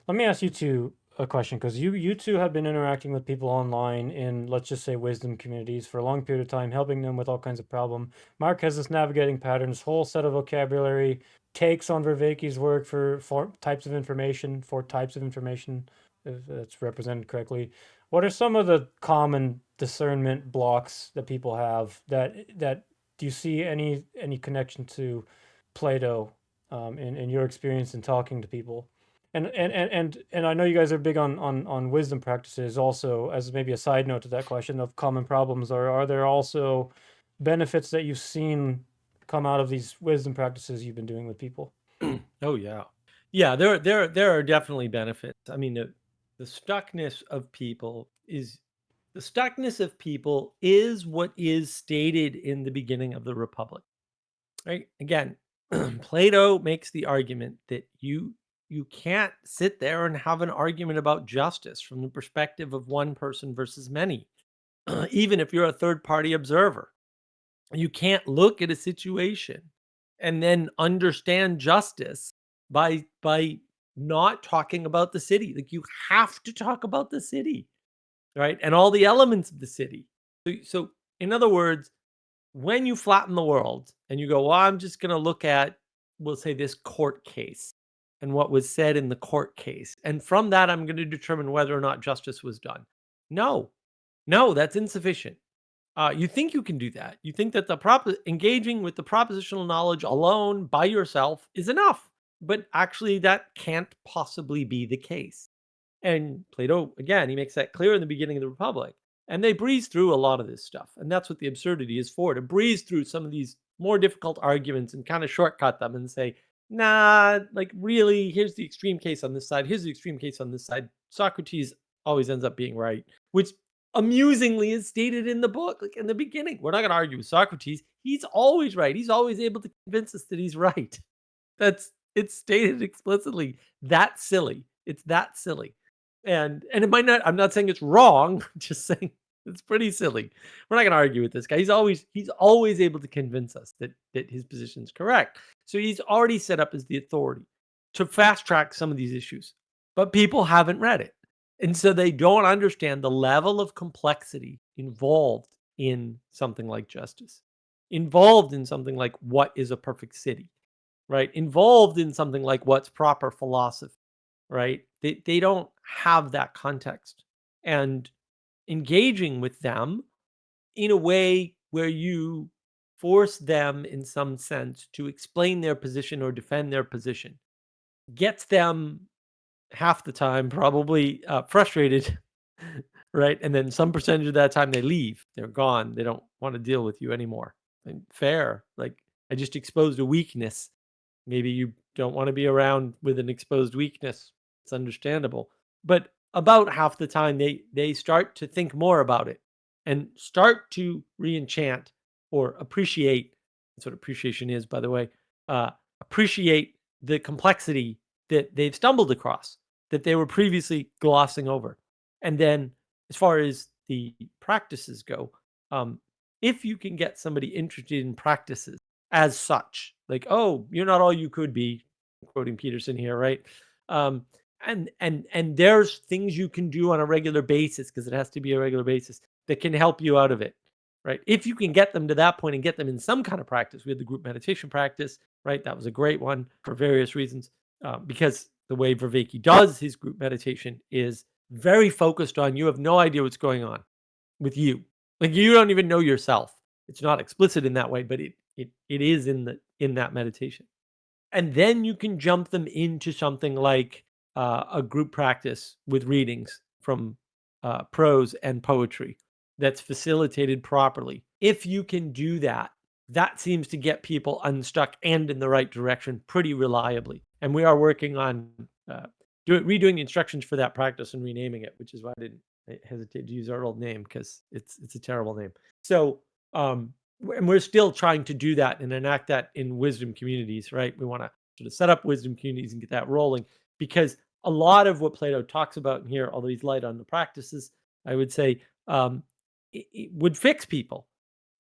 Let me ask you two a question because you two have been interacting with people online in, let's just say, wisdom communities for a long period of time, helping them with all kinds of problem. Mark has this navigating patterns, whole set of vocabulary, takes on Vervaeke's work for types of information, if that's represented correctly. What are some of the common discernment blocks that people have? That do you see any connection to Plato in your experience in talking to people? And I know you guys are big on wisdom practices also, as maybe a side note to that question of common problems. Are there also benefits that you've seen come out of these wisdom practices you've been doing with people? Oh yeah, yeah. There are definitely benefits. I mean, the stuckness of people is what is stated in the beginning of the Republic. Right? Again, Plato makes the argument that you can't sit there and have an argument about justice from the perspective of one person versus many, even if you're a third party observer. You can't look at a situation and then understand justice by not talking about the city. Like you have to talk about the city, right? And all the elements of the city. So in other words, when you flatten the world and you go, well, I'm just going to look at, we'll say, this court case and what was said in the court case. And from that, I'm going to determine whether or not justice was done. No, no, that's insufficient. You think you can do that. You think that engaging with the propositional knowledge alone by yourself is enough. But actually, that can't possibly be the case. And Plato, again, he makes that clear in the beginning of the Republic. And they breeze through a lot of this stuff. And that's what the absurdity is for, to breeze through some of these more difficult arguments and kind of shortcut them and say, nah, like really, here's the extreme case on this side. Here's the extreme case on this side. Socrates always ends up being right, which amusingly is stated in the book. Like in the beginning, we're not going to argue with Socrates. He's always right. He's always able to convince us that he's right. It's stated explicitly. That's silly. It's that silly. And it might not, I'm not saying it's wrong, just saying it's pretty silly. We're not going to argue with this guy. He's always able to convince us that his position is correct. So he's already set up as the authority to fast track some of these issues. But people haven't read it. And so they don't understand the level of complexity involved in something like justice, involved in something like what is a perfect city, right? Involved in something like what's proper philosophy, right? They don't have that context. And engaging with them in a way where you force them in some sense to explain their position or defend their position gets them half the time probably frustrated, right? And then some percentage of that time they leave, they're gone, they don't want to deal with you anymore. And fair, like I just exposed a weakness. Maybe you don't want to be around with an exposed weakness. It's understandable. But about half the time they start to think more about it and start to re-enchant or appreciate. That's what appreciation is, by the way. Appreciate the complexity that they've stumbled across. that they were previously glossing over. And then as far as the practices go, if you can get somebody interested in practices as such, like, oh, you're not all you could be, quoting Peterson here, right? And there's things you can do on a regular basis, because it has to be a regular basis, that can help you out of it, right? If you can get them to that point and get them in some kind of practice. We had the group meditation practice, right? That was a great one for various reasons, because the way Vervaeke does his group meditation is very focused on you have no idea what's going on with you. Like, you don't even know yourself. It's not explicit in that way, but it is in that meditation. And then you can jump them into something like a group practice with readings from prose and poetry that's facilitated properly. If you can do that, that seems to get people unstuck and in the right direction pretty reliably. And we are working on redoing the instructions for that practice and renaming it, which is why I didn't hesitate to use our old name, because it's a terrible name. So and we're still trying to do that and enact that in wisdom communities, right? We want to sort of set up wisdom communities and get that rolling, because a lot of what Plato talks about in here, although he's light on the practices, I would say it would fix people.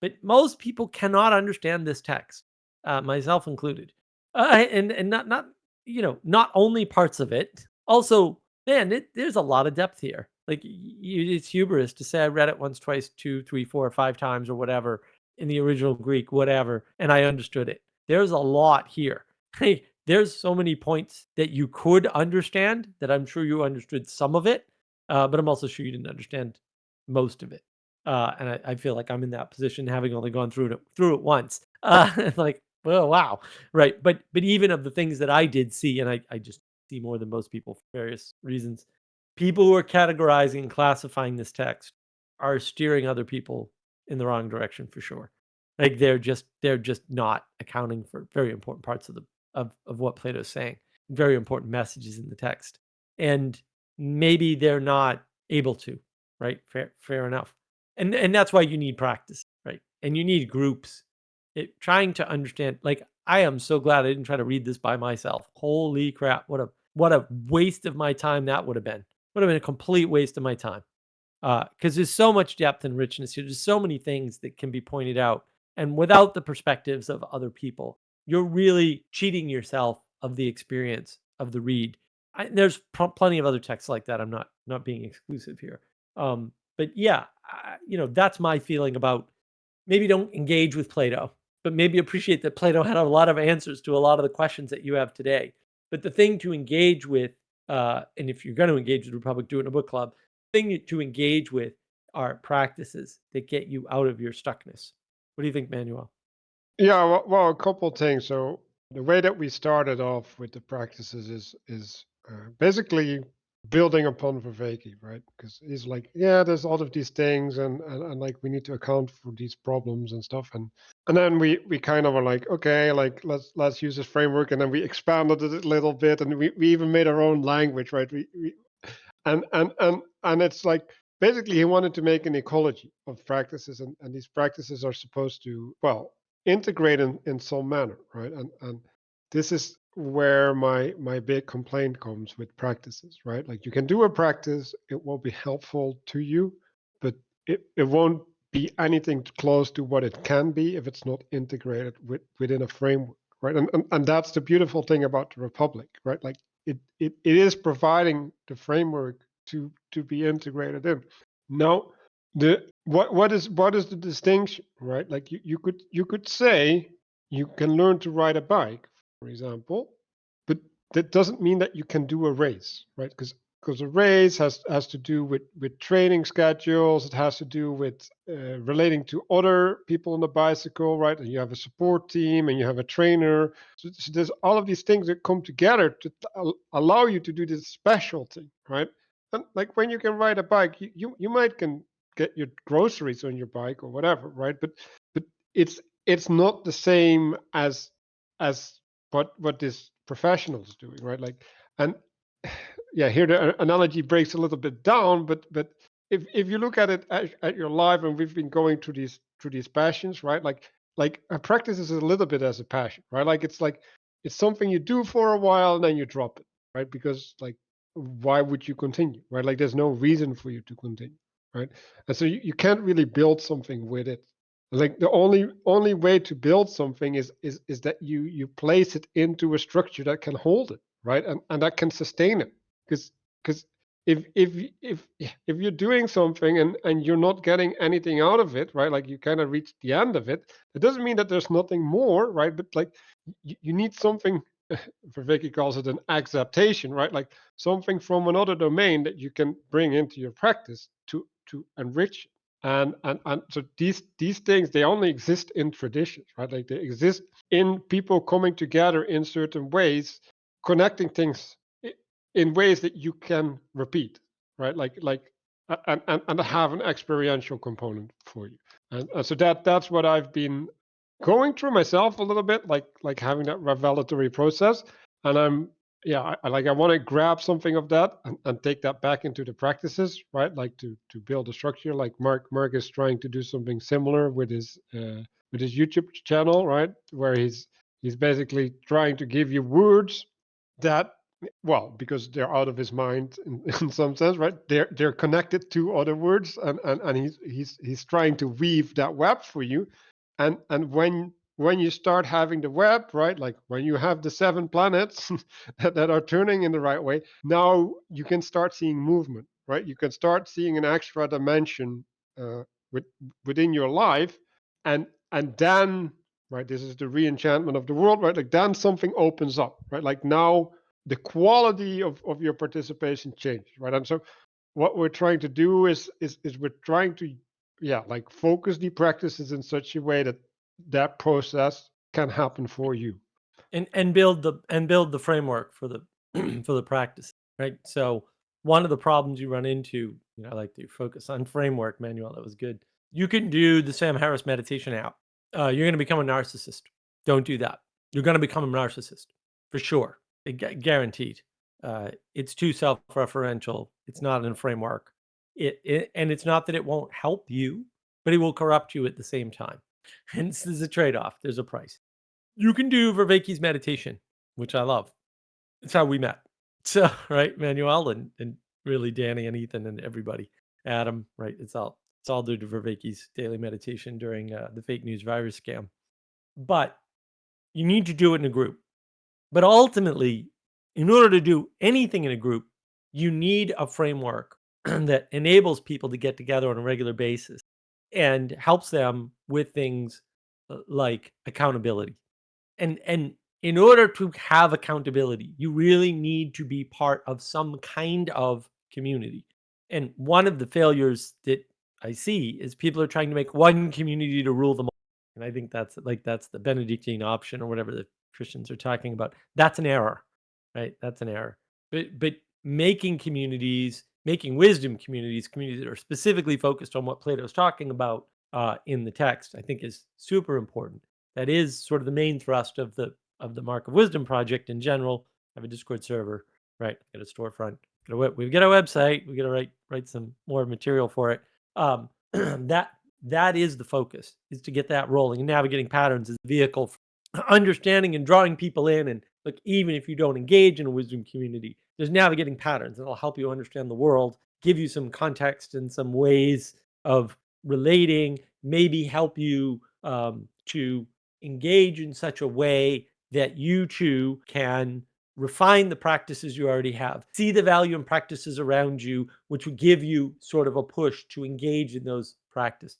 But most people cannot understand this text, myself included, and not only parts of it. Also, man, there's a lot of depth here. Like, it's hubris to say I read it once, twice, 2, 3, 4, 5 times or whatever in the original Greek, whatever, and I understood it. There's a lot here. Hey, there's so many points that you could understand that I'm sure you understood some of it, but I'm also sure you didn't understand most of it. And I feel like I'm in that position, having only gone through it once. Like, oh wow, right? But even of the things that I did see, and I just see more than most people for various reasons, people who are categorizing and classifying this text are steering other people in the wrong direction for sure. Like, they're just not accounting for very important parts of what Plato's saying, very important messages in the text, and maybe they're not able to. Right? Fair enough. And that's why you need practice, right? And you need groups. Trying to understand, like, I am so glad I didn't try to read this by myself. Holy crap! What a waste of my time that would have been. Would have been a complete waste of my time. Because there's so much depth and richness here. There's so many things that can be pointed out, and without the perspectives of other people, you're really cheating yourself of the experience of the read. There's plenty of other texts like that. I'm not being exclusive here. But yeah, that's my feeling about, maybe don't engage with Plato, but maybe appreciate that Plato had a lot of answers to a lot of the questions that you have today. But the thing to engage with, and if you're going to engage with the Republic, do it in a book club. Thing to engage with are practices that get you out of your stuckness. What do you think, Manuel? Yeah, well, a couple things. So the way that we started off with the practices is basically building upon Vervaeke, right? Because he's like, yeah, there's all of these things, and like we need to account for these problems and stuff, and then we kind of were like, okay, like let's use this framework, and then we expanded it a little bit, and we even made our own language, right? We and it's like, basically he wanted to make an ecology of practices, and these practices are supposed to, well, integrate in some manner, right? And this is where my big complaint comes with practices, right? Like, you can do a practice, it will be helpful to you, but it won't be anything close to what it can be if it's not integrated within a framework, right? And that's the beautiful thing about the Republic, right? Like, it is providing the framework to be integrated in. Now, what is the distinction, right? Like, you could say you can learn to ride a bike, for example, but that doesn't mean that you can do a race, right? Because a race has to do with training schedules. It has to do with relating to other people on the bicycle, right? And you have a support team and you have a trainer. So there's all of these things that come together to allow you to do this special thing, right? And like, when you can ride a bike, you might can get your groceries on your bike or whatever, right? But it's not the same as what this professional is doing, right? Like, and yeah, here the analogy breaks a little bit down, but if you look at it at your life, and we've been going through these passions, right? Like a practice is a little bit as a passion, right? Like, it's something you do for a while and then you drop it, right? Because, like, why would you continue, right? Like there's no reason for you to continue, right? And so you can't really build something with it. Like the only way to build something is that you place it into a structure that can hold it, right? And that can sustain it. Because if you're doing something and you're not getting anything out of it, right? Like you kind of reach the end of it, it doesn't mean that there's nothing more, right? But like you need something. Vicky calls it an acceptation, right? Like something from another domain that you can bring into your practice to enrich it. And so these things, they only exist in traditions, right? Like they exist in people coming together in certain ways, connecting things in ways that you can repeat, right? And have an experiential component for you. And so that's what I've been going through myself a little bit, like having that revelatory process. And I want to grab something of that and take that back into the practices, right? Like to build a structure. Like Mark is trying to do something similar with his YouTube channel, right? Where he's basically trying to give you words that, well, because they're out of his mind in some sense, right? They're connected to other words, and he's trying to weave that web for you. And when you start having the web, right, like when you have the 7 planets that are turning in the right way, now you can start seeing movement, right? You can start seeing an extra dimension uh, with, within your life, and then, right, this is the re-enchantment of the world, right? Like then something opens up, right? Like now the quality of your participation changes, right? And so what we're trying to do is we're trying to, like focus the practices in such a way that that process can happen for you. and build the framework for the for the practice, right? So one of the problems you run into, I like to focus on framework, Manuel. That was good. You can do the Sam Harris meditation app. You're going to become a narcissist. Don't do that. You're going to become a narcissist for sure, guaranteed. It's too self-referential. It's not in a framework. And it's not that it won't help you, but it will corrupt you at the same time. Hence, there's a trade-off. There's a price. You can do Vervaeke's meditation, which I love. It's how we met. So, right, Manuel and really Danny and Ethan and everybody, Adam, right? It's all due to Vervaeke's daily meditation during the fake news virus scam. But you need to do it in a group. But ultimately, in order to do anything in a group, you need a framework that enables people to get together on a regular basis and helps them with things like accountability. And in order to have accountability, you really need to be part of some kind of community. And one of the failures that I see is people are trying to make one community to rule them all. And I think that's the Benedictine option or whatever the Christians are talking about. That's an error, right? That's an error. But making communities, making wisdom communities, communities that are specifically focused on what Plato's talking about in the text, I think is super important. That is sort of the main thrust of the Mark of Wisdom project in general. I have a Discord server, right? Got a storefront. We've got a website. We got to write some more material for it. That is the focus, is to get that rolling. And navigating patterns is the vehicle for understanding and drawing people in. And like, even if you don't engage in a wisdom community, there's navigating patterns that'll help you understand the world, give you some context and some ways of relating, maybe help you to engage in such a way that you too can refine the practices you already have, see the value in practices around you, which would give you sort of a push to engage in those practices.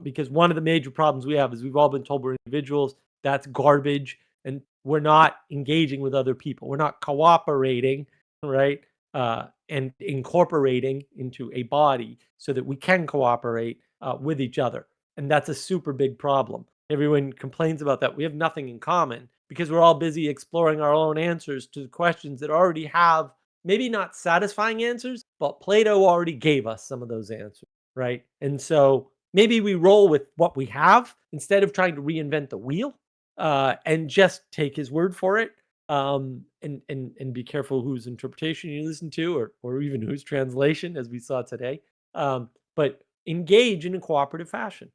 Because one of the major problems we have is we've all been told we're individuals. That's garbage. And we're not engaging with other people. We're not cooperating, right? And incorporating into a body so that we can cooperate with each other. And that's a super big problem. Everyone complains about that. We have nothing in common because we're all busy exploring our own answers to questions that already have maybe not satisfying answers, but Plato already gave us some of those answers, right? And so maybe we roll with what we have instead of trying to reinvent the wheel and just take his word for it. And be careful whose interpretation you listen to, or even whose translation, as we saw today. But engage in a cooperative fashion.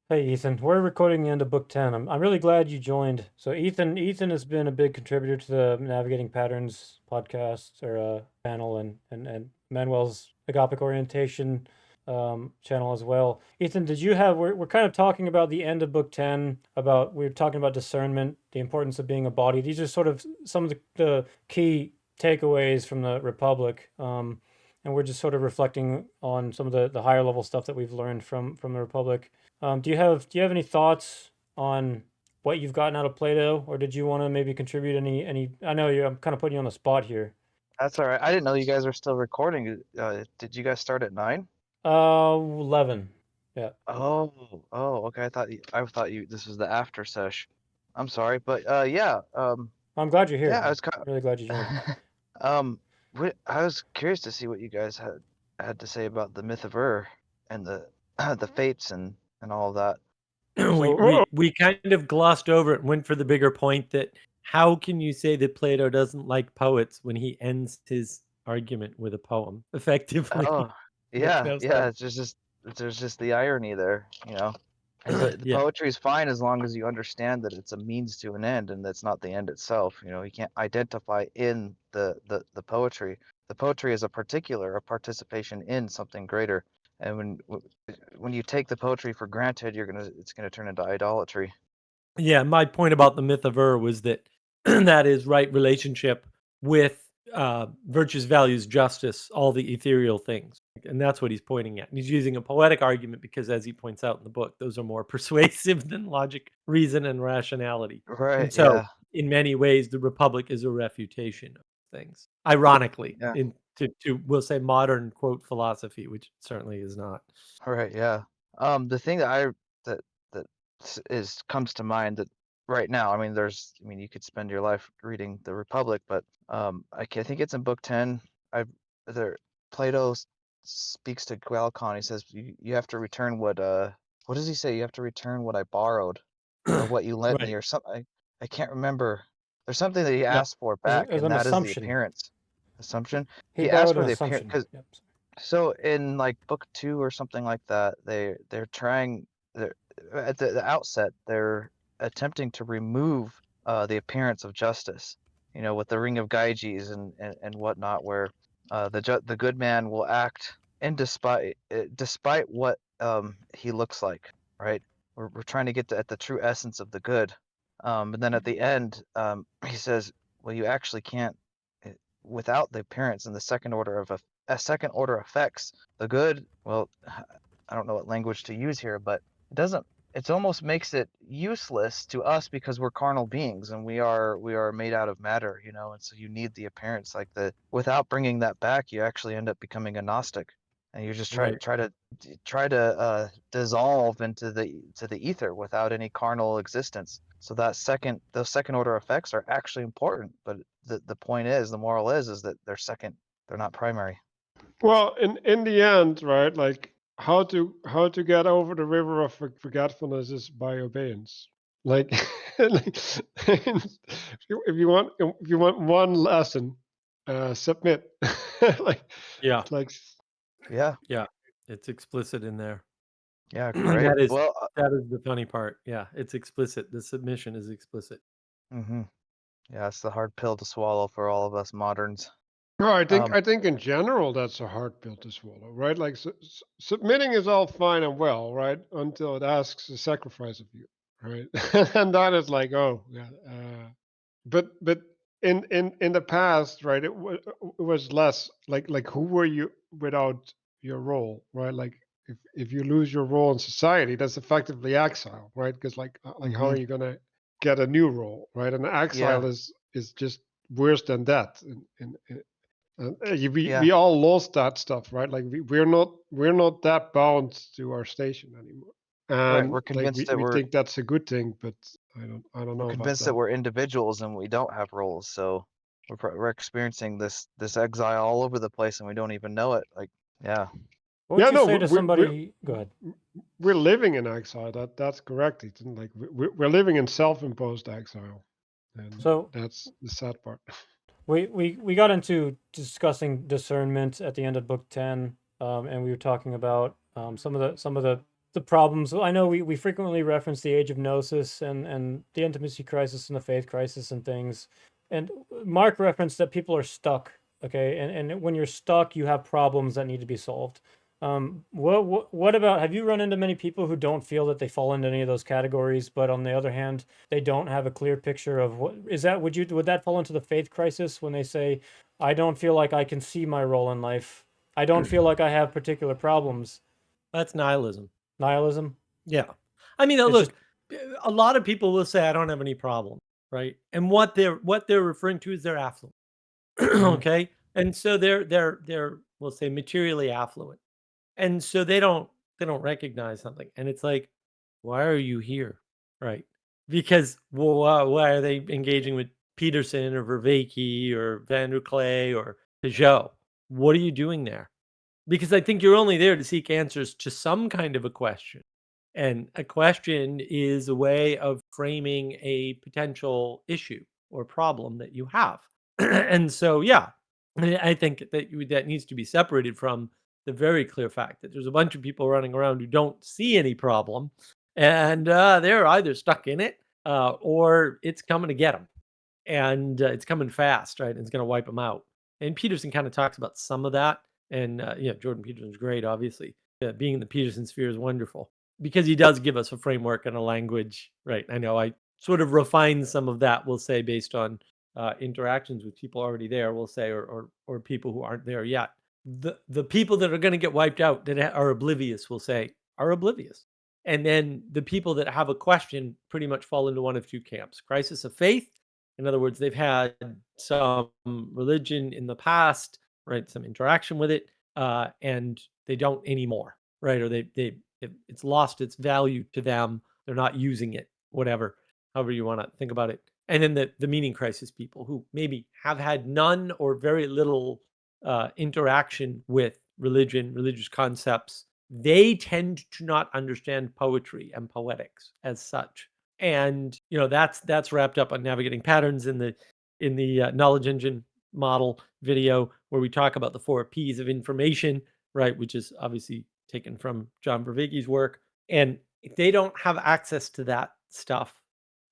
Hey Ethan, we're recording the end of book 10. I'm really glad you joined. So Ethan has been a big contributor to the Navigating Patterns podcast or panel and Manuel's Agapic orientation channel as well. Ethan, did you have we're kind of talking about the end of book 10, about we're talking about discernment, the importance of being a body. These are sort of some of the key takeaways from the Republic. And we're just sort of reflecting on some of the higher level stuff that we've learned from the Republic. Do you have any thoughts on what you've gotten out of Plato, or did you want to maybe contribute any? I know I'm kind of putting you on the spot here. That's all right. I didn't know you guys were still recording. Did you guys start at 9? 11. Yeah. Oh, okay. I thought you this was the after sesh. I'm sorry, but yeah, I'm glad you're here. yeah, I was I'm really glad you joined. I was curious to see what you guys had to say about the myth of and the the fates and all of that. We kind of glossed over it and went for the bigger point that how can you say that Plato doesn't like poets when he ends his argument with a poem effectively? Oh, That was yeah. There's just the irony there, you know. The Yeah. poetry is fine as long as you understand that it's a means to an end and that's not the end itself. You know, you can't identify in the poetry. The poetry is a participation in something greater. And when you take the poetry for granted, it's gonna turn into idolatry. Yeah, my point about the myth of was that that is right relationship with virtues, values, justice, all the ethereal things. And that's what he's pointing at. And he's using a poetic argument because, as he points out in the book, those are more persuasive than logic, reason, and rationality. Right, And so, yeah. in many ways, the Republic is a refutation of things. Ironically, Yeah. to we'll say modern quote philosophy, which certainly is not. Right, yeah. The thing that comes to mind that right now, I mean, you could spend your life reading the Republic, but I think it's in book 10. There Plato speaks to Glaucon. He says you have to return what does he say? You have to return what I borrowed or what you lent Right. me or something. I can't remember. There's something that he Yep. asked for back, As and an that is the assumption. appearance. Assumption. He He asked borrowed for an the appearance assumption. because Yep. so in like book 2 or something like that, they're trying they're at the outset they're attempting to remove the appearance of justice, you know, with the ring of Gyges and whatnot, where the good man will act and despite what he looks like, right? We're trying to get at the true essence of the good, and then at the end he says, well, you actually can't without the appearance and the second order of second order effects. The good, well, I don't know what language to use here, but it almost makes it useless to us because we're carnal beings and we are made out of matter, you know, and so you need the appearance without bringing that back, you actually end up becoming a Gnostic. And you just Right. try to dissolve into the ether without any carnal existence. So those second order effects are actually important, but the point is, the moral is that they're second, they're not primary. Well, in the end, right? Like how to get over the river of forgetfulness is by obedience. Like, like if you want one lesson, submit. Like Yeah. it's like Yeah, Yeah. It's explicit in there. yeah, great. That is Well, that is the funny part. Yeah, it's explicit. The submission is explicit. yeah, it's the hard pill to swallow for all of us moderns. no, Um, I think in general that's a hard pill to swallow, right? Like submitting is all fine and well, right? Until it asks a sacrifice of you, right? And that is like, oh, yeah. But in the past, right? It was less like who were you without your role, right? Like if you lose your role in society, that's effectively exile, right? Because like how are mhm, you gonna get a new role, right? And yeah, exile is just worse than that we yeah, all lost that stuff, right? Like we're not that bound to our station anymore, right. and We're like convinced that we think that's a good thing, but I don't know about that. we're individuals and we don't have roles. So we're experiencing this exile all over the place and we don't even know it. Like, yeah, What would Yeah, you no, say to somebody? Go ahead. we're living in exile. That's correct, Ethan. Like we're living in self-imposed exile, and So that's the sad part. we got into discussing discernment at the end of book 10, and we were talking about some of the the problems. I know we frequently reference the age of gnosis and the intimacy crisis and the faith crisis and things. And Mark referenced that people are stuck. Okay, and when you're stuck, you have problems that need to be solved. What about, have you run into many people who don't feel that they fall into any of those categories, but on the other hand, they don't have a clear picture of what is that? Would that fall into the faith crisis when they say, I don't feel like I can see my role in life. I don't feel like I have particular problems. That's nihilism. Nihilism. Yeah. I mean, It's look, a lot of people will say I don't have any problem, right? And what they're referring to is they're affluent. Okay? And so they're we'll say materially affluent. And so they don't recognize something. And it's like, why are you here? Right? Because well, why are they engaging with Peterson or Vervaeke or Van der Clay or Peugeot? What are you doing there? Because I think you're only there to seek answers to some kind of a question. And a question is a way of framing a potential issue or problem that you have. And so, yeah, I think that that needs to be separated from the very clear fact that there's a bunch of people running around who don't see any problem, and they're either stuck in it or it's coming to get them, and it's coming fast, right? And it's going to wipe them out. And Peterson kind of talks about some of that, and Jordan Peterson's great, obviously. Being in the Peterson sphere is wonderful because he does give us a framework and a language, right? I know I sort of refine some of that, we'll say, based on interactions with people already there, we'll say, or people who aren't there yet. The people that are going to get wiped out that are oblivious, we'll say, are oblivious. And then the people that have a question pretty much fall into one of two camps: crisis of faith. In other words, they've had some religion in the past, right? Some interaction with it, and they don't anymore, right? Or it's lost its value to them. They're not using it, whatever, however you want to think about it. And then the meaning crisis people who maybe have had none or very little interaction with religion, religious concepts. They tend to not understand poetry and poetics as such. And that's wrapped up on navigating patterns in the knowledge engine model video, where we talk about the 4 P's of information, right, which is obviously taken from John Vervaeke's work. And if they don't have access to that stuff,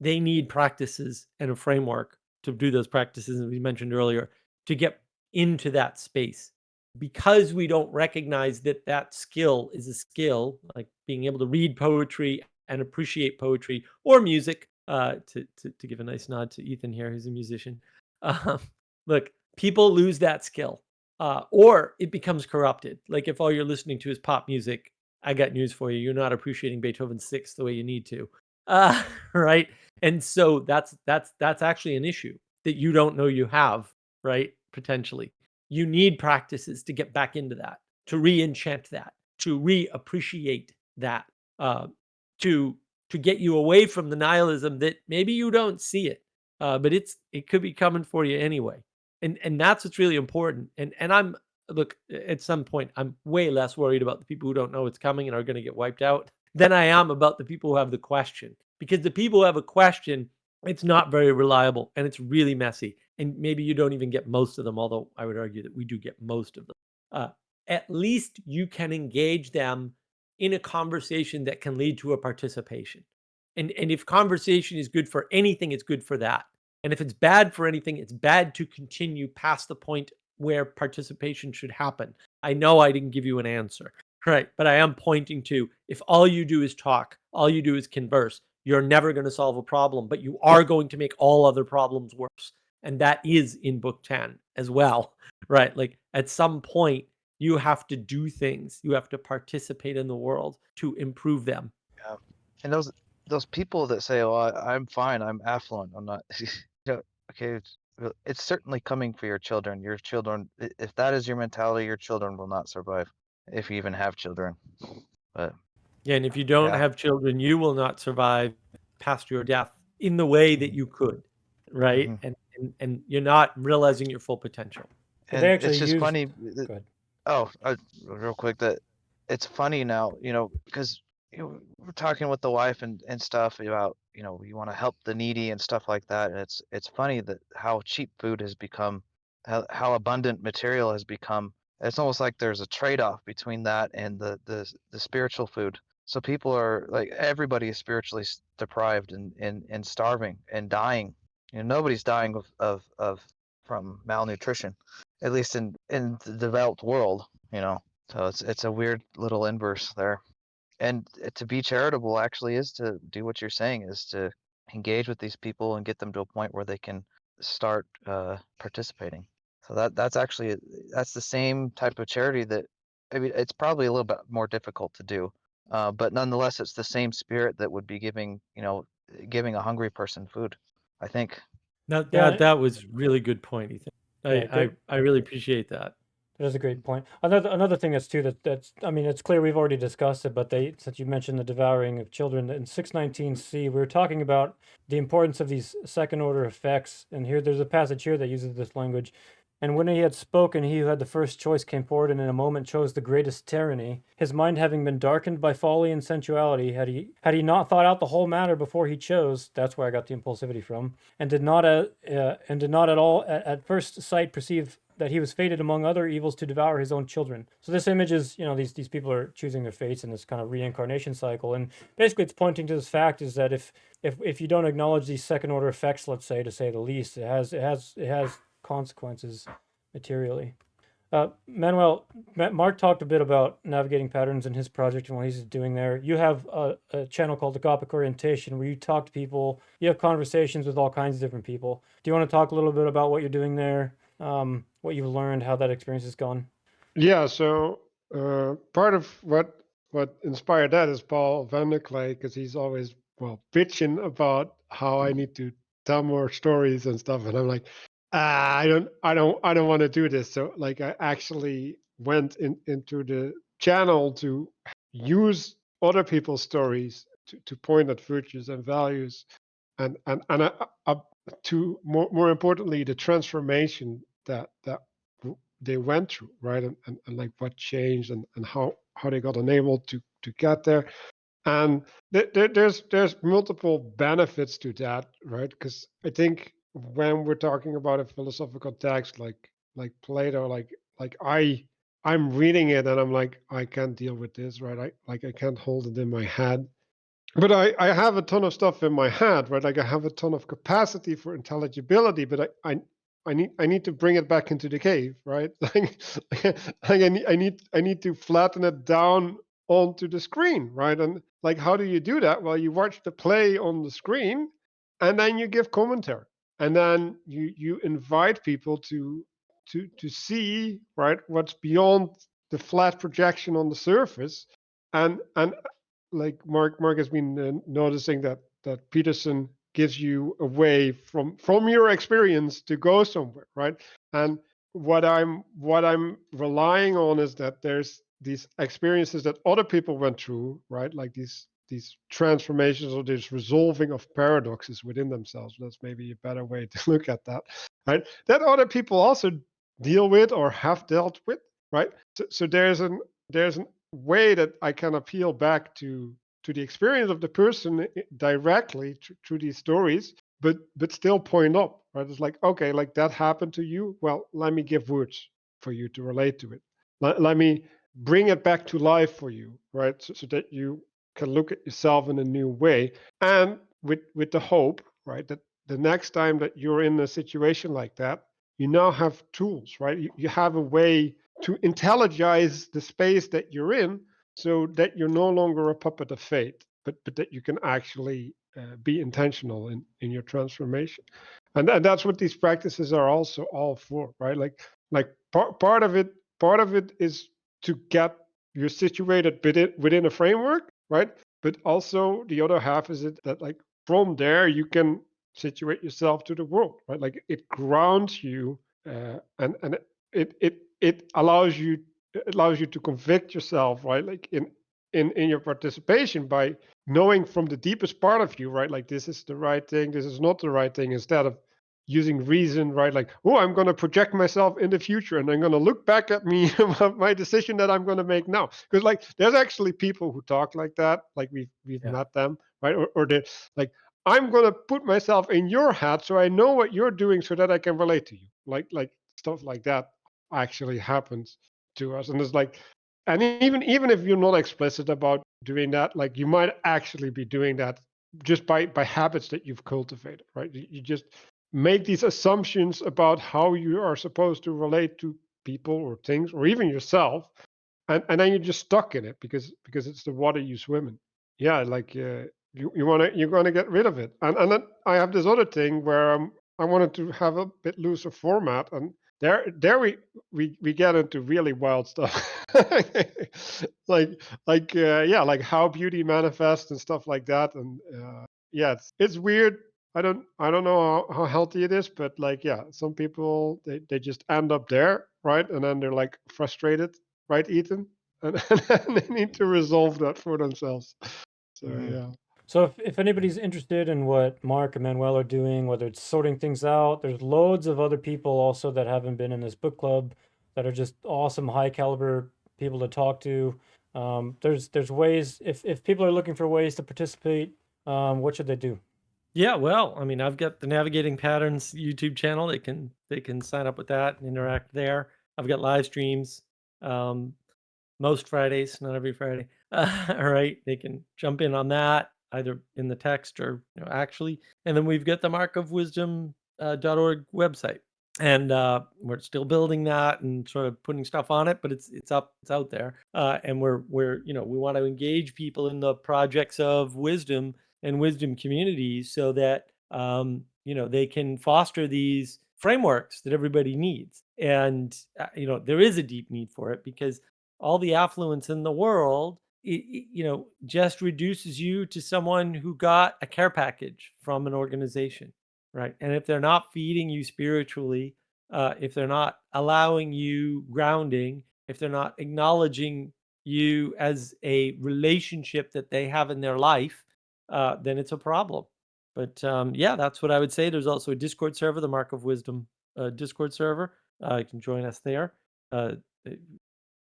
they need practices and a framework to do those practices, as we mentioned earlier, to get into that space. Because we don't recognize that that skill is a skill, like being able to read poetry and appreciate poetry or music, to give a nice nod to Ethan here, who's a musician. Look, people lose that skill, or it becomes corrupted. Like if all you're listening to is pop music, I got news for you: you're not appreciating Beethoven's Sixth the way you need to, right? And so that's actually an issue that you don't know you have, right? Potentially, you need practices to get back into that, to re-enchant that, to reappreciate that, to get you away from the nihilism that maybe you don't see it, but it could be coming for you anyway. And that's what's really important. And I'm look, at some point, I'm way less worried about the people who don't know it's coming and are going to get wiped out than I am about the people who have the question. Because the people who have a question, it's not very reliable and it's really messy. And maybe you don't even get most of them, although I would argue that we do get most of them. At least you can engage them in a conversation that can lead to a participation. And if conversation is good for anything, it's good for that. And if it's bad for anything, it's bad to continue past the point where participation should happen. I know I didn't give you an answer, right? But I am pointing to, if all you do is talk, all you do is converse, you're never going to solve a problem, but you are going to make all other problems worse. And that is in book 10 as well, right? Like at some point, you have to do things, you have to participate in the world to improve them. Yeah. And those people that say, "Oh, I'm fine. I'm affluent. I'm not." Okay, it's certainly coming for your children. Your children, if that is your mentality, your children will not survive, if you even have children. But yeah, and if you don't have children, you will not survive past your death in the way that you could, right? Mm-hmm. And you're not realizing your full potential. And it's just funny. Oh, real quick, that it's funny now, because we're talking with the wife and stuff about, you want to help the needy and stuff like that. And it's funny that how cheap food has become, how abundant material has become. It's almost like there's a trade-off between that and the spiritual food. So people are like, everybody is spiritually deprived and starving and dying. Nobody's dying of from malnutrition, at least in the developed world. So it's a weird little inverse there. And to be charitable actually is to do what you're saying, is to engage with these people and get them to a point where they can start participating. So that's the same type of charity that, I mean, it's probably a little bit more difficult to do, but nonetheless, it's the same spirit that would be giving a hungry person food, I think. That Yeah, that was really good point, Ethan. Yeah, great. I really appreciate that. That is a great point. Another thing that's too that's I mean, it's clear we've already discussed it, but since you mentioned the devouring of children in 619c, we were talking about the importance of these second order effects, and here there's a passage here that uses this language. And when he had spoken, he who had the first choice came forward and in a moment chose the greatest tyranny, his mind having been darkened by folly and sensuality. Had he not thought out the whole matter before he chose, that's where I got the impulsivity from, and did not at all at first sight perceive that he was fated among other evils to devour his own children. So this image is, these people are choosing their fates in this kind of reincarnation cycle, and basically it's pointing to this fact is that if you don't acknowledge these second order effects, let's say, to say the least, it has consequences materially. Manuel, Mark talked a bit about navigating patterns in his project and what he's doing there. You have a channel called Agapic Orientation where you talk to people, you have conversations with all kinds of different people. Do you want to talk a little bit about what you're doing there, what you've learned, how that experience has gone? Yeah, so part of what inspired that is Paul Van der Clay, because he's always bitching about how I need to tell more stories and stuff, and I'm like, I don't want to do this. So like I actually went into the channel to use other people's stories to point at virtues and values, and to more importantly the transformation that they went through, right? And like what changed and how they got enabled to get there. And there's multiple benefits to that, right? Because I think when we're talking about a philosophical text like Plato, like I'm reading it and I'm like, I can't deal with this, right? I can't hold it in my head. But I have a ton of stuff in my head, right? Like I have a ton of capacity for intelligibility, but I need to bring it back into the cave, right? Like I need to flatten it down onto the screen, right? And like how do you do that? Well, you watch the play on the screen, and then you give commentary, and then you invite people to see, right, what's beyond the flat projection on the surface, and like Mark has been noticing that Peterson gives you a way from your experience to go somewhere, right? And what I'm relying on is that there's these experiences that other people went through, right? Like these transformations or this resolving of paradoxes within themselves. That's maybe a better way to look at that, right? That other people also deal with or have dealt with, right? So there's an way that I can appeal back to the experience of the person directly through these stories, but still point up, right? It's like, okay, like that happened to you. Well, let me give words for you to relate to it. Let me bring it back to life for you, right? So that you can look at yourself in a new way, and with the hope, right, that the next time that you're in a situation like that, you now have tools, right? You have a way to intelligize the space that you're in, so that you're no longer a puppet of fate, but that you can actually be intentional in your transformation. And that's what these practices are also all for, right? Like part of it is to get you situated within a framework, right? But also the other half is it that like from there you can situate yourself to the world, right? Like it grounds you, and it allows you to convict yourself, right? Like in your participation by knowing from the deepest part of you, right? Like this is the right thing, this is not the right thing, instead of using reason, right? Like, oh, I'm going to project myself in the future and I'm going to look back at me about my decision that I'm going to make now. Because like there's actually people who talk like that, like we've met them, right? Or they like, I'm going to put myself in your hat so I know what you're doing so that I can relate to you. Like stuff like that actually happens to us. And it's like, and even if you're not explicit about doing that. Like you might actually be doing that just by habits that you've cultivated, right? You just make these assumptions about how you are supposed to relate to people or things or even yourself, and then you're just stuck in it because it's the water you swim in. Yeah, like you're gonna get rid of it. And then I have this other thing where I wanted to have a bit looser format, and there we get into really wild stuff. Yeah, like how beauty manifests and stuff like that. And yeah, it's weird. I don't know how healthy it is, but like yeah, some people they just end up there, right? And then they're like frustrated, right, Ethan? And they need to resolve that for themselves. So yeah. So if anybody's interested in what Mark and Manuel are doing, whether it's sorting things out, there's loads of other people also that haven't been in this book club that are just awesome, high caliber people to talk to. There's ways if people are looking for ways to participate, what should they do? Yeah, well, I mean, I've got the Navigating Patterns YouTube channel. They can sign up with that and interact there. I've got live streams most Fridays, not every Friday. All right, they can jump in on that either in the text or actually. And then we've got the markofwisdom.org website, and we're still building that and sort of putting stuff on it, but it's up, it's out there, and we're we want to engage people in the projects of wisdom and wisdom communities so that they can foster these frameworks that everybody needs. And there is a deep need for it because all the affluence in the world just reduces you to someone who got a care package from an organization, right? And if they're not feeding you spiritually, if they're not allowing you grounding, if they're not acknowledging you as a relationship that they have in their life, then it's a problem. But yeah, that's what I would say. There's also a Discord server, the Mark of Wisdom Discord server. You can join us there. Uh,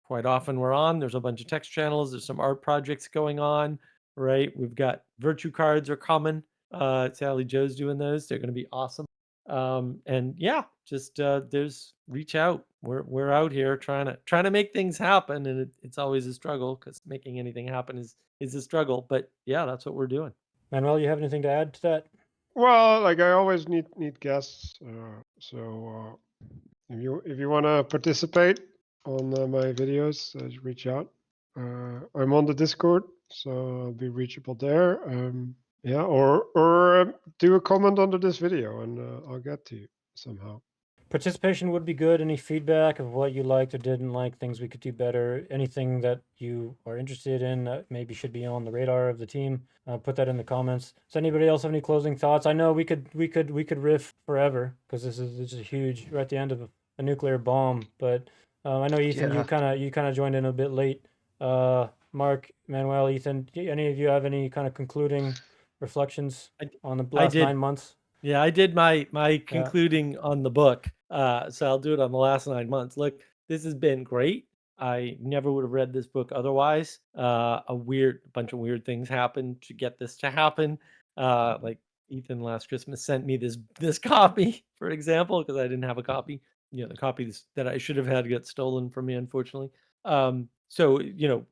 Quite often we're on. There's a bunch of text channels. There's some art projects going on, right? We've got virtue cards are coming. Sally Joe's doing those. They're going to be awesome. And yeah, just there's reach out. We're out here trying to make things happen, and it's always a struggle because making anything happen is a struggle. But yeah, that's what we're doing. Manuel, you have anything to add to that? Well, like I always need guests. So if you want to participate on my videos, just reach out. I'm on the Discord, so I'll be reachable there. Yeah, or do a comment under this video, and I'll get to you somehow. Participation would be good. Any feedback of what you liked or didn't like, things we could do better, anything that you are interested in that maybe should be on the radar of the team, put that in the comments. Does anybody else have any closing thoughts? I know we could riff forever because this is huge. We're at the end of a nuclear bomb, but I know Ethan, Yeah. you kind of joined in a bit late. Mark, Manuel, Ethan, any of you have any kind of concluding reflections on the last 9 months? Yeah, I did my concluding on the book, so I'll do it on the last 9 months. Look, this has been great. I never would have read this book otherwise. A bunch of weird things happened to get this to happen. Like Ethan last Christmas sent me this copy, for example, because I didn't have a copy. The copies that I should have had got stolen from me, unfortunately. So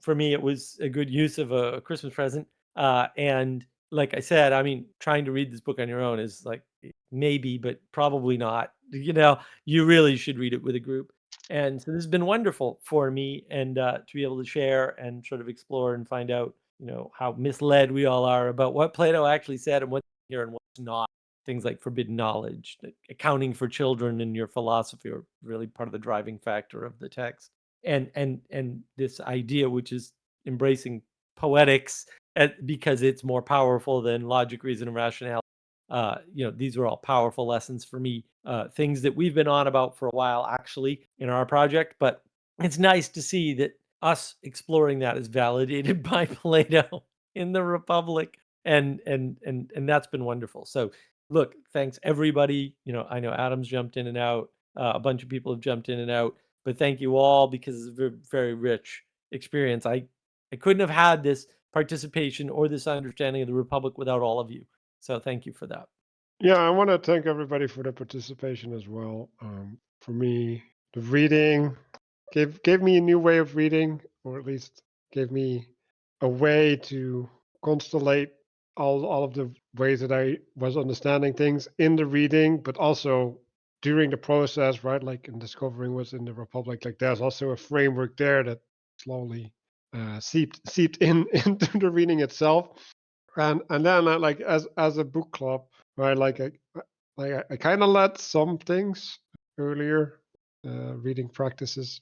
for me, it was a good use of a Christmas present. And like I said, I mean, trying to read this book on your own is like maybe, but probably not. You really should read it with a group. And so this has been wonderful for me, and to be able to share and sort of explore and find out, how misled we all are about what Plato actually said and what's here and what's not. Things like forbidden knowledge, accounting for children in your philosophy are really part of the driving factor of the text. And this idea, which is embracing poetics because it's more powerful than logic, reason, and rationality. These are all powerful lessons for me, things that we've been on about for a while, actually, in our project. But it's nice to see that us exploring that is validated by Plato in the Republic, and that's been wonderful. So, look, thanks everybody. I know Adam's jumped in and out. A bunch of people have jumped in and out, but thank you all because it's a very, very rich experience. I couldn't have had this participation or this understanding of the Republic without all of you. So thank you for that. Yeah, I want to thank everybody for the participation as well. For me, the reading gave me a new way of reading, or at least gave me a way to constellate all of the ways that I was understanding things in the reading, but also during the process, right? Like in discovering what's in the Republic, like there's also a framework there that slowly seeped in into the reading itself, and then like as a book club, right? I kind of led some things earlier, reading practices,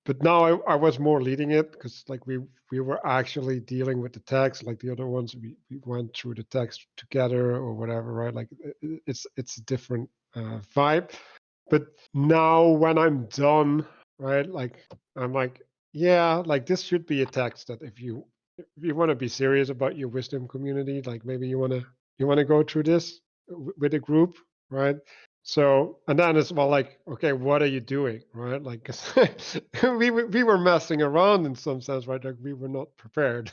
but now I was more leading it because like we were actually dealing with the text, like the other ones we went through the text together or whatever, right? Like it's a different vibe. But now when I'm done, right? Like I'm like, yeah, like this should be a text that if you want to be serious about your wisdom community, like maybe you want to go through this with a group, right? So, and then it's well, like, okay, what are you doing, right? Like, 'cause we were messing around in some sense, right? Like we were not prepared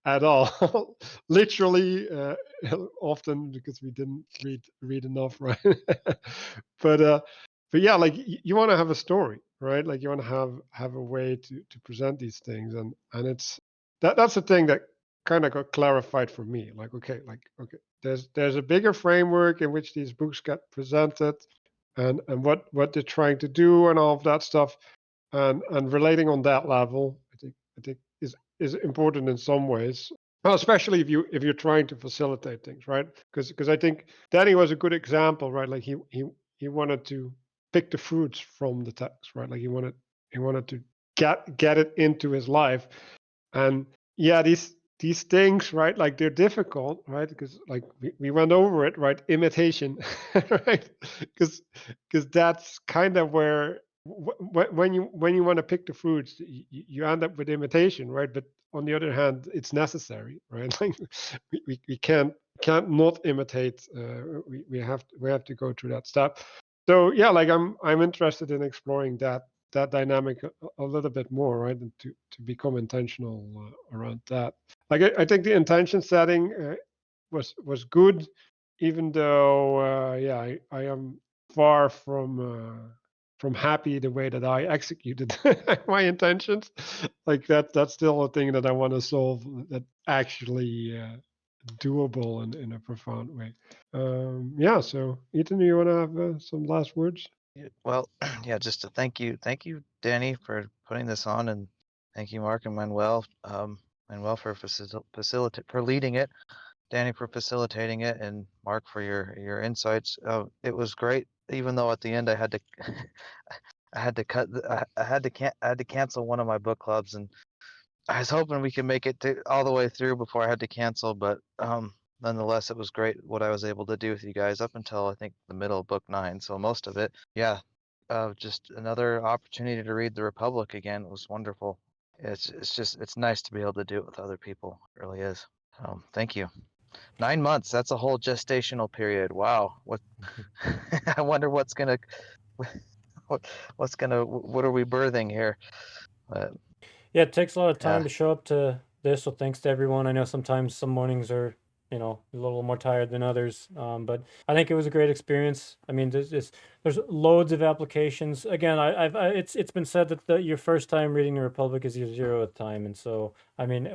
at all, literally, often because we didn't read enough, right? but uh, but yeah, like you want to have a story, right? Like you want to have a way to present these things, and it's that's the thing that kind of got clarified for me. Like okay, there's a bigger framework in which these books get presented, and what they're trying to do and all of that stuff, and relating on that level, I think is important in some ways. Well, especially if you're trying to facilitate things, right? Because I think Danny was a good example, right? Like he wanted to pick the fruits from the text, right? Like he wanted to get it into his life, and yeah, these things, right? Like they're difficult, right? Because like we went over it, right? Imitation, right? Because that's kind of where when you want to pick the fruits, you end up with imitation, right? But on the other hand, it's necessary, right? Like we can't not imitate. We have to go through that step. So yeah, like I'm interested in exploring that dynamic a little bit more, right? And to become intentional around that. Like I think the intention setting was good, even though yeah, I am far from happy the way that I executed my intentions. Like that's still a thing that I want to solve that actually doable in a profound way. Yeah. So Ethan, you want to have some last words? Well, yeah, just to thank you, Danny, for putting this on, and thank you, Mark and Manuel, Manuel for for leading it, Danny for facilitating it, and Mark for your insights. It was great, even though at the end I had to I had to I had to cancel one of my book clubs, and I was hoping we could make it all the way through before I had to cancel, but nonetheless, it was great what I was able to do with you guys up until I think the middle of book 9. So most of it, yeah, just another opportunity to read the Republic again. It was wonderful. It's nice to be able to do it with other people. It really is. Thank you. 9 months. That's a whole gestational period. Wow. What? I wonder what's gonna what are we birthing here? But Yeah, it takes a lot of time yeah. to show up to this, so thanks to everyone. I know sometimes some mornings are, a little more tired than others, but I think it was a great experience. I mean, there's loads of applications. Again, it's been said that your first time reading the Republic is your 0th time, and so I mean,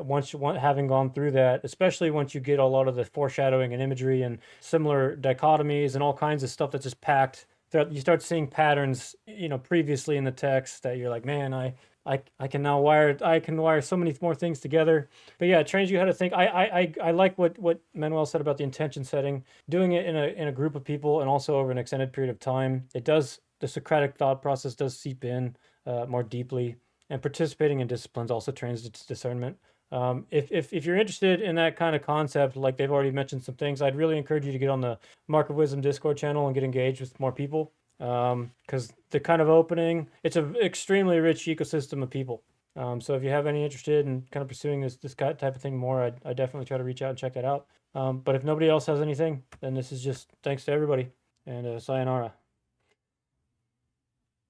having gone through that, especially once you get a lot of the foreshadowing and imagery and similar dichotomies and all kinds of stuff that's just packed. You start seeing patterns, previously in the text that you're like, man, I can now wire so many more things together. But yeah, it trains you how to think. I like what Manuel said about the intention setting, doing it in a group of people and also over an extended period of time. The Socratic thought process does seep in more deeply, and participating in disciplines also trains its discernment. If you're interested in that kind of concept, like they've already mentioned some things, I'd really encourage you to get on the Mark of Wisdom Discord channel and get engaged with more people. Because the kind of opening, it's an extremely rich ecosystem of people. So if you have any interested in kind of pursuing this type of thing more, I definitely try to reach out and check that out. But if nobody else has anything, then this is just thanks to everybody, and sayonara.